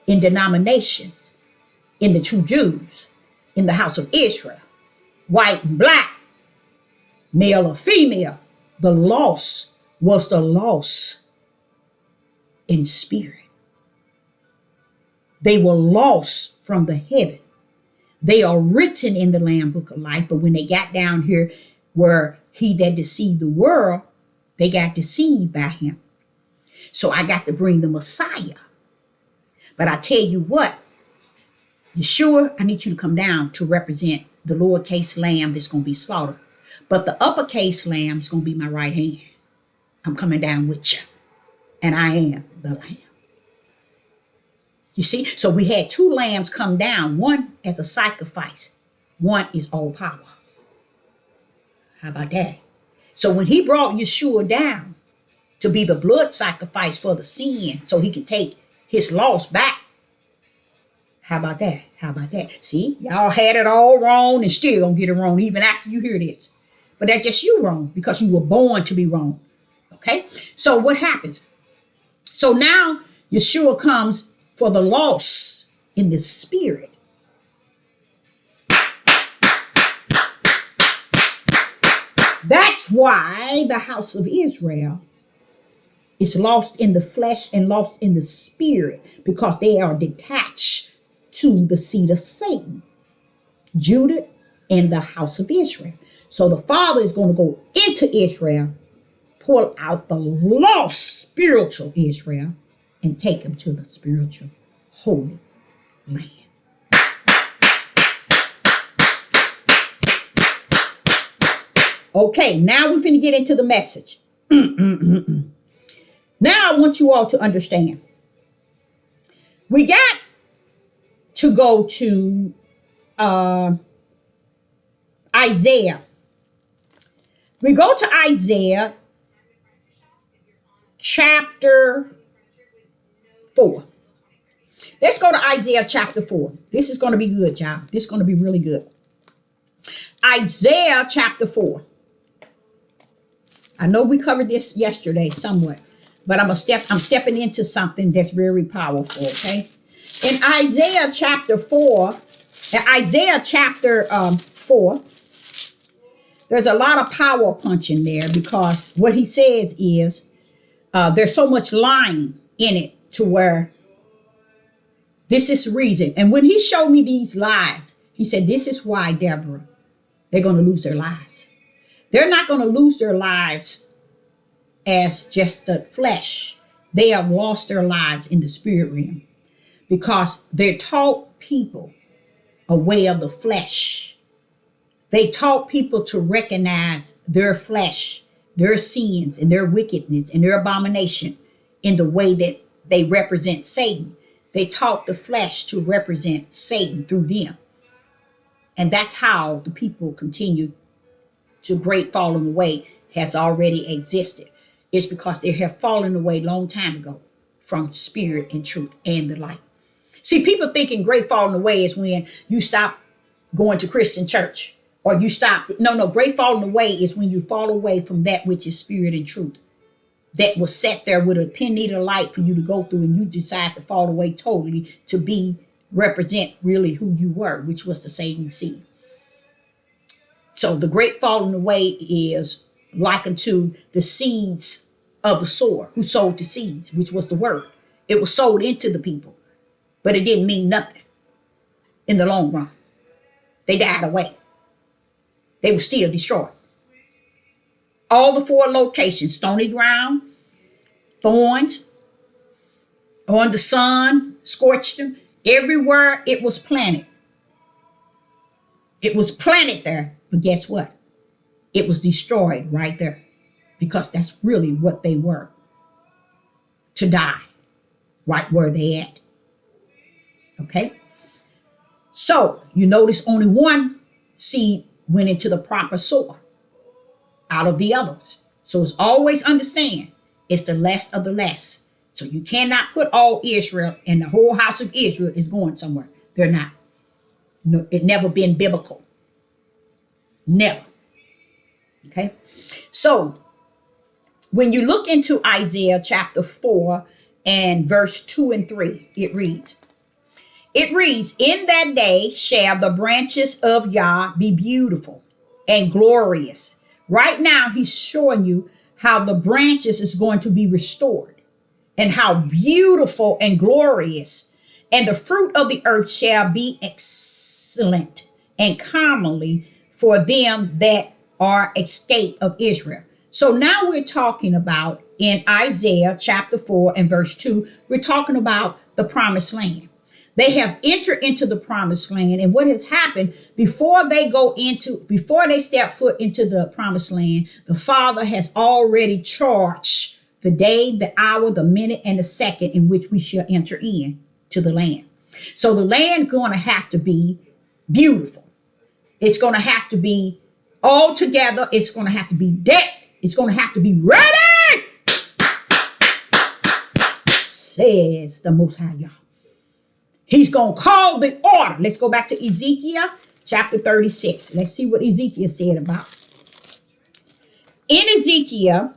in denominations, in the true Jews, in the house of Israel, white and black, male or female. The loss was the loss in spirit. They were lost from the heaven. They are written in the Lamb Book of Life, but when they got down here where he that deceived the world, they got deceived by him. So I got to bring the Messiah. But I tell you what, Yeshua, I need you to come down to represent the lowercase lamb that's going to be slaughtered. But the uppercase lamb is going to be my right hand. I'm coming down with you. And I am the lamb. You see? So we had two lambs come down. One as a sacrifice. One is all power. How about that? So when he brought Yeshua down to be the blood sacrifice for the sin so he can take his loss back. How about that? How about that? See, y'all had it all wrong and still gonna get it wrong even after you hear this. But that's just you wrong because you were born to be wrong. Okay? So what happens? So now Yeshua comes for the loss in the spirit. That's why the house of Israel is lost in the flesh and lost in the spirit, because they are detached to the seed of Satan, Judah and the house of Israel. So the Father is going to go into Israel, pull out the lost spiritual Israel, and take him to the spiritual holy land. Okay, now we're finna get into the message. Now I want you all to understand. We got to go to Isaiah. We go to Isaiah chapter 4. Let's go to Isaiah chapter 4. This is going to be good, y'all. This is going to be really good. Isaiah chapter 4. I know we covered this yesterday somewhat, but I'm stepping into something that's very powerful, okay? In Isaiah chapter 4, there's a lot of power punch in there, because what he says is there's so much lying in it to where this is the reason. And when he showed me these lies, he said, this is why, Deborah, they're going to lose their lives. They're not going to lose their lives as just the flesh. They have lost their lives in the spirit realm, because they taught people a way of the flesh. They taught people to recognize their flesh their sins and their wickedness and their abomination in the way that they represent Satan. They taught the flesh to represent Satan through them. And that's how the people continue to great falling away has already existed. It's because they have fallen away long time ago from spirit and truth and the light. See, people thinking great falling away is when you stop going to Christian church or you stop. No, great falling away is when you fall away from that which is spirit and truth that was set there with a pin needle light for you to go through, and you decide to fall away totally to be represent really who you were, which was the Satan seed. So the great falling away is likened to the seeds of the sower who sowed the seeds, which was the word. It was sold into the people, but it didn't mean nothing in the long run. They died away. They were still destroyed. All the four locations, stony ground, thorns, on the sun, scorched them. Everywhere it was planted. It was planted there, but guess what? It was destroyed right there because that's really what they were. To die right where they at. Okay? So you notice only one seed went into the proper soil out of the others. So it's always understand it's the less of the less. So you cannot put all Israel and the whole house of Israel is going somewhere. They're not. No, it never been biblical. Never. Okay. So when you look into Isaiah chapter 4 and verse 2 and 3, it reads, in that day shall the branches of Yah be beautiful and glorious. Right now, he's showing you how the branches is going to be restored and how beautiful and glorious. And the fruit of the earth shall be excellent and commonly for them that are escaped of Israel. So now we're talking about in Isaiah chapter 4 and verse 2, we're talking about the promised land. They have entered into the promised land. And what has happened before they step foot into the promised land, the Father has already charged the day, the hour, the minute, and the second in which we shall enter in to the land. So the land going to have to be beautiful. It's going to have to be all together. It's going to have to be decked. It's going to have to be ready, says the Most High Yah. He's going to call the order. Let's go back to Ezekiel chapter 36. Let's see what Ezekiel said about. In Ezekiel,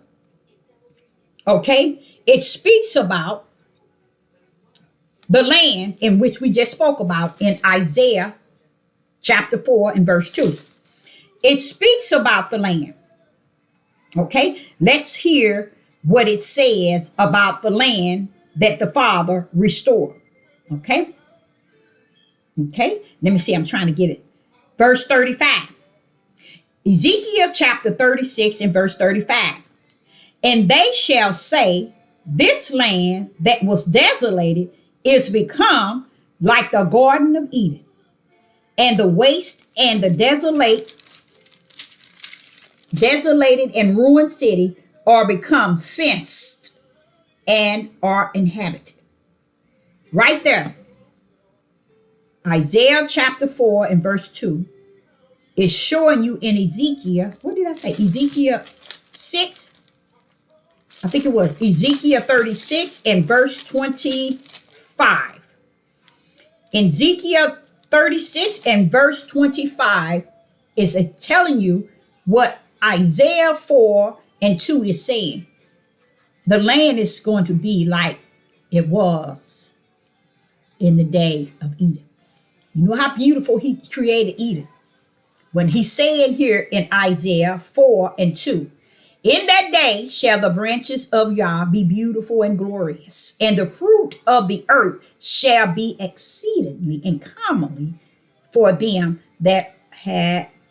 okay, it speaks about the land in which we just spoke about in Isaiah chapter 4 and verse 2. It speaks about the land. Okay, let's hear what it says about the land that the Father restored. Okay. Okay, let me see. I'm trying to get it. Verse 35. Ezekiel chapter 36 and verse 35. And they shall say, this land that was desolated is become like the Garden of Eden, and the waste and the desolated and ruined city are become fenced and are inhabited. Right there. Isaiah chapter 4 and verse 2 is showing you in Ezekiel, what did I say? Ezekiel 6? I think it was Ezekiel 36 and verse 25. In Ezekiel 36 and verse 25 is telling you what Isaiah 4 and 2 is saying. The land is going to be like it was in the day of Eden. You know how beautiful he created Eden. When he's saying here in Isaiah 4 and 2, in that day shall the branches of Yah be beautiful and glorious, and the fruit of the earth shall be exceedingly and commonly for them that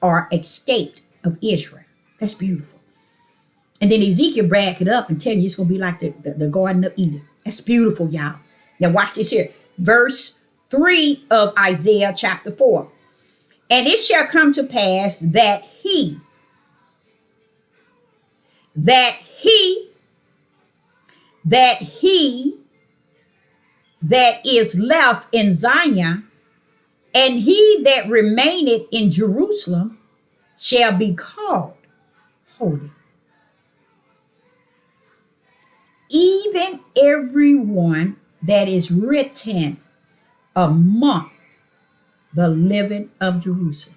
are escaped of Israel. That's beautiful. And then Ezekiel back it up and tell you it's going to be like the Garden of Eden. That's beautiful, y'all. Now watch this here. Verse 3 of Isaiah chapter 4. And it shall come to pass that he that he that is left in Zion, and he that remaineth in Jerusalem shall be called holy. Even everyone that is written among the living of Jerusalem.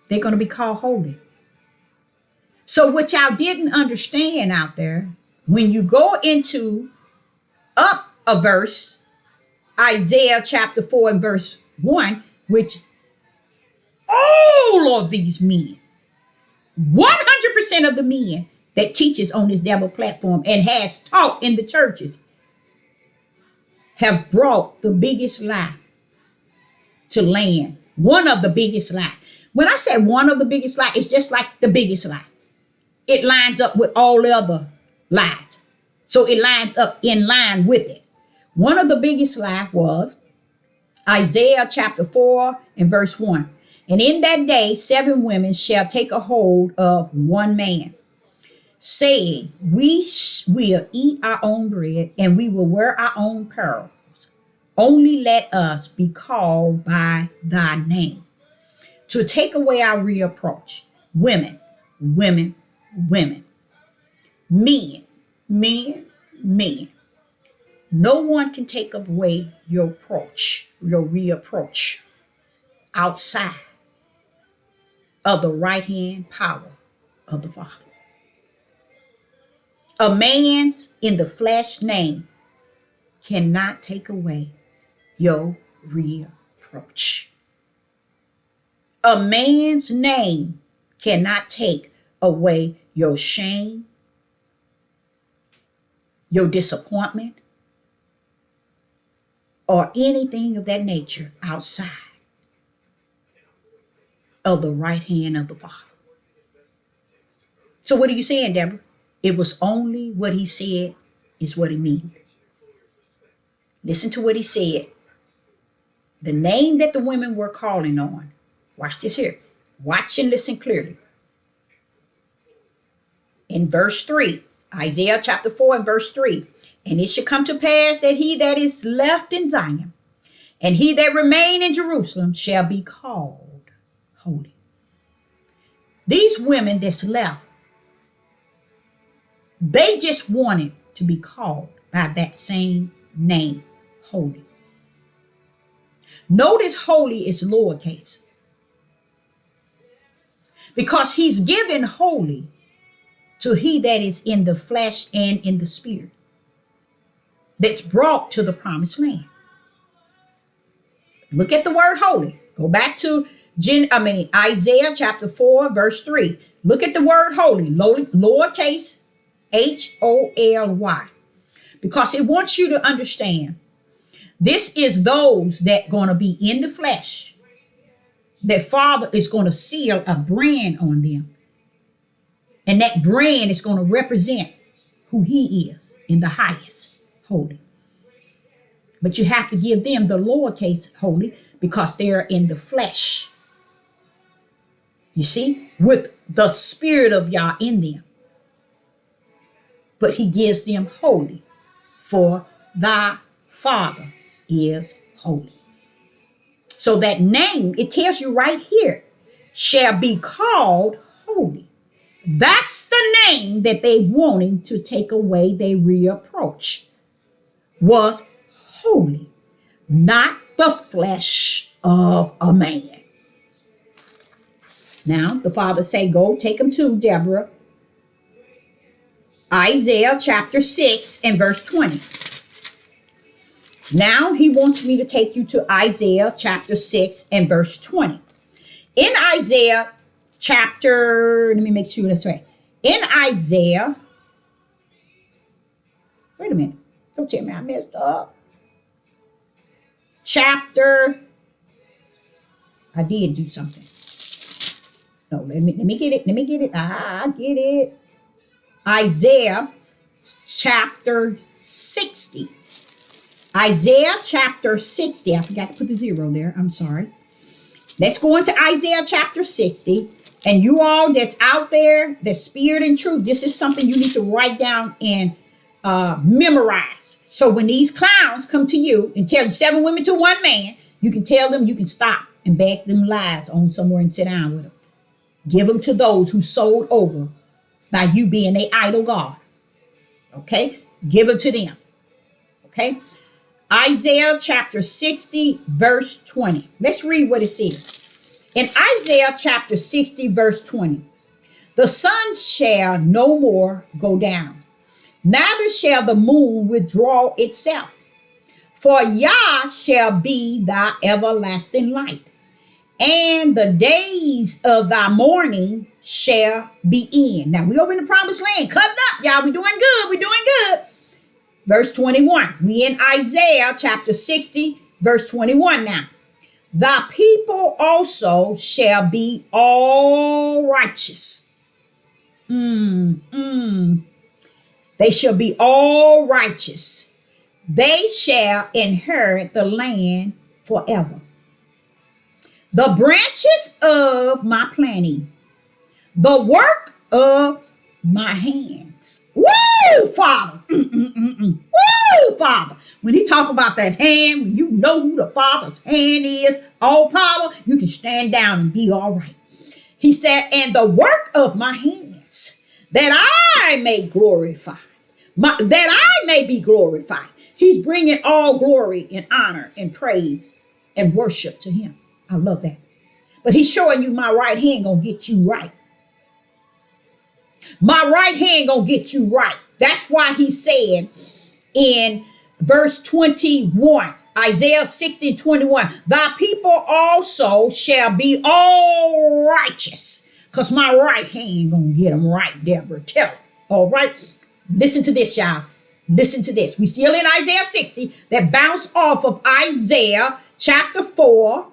They're going to be called holy. So what y'all didn't understand out there, when you go into up a verse, Isaiah chapter 4 and verse 1, which all of these men, 100% of the men that teaches on this devil platform and has taught in the churches have brought the biggest lie to land. One of the biggest lie. When I say one of the biggest lie, it's just like the biggest lie. It lines up with all the other lies. So it lines up in line with it. One of the biggest lie was Isaiah chapter 4 and verse 1. And in that day, 7 women shall take a hold of one man, saying, we will eat our own bread and we will wear our own apparel. Only let us be called by thy name, to take away our reproach. Women, women, women. Men, men, men. No one can take away your reproach outside of the right hand power of the Father. A man's in the flesh name cannot take away your reproach. A man's name cannot take away your shame, your disappointment, or anything of that nature outside of the right hand of the Father. So what are you saying, Deborah? It was only what he said is what he means. Listen to what he said. The name that the women were calling on. Watch this here. Watch and listen clearly. In verse 3, Isaiah chapter 4 and verse 3. And it shall come to pass that he that is left in Zion and he that remain in Jerusalem shall be called holy. These women that's left, they just wanted to be called by that same name, holy. Notice holy is lowercase, because he's given holy to he that is in the flesh and in the spirit, that's brought to the promised land. Look at the word holy. Go back to Isaiah chapter 4, verse 3. Look at the word holy, lowercase Holy, because it wants you to understand this is those that going to be in the flesh. That Father is going to seal a brand on them. And that brand is going to represent who he is in the highest, holy. But you have to give them the lowercase holy because they're in the flesh. You see, with the spirit of Yah in them. But he gives them holy, for thy Father is holy. So that name, it tells you right here, shall be called holy. That's the name that they wanted to take away their reproach, was holy, not the flesh of a man. Now, the Father say, go take them to Deborah, Isaiah chapter 6 and verse 20. Now he wants me to take you to Isaiah chapter 6 and verse 20. In Isaiah chapter, let me make sure that's right. In Isaiah, wait a minute. Don't tell me I messed up. I did do something. No, let me get it. Let me get it. I get it. Isaiah chapter 60. Isaiah chapter 60. I forgot to put the 0 there. I'm sorry. Let's go into Isaiah chapter 60 And you all that's out there, the spirit and truth, this is something you need to write down and memorize. So when these clowns come to you and tell you 7 women to 1 man, you can tell them, you can stop and back them lies on somewhere and sit down with them. Give them to those who sold over by you being a idol God. Okay? Give it to them. Okay? Isaiah chapter 60, verse 20. Let's read what it says. In Isaiah chapter 60, verse 20, the sun shall no more go down, neither shall the moon withdraw itself. For Yah shall be thy everlasting light, and the days of thy mourning shall be in. Now we over in the promised land. Cut up, y'all. We doing good. We doing good. Verse 21. We in Isaiah chapter 60, verse 21 now. Thy people also shall be all righteous. They shall be all righteous. They shall inherit the land forever. The branches of my planting, the work of my hands. Woo, Father. Woo, Father. When he talk about that hand, when you know who the Father's hand is, all power, you can stand down and be all right. He said, and the work of my hands, that I may glorify, that I may be glorified. He's bringing all glory and honor and praise and worship to him. I love that. But he's showing you my right hand gonna get you right. My right hand gonna get you right. That's why he said in verse 21, Isaiah 60 and 21, thy people also shall be all righteous, because my right hand gonna get them right, Deborah. Tell them. All right. Listen to this, y'all. Listen to this. We still in Isaiah 60 that bounce off of Isaiah chapter 4,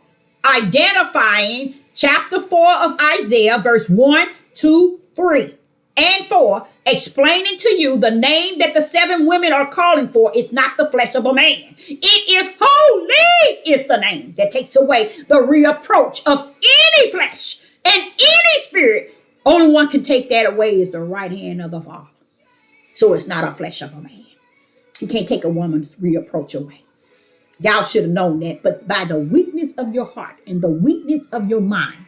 identifying chapter 4 of Isaiah, verse 1, 2, 3, and 4, explaining to you the name that the 7 women are calling for is not the flesh of a man. It is holy, is the name that takes away the reproach of any flesh and any spirit. Only one can take that away is the right hand of the Father. So it's not a flesh of a man. You can't take a woman's reproach away. Y'all should have known that, but by the weakness of your heart and the weakness of your mind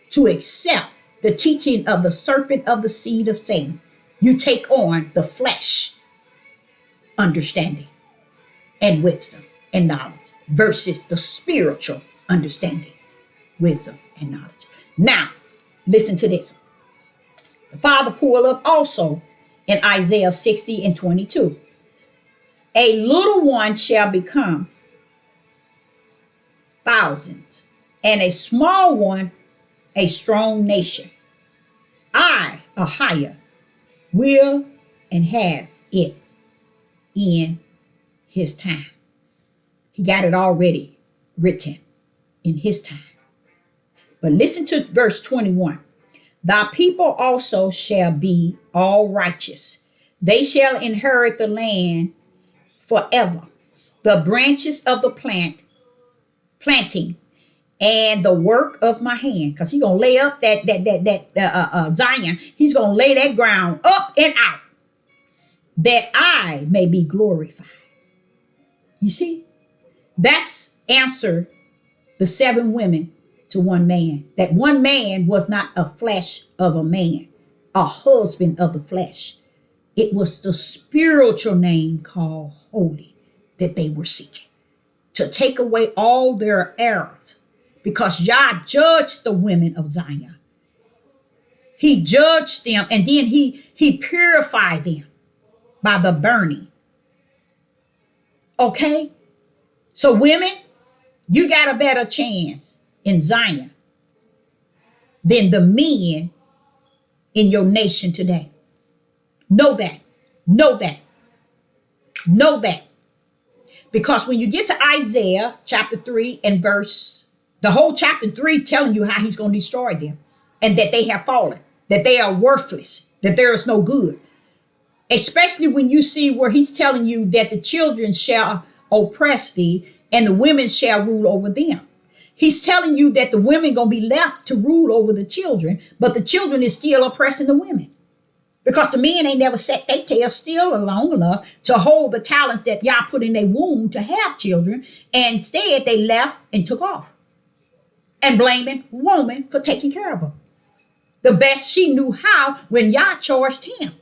to accept the teaching of the serpent of the seed of Satan, you take on the flesh understanding and wisdom and knowledge versus the spiritual understanding, wisdom, and knowledge. Now, listen to this. The Father pulled up also in Isaiah 60 and 22. A little one shall become thousands, and a small one a strong nation. I, Ahiah, will and has it in his time. He got it already written in his time. But listen to verse 21. Thy people also shall be all righteous. They shall inherit the land forever. The branches of the planting and the work of my hand, because he's gonna lay up that Zion. He's gonna lay that ground up and out, that I may be glorified. You see, that's answer the 7 women to 1 man. That 1 man was not a flesh of a man, a husband of the flesh. It was the spiritual name called holy that they were seeking to take away all their errors, because Yah judged the women of Zion. He judged them, and then he purified them by the burning. Okay? So women, you got a better chance in Zion than the men in your nation today. Know that. Know that. Know that. Because when you get to Isaiah chapter 3 and the whole chapter 3 telling you how he's going to destroy them and that they have fallen, that they are worthless, that there is no good. Especially when you see where he's telling you that the children shall oppress thee and the women shall rule over them. He's telling you that the women gonna be left to rule over the children, but the children is still oppressing the women. Because the men ain't never set their tail still long enough to hold the talents that y'all put in their womb to have children. And instead, they left and took off and blaming woman for taking care of them. The best she knew how when y'all charged him.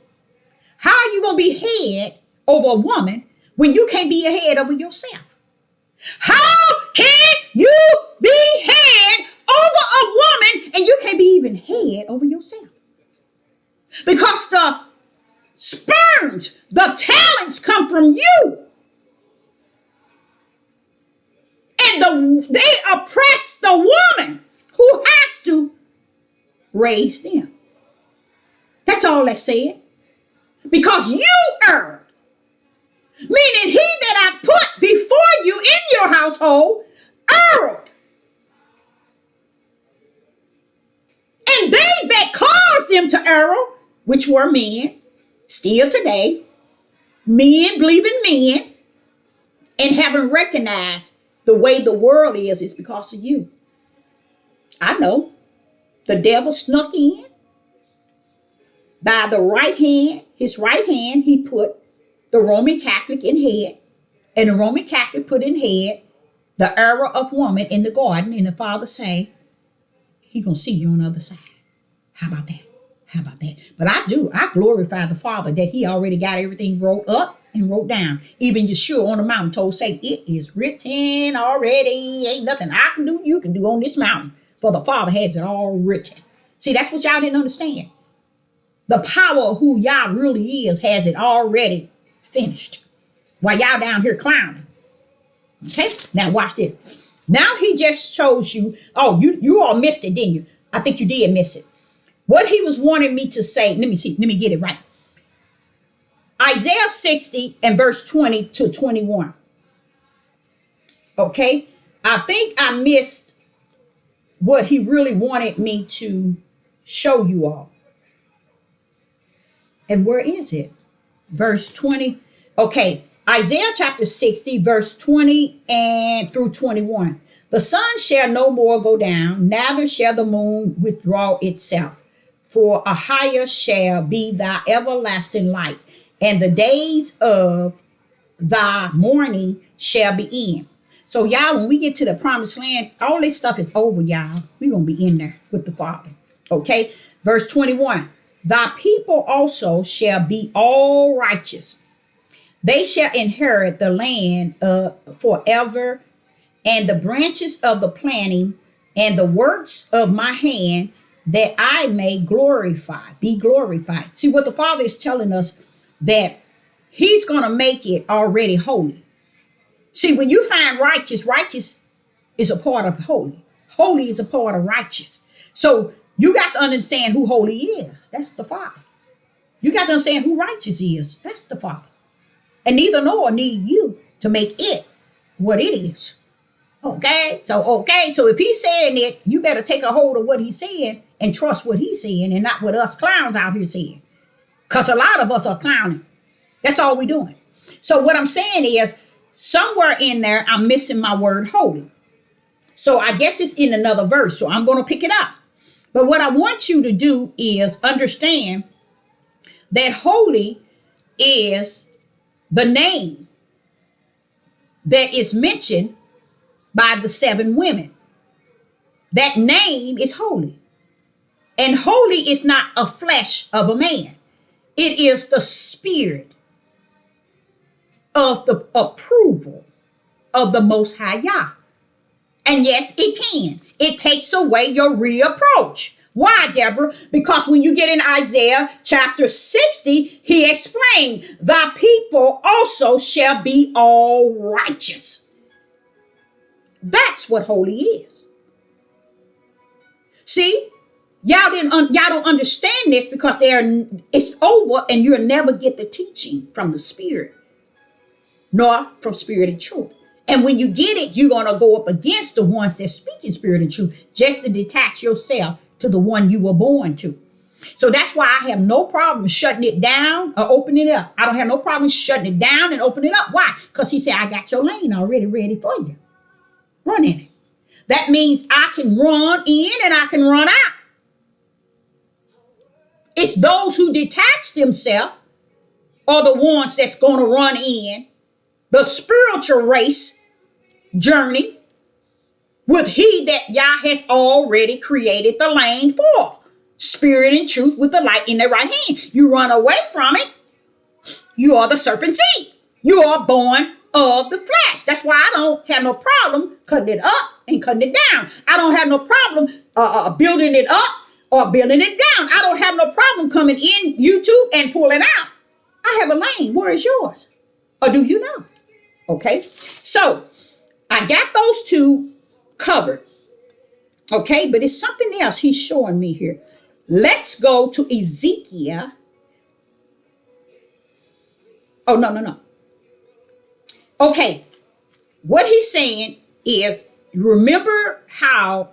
How are you going to be head over a woman when you can't be a head over yourself? How can you be head over a woman and you can't be even head over yourself? Because the sperms, the talents come from you. And they oppress the woman who has to raise them. That's all that said. Because you earned. Meaning he that I put before you in your household earned. And they that caused them to err, which were men, still today, men believing men, and haven't recognized the way the world is because of you. I know. The devil snuck in. By the right hand, his right hand, he put the Roman Catholic in head, and the Roman Catholic put in head the error of woman in the garden, and the Father say, he gonna see you on the other side. How about that? How about that? But I glorify the Father that he already got everything wrote up and wrote down. Even Yeshua on the mountain told Satan, it is written already. Ain't nothing I can do, you can do on this mountain. For the Father has it all written. See, that's what y'all didn't understand. The power of who y'all really is has it already finished. While y'all down here clowning. Okay? Now watch this. Now he just shows you, oh, you all missed it, didn't you? I think you did miss it. What he was wanting me to say, let me get it right. Isaiah 60 and verse 20 to 21. Okay? I think I missed what he really wanted me to show you all. And where is it? Verse 20. Okay, Isaiah chapter 60, verse 20 and through 21. The sun shall no more go down, neither shall the moon withdraw itself. For a higher shall be thy everlasting light, and the days of thy mourning shall be in. So y'all, when we get to the promised land, all this stuff is over, y'all. We're going to be in there with the Father. Okay, verse 21. Thy people also shall be all righteous. They shall inherit the land forever, and the branches of the planting and the works of my hand, that I may be glorified. See what the Father is telling us, that he's going to make it already holy. See, when you find righteous, righteous is a part of holy. Holy is a part of righteous. So you got to understand who holy is. That's the Father. You got to understand who righteous is. That's the Father. And neither nor need you to make it what it is. Okay? So if he's saying it, you better take a hold of what he's saying and trust what he's saying and not what us clowns out here saying. Because a lot of us are clowning. That's all we're doing. So what I'm saying is, somewhere in there, I'm missing my word holy. So I guess it's in another verse. So I'm going to pick it up. But what I want you to do is understand that holy is the name that is mentioned by the 7 women. That name is holy. And holy is not a flesh of a man. It is the spirit of the approval of the Most High Yah. And yes, it can. It takes away your reapproach. Why, Deborah? Because when you get in Isaiah chapter 60, he explained, thy people also shall be all righteous. That's what holy is. See, y'all don't understand this because it's over and you'll never get the teaching from the Spirit, nor from Spirit and truth. And when you get it, you're going to go up against the ones that speak in spirit and truth, just to detach yourself to the one you were born to. So that's why I have no problem shutting it down or opening it up. I don't have no problem shutting it down and opening it up. Why? Because he said, I got your lane already ready for you. Run in it. That means I can run in and I can run out. It's those who detach themselves are the ones that's going to run in the spiritual race journey with he that Yah has already created the lane for. Spirit and truth with the light in their right hand. You run away from it, you are the serpent's seed. You are born of the flesh. That's why I don't have no problem cutting it up and cutting it down. I don't have no problem building it up or building it down. I don't have no problem coming in YouTube and pulling out. I have a lane. Where is yours? Or do you know? Okay. So I got those two covered. Okay. But it's something else he's showing me here. Let's go to Ezekiel. Oh, no. Okay. What he's saying is, remember how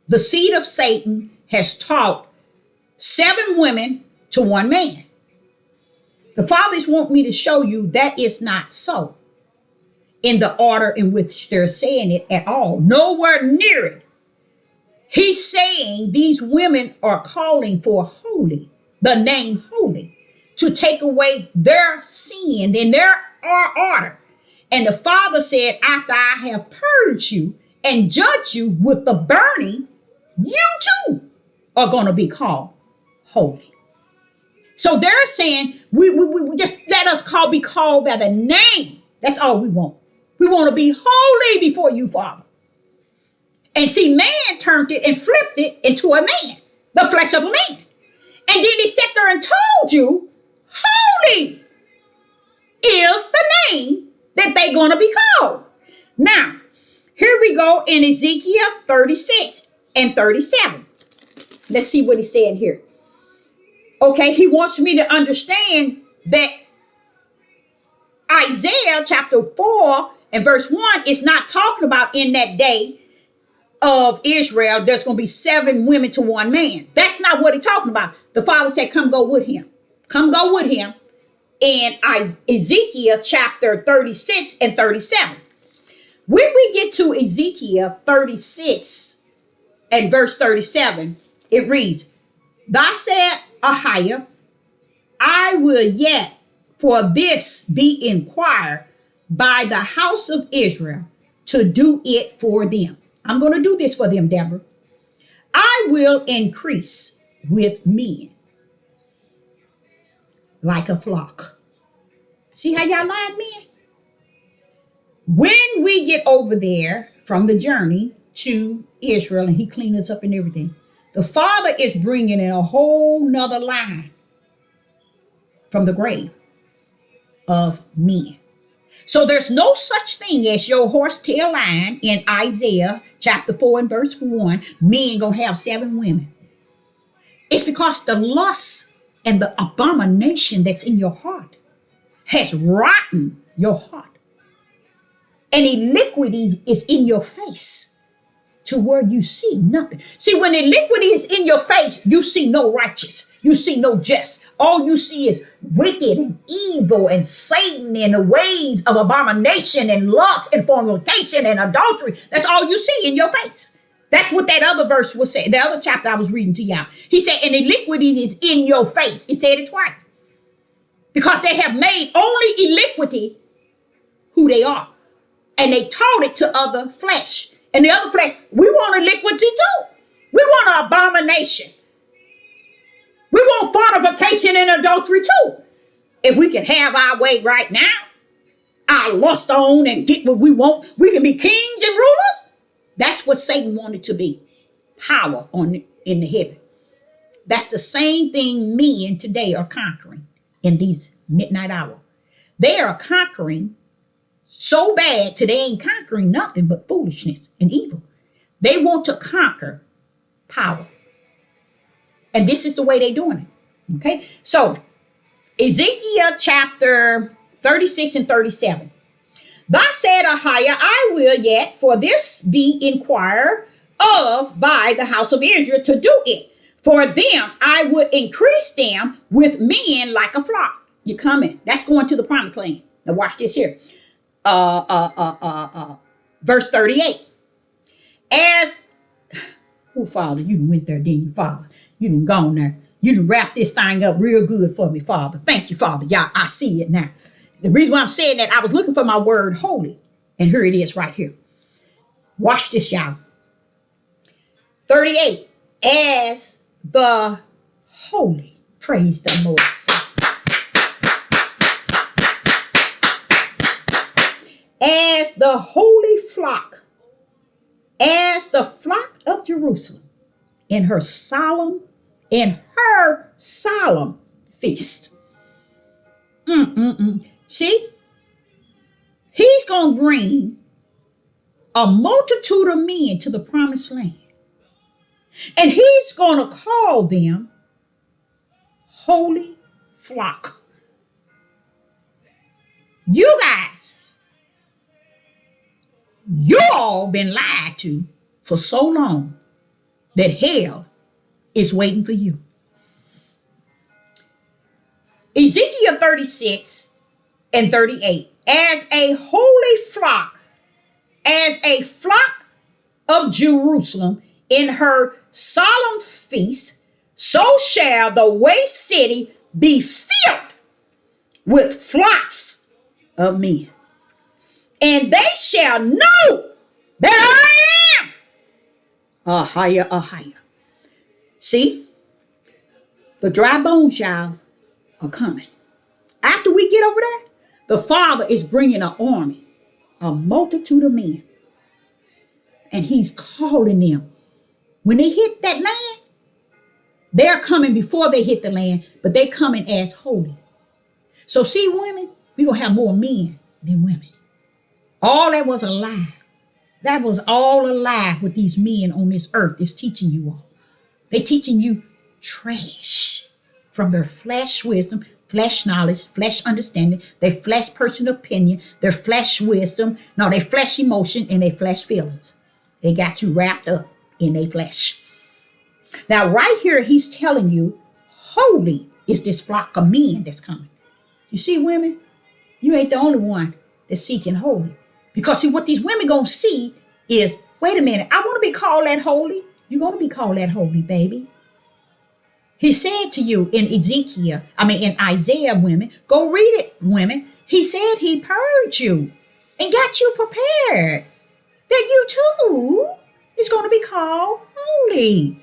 the seed of Satan has taught 7 women to 1 man. The fathers want me to show you that is not so in the order in which they're saying it at all. Nowhere near it. He's saying these women are calling for holy, the name holy, to take away their sin in their order. And the Father said, after I have purged you and judged you with the burning, you too are going to be called holy. So they're saying, we just let us be called by the name. That's all we want. We want to be holy before you, Father. And see, man turned it and flipped it into a man, the flesh of a man. And then he sat there and told you, holy is the name that they're going to be called. Now, here we go in Ezekiel 36 and 37. Let's see what he's saying here. Okay, he wants me to understand that Isaiah chapter 4 and verse 1 is not talking about in that day of Israel, there's going to be 7 women to 1 man. That's not what he's talking about. The Father said, come go with him. Come go with him in Ezekiel chapter 36 and 37. When we get to Ezekiel 36 and verse 37, it reads, Thus said Ahiah, I will yet for this be inquired by the house of Israel to do it for them. I'm going to do this for them, Deborah. I will increase with men like a flock. See how y'all lying, men? When we get over there from the journey to Israel and he cleans us up and everything, the Father is bringing in a whole nother line from the grave of men. So there's no such thing as your horsetail line in Isaiah chapter 4 and verse 1. Men gonna have 7 women. It's because the lust and the abomination that's in your heart has rotten your heart. And iniquity is in your face to where you see nothing. See, when iniquity is in your face, you see no righteous. You see no just. All you see is wicked and evil and Satan and the ways of abomination and lust and fornication and adultery. That's all you see in your face. That's what that other verse was saying. The other chapter I was reading to y'all. He said, and iniquity is in your face. He said it twice. Because they have made only iniquity who they are. And they taught it to other flesh. And the other flesh, we want iniquity too. We want an abomination. We want fornication and adultery too. If we can have our way right now, our lust on and get what we want, we can be kings and rulers. That's what Satan wanted to be. Power in the heaven. That's the same thing men today are conquering in these midnight hour. They are conquering so bad till they ain't conquering nothing but foolishness and evil. They want to conquer power. And this is the way they're doing it. Okay. So Ezekiel chapter 36 and 37. Thus said Ahiah, I will yet for this be inquired of by the house of Israel to do it. For them I would increase them with men like a flock. You coming? That's going to the promised land. Now watch this here. Verse 38. As, oh, Father, you done went there, didn't you, Father? You done gone there. You done wrapped this thing up real good for me, Father. Thank you, Father. Y'all, I see it now. The reason why I'm saying that, I was looking for my word holy. And here it is right here. Watch this, y'all. 38. As the holy. Praise the Lord. As the holy flock. As the flock of Jerusalem. In her solemn feast. See, he's going to bring a multitude of men to the promised land. And he's going to call them holy flock. You guys, you all been lied to for so long that hell is waiting for you. Ezekiel 36 and 38. As a flock of Jerusalem in her solemn feast, so shall the waste city be filled with flocks of men. And they shall know that I am Ahia. See, the dry bones, y'all, are coming. After we get over there, the Father is bringing an army, a multitude of men. And he's calling them. When they hit that land, they're coming before they hit the land, but they're coming as holy. So see, women, we're going to have more men than women. All that was a lie. That was all a lie with these men on this earth that's teaching you all. They teaching you trash from their flesh wisdom, flesh knowledge, flesh understanding, their flesh personal opinion, their flesh wisdom, no, their flesh emotion, and their flesh feelings. They got you wrapped up in their flesh. Now, right here, he's telling you, holy is this flock of men that's coming. You see, women, you ain't the only one that's seeking holy. Because see, what these women gonna see is, wait a minute, I want to be called that holy. You're gonna be called that holy, baby. He said to you in in Isaiah, women, go read it, women. He said he purged you and got you prepared that you too is going to be called holy.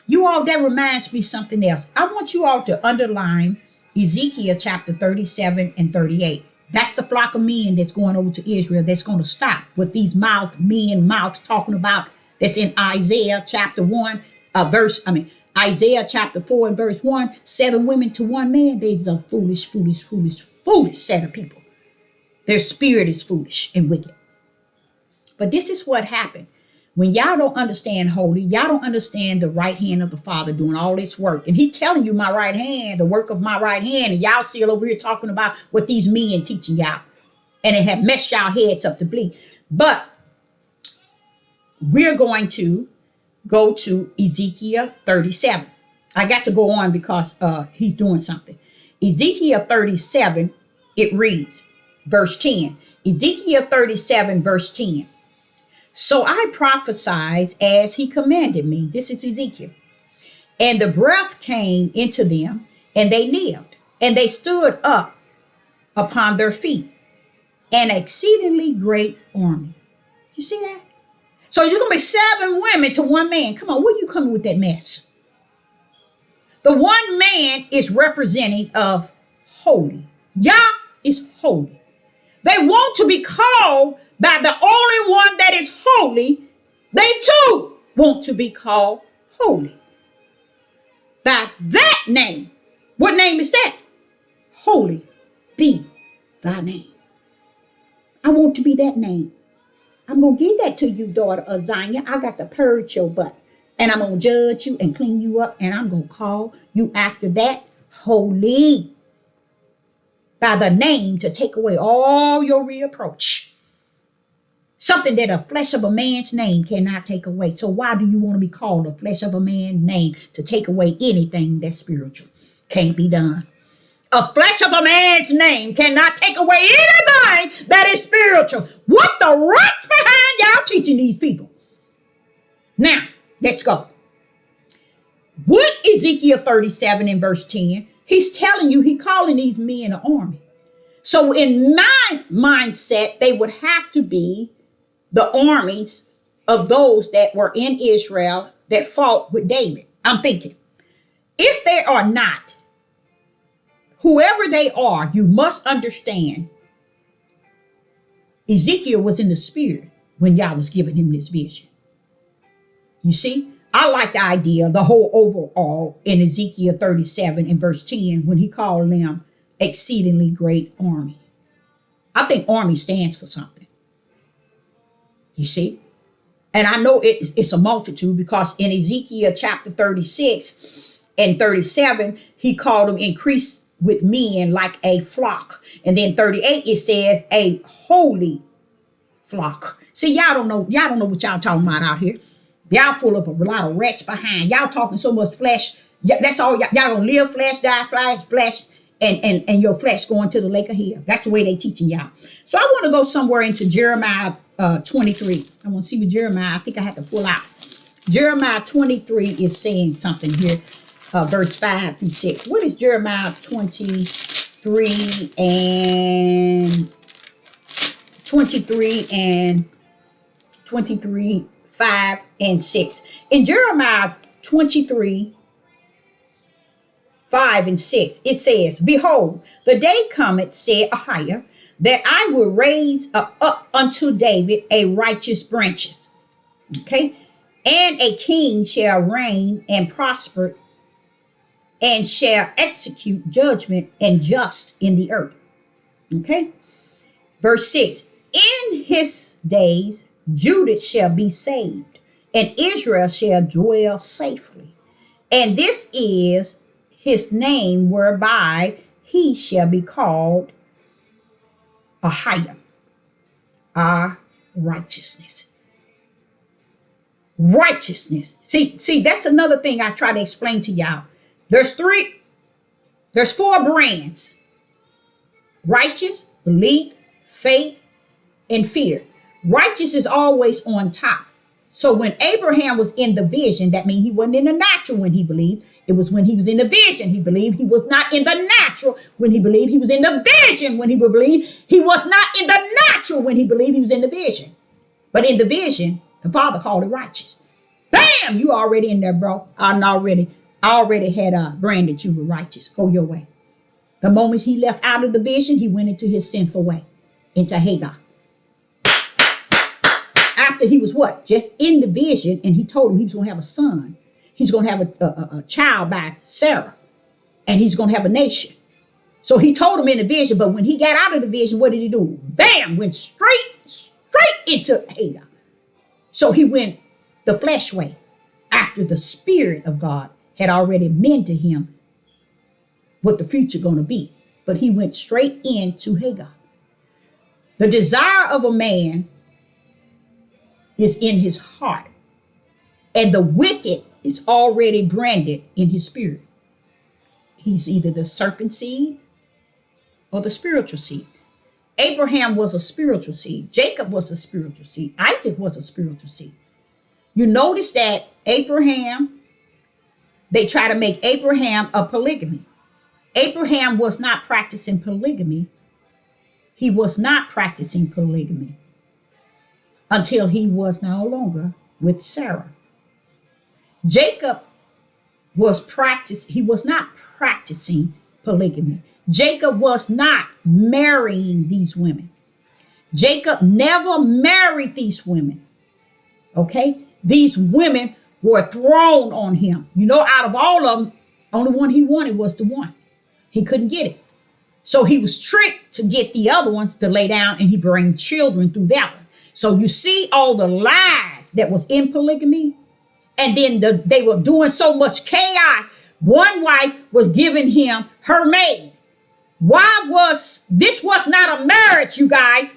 You all, that reminds me something else. I want you all to underline Ezekiel chapter 37 and 38. That's the flock of men that's going over to Israel that's going to stop what these men talking about. That's in Isaiah chapter 1, Isaiah chapter 4 and verse 1, 7 women to 1 man. These are foolish set of people. Their spirit is foolish and wicked. But this is what happened. When y'all don't understand holy, y'all don't understand the right hand of the Father doing all this work. And he telling you my right hand, the work of my right hand. And y'all still over here talking about what these men teaching y'all. And it have messed y'all heads up to bleed. But we're going to go to Ezekiel 37. I got to go on because he's doing something. Ezekiel 37, it reads, verse 10. Ezekiel 37, verse 10. So I prophesied as he commanded me. This is Ezekiel. And the breath came into them, and they lived, and they stood up upon their feet, an exceedingly great army. You see that? So there's going to be 7 women to 1 man. Come on, where you coming with that mess? The 1 man is representing of holy. Yah is holy. They want to be called by the only one that is holy. They too want to be called holy. By that name. What name is that? Holy be thy name. I want to be that name. I'm going to give that to you, daughter of Zion. I got to purge your butt. And I'm going to judge you and clean you up. And I'm going to call you after that holy. By the name to take away all your reproach. Something that a flesh of a man's name cannot take away. So why do you want to be called a flesh of a man's name to take away anything that's spiritual? Can't be done. A flesh of a man's name cannot take away anything that is spiritual. What the rocks behind y'all teaching these people? Now, let's go. What Ezekiel 37 and verse 10, he's telling you, he calling these men an army. So in my mindset, they would have to be the armies of those that were in Israel that fought with David. I'm thinking, if they are not, whoever they are, you must understand Ezekiel was in the spirit when Yah was giving him this vision. You see, I like the idea, the whole overall in Ezekiel 37 and verse 10, when he called them exceedingly great army. I think army stands for something. You see? And I know it's a multitude, because in Ezekiel chapter 36 and 37, he called them increase with men like a flock. And then 38, it says a holy flock. See, y'all don't know what y'all talking about out here. Y'all full of a lot of rats behind. Y'all talking so much flesh. That's all y'all gonna live flesh, die flesh, and your flesh going to the lake of hell. That's the way they teaching y'all. So I want to go somewhere into Jeremiah 23. I want to see what Jeremiah, I think I have to pull out. Jeremiah 23 is saying something here, verse 5 through 6. What is Jeremiah 23 and 5 and 6? In Jeremiah 23, 5 and 6, it says, behold, the day cometh, said Ahiah, that I will raise up unto David a righteous branches. Okay. And a king shall reign and prosper, and shall execute judgment and just in the earth. Okay. Verse 6, in his days, Judah shall be saved, and Israel shall dwell safely. And this is his name whereby he shall be called Ahiah, our righteousness. Righteousness. See, that's another thing I try to explain to y'all. There's 4 brands: righteous, belief, faith, and fear. Righteous is always on top. So when Abraham was in the vision, that means he wasn't in the natural when he believed. It was when he was in the vision he believed. He was not in the natural when he believed. He was in the vision when he believed. He was not in the natural when he believed. He was in the vision. But in the vision, the Father called it righteous. Bam! You already in there, bro. I already had branded you with righteous. Go your way. The moment he left out of the vision, he went into his sinful way, into Hagar. After he was what? Just in the vision, and he told him he was going to have a son. He's going to have a child by Sarah, and he's going to have a nation. So he told him in the vision, but when he got out of the vision, what did he do? Bam! Went straight into Hagar. So he went the flesh way after the Spirit of God had already meant to him what the future going to be. But he went straight into Hagar. The desire of a man is in his heart, and the wicked is already branded in his spirit. He's either the serpent seed or the spiritual seed. Abraham was a spiritual seed. Jacob was a spiritual seed. Isaac was a spiritual seed. You notice that Abraham, they try to make Abraham a polygamy. Abraham was not practicing polygamy. He was not practicing polygamy until he was no longer with Sarah. Jacob he was not practicing polygamy. Jacob was not marrying these women. Jacob never married these women. Okay? These women were thrown on him. You know, out of all of them, only one he wanted was the one. He couldn't get it. So he was tricked to get the other ones to lay down, and he bring children through that one. So you see all the lies that was in polygamy, and then they were doing so much chaos. One wife was giving him her maid. This was not a marriage, you guys.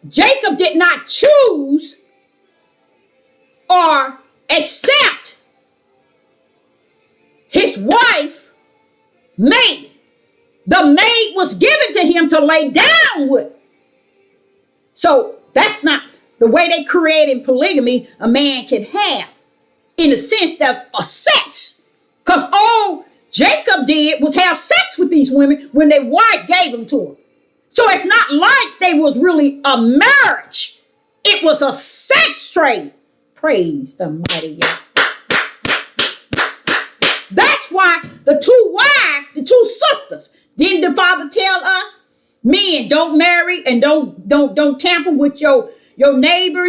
Jacob did not choose or accept his wife maid. The maid was given to him to lay down with. So that's not the way they created polygamy. A man can have, in the sense that a sex, because all Jacob did was have sex with these women when their wife gave them to him. So it's not like they was really a marriage. It was a sex trade. Praise the mighty God. That's why the two wives, the two sisters, didn't the Father tell us, men, don't marry and don't tamper with your neighbors?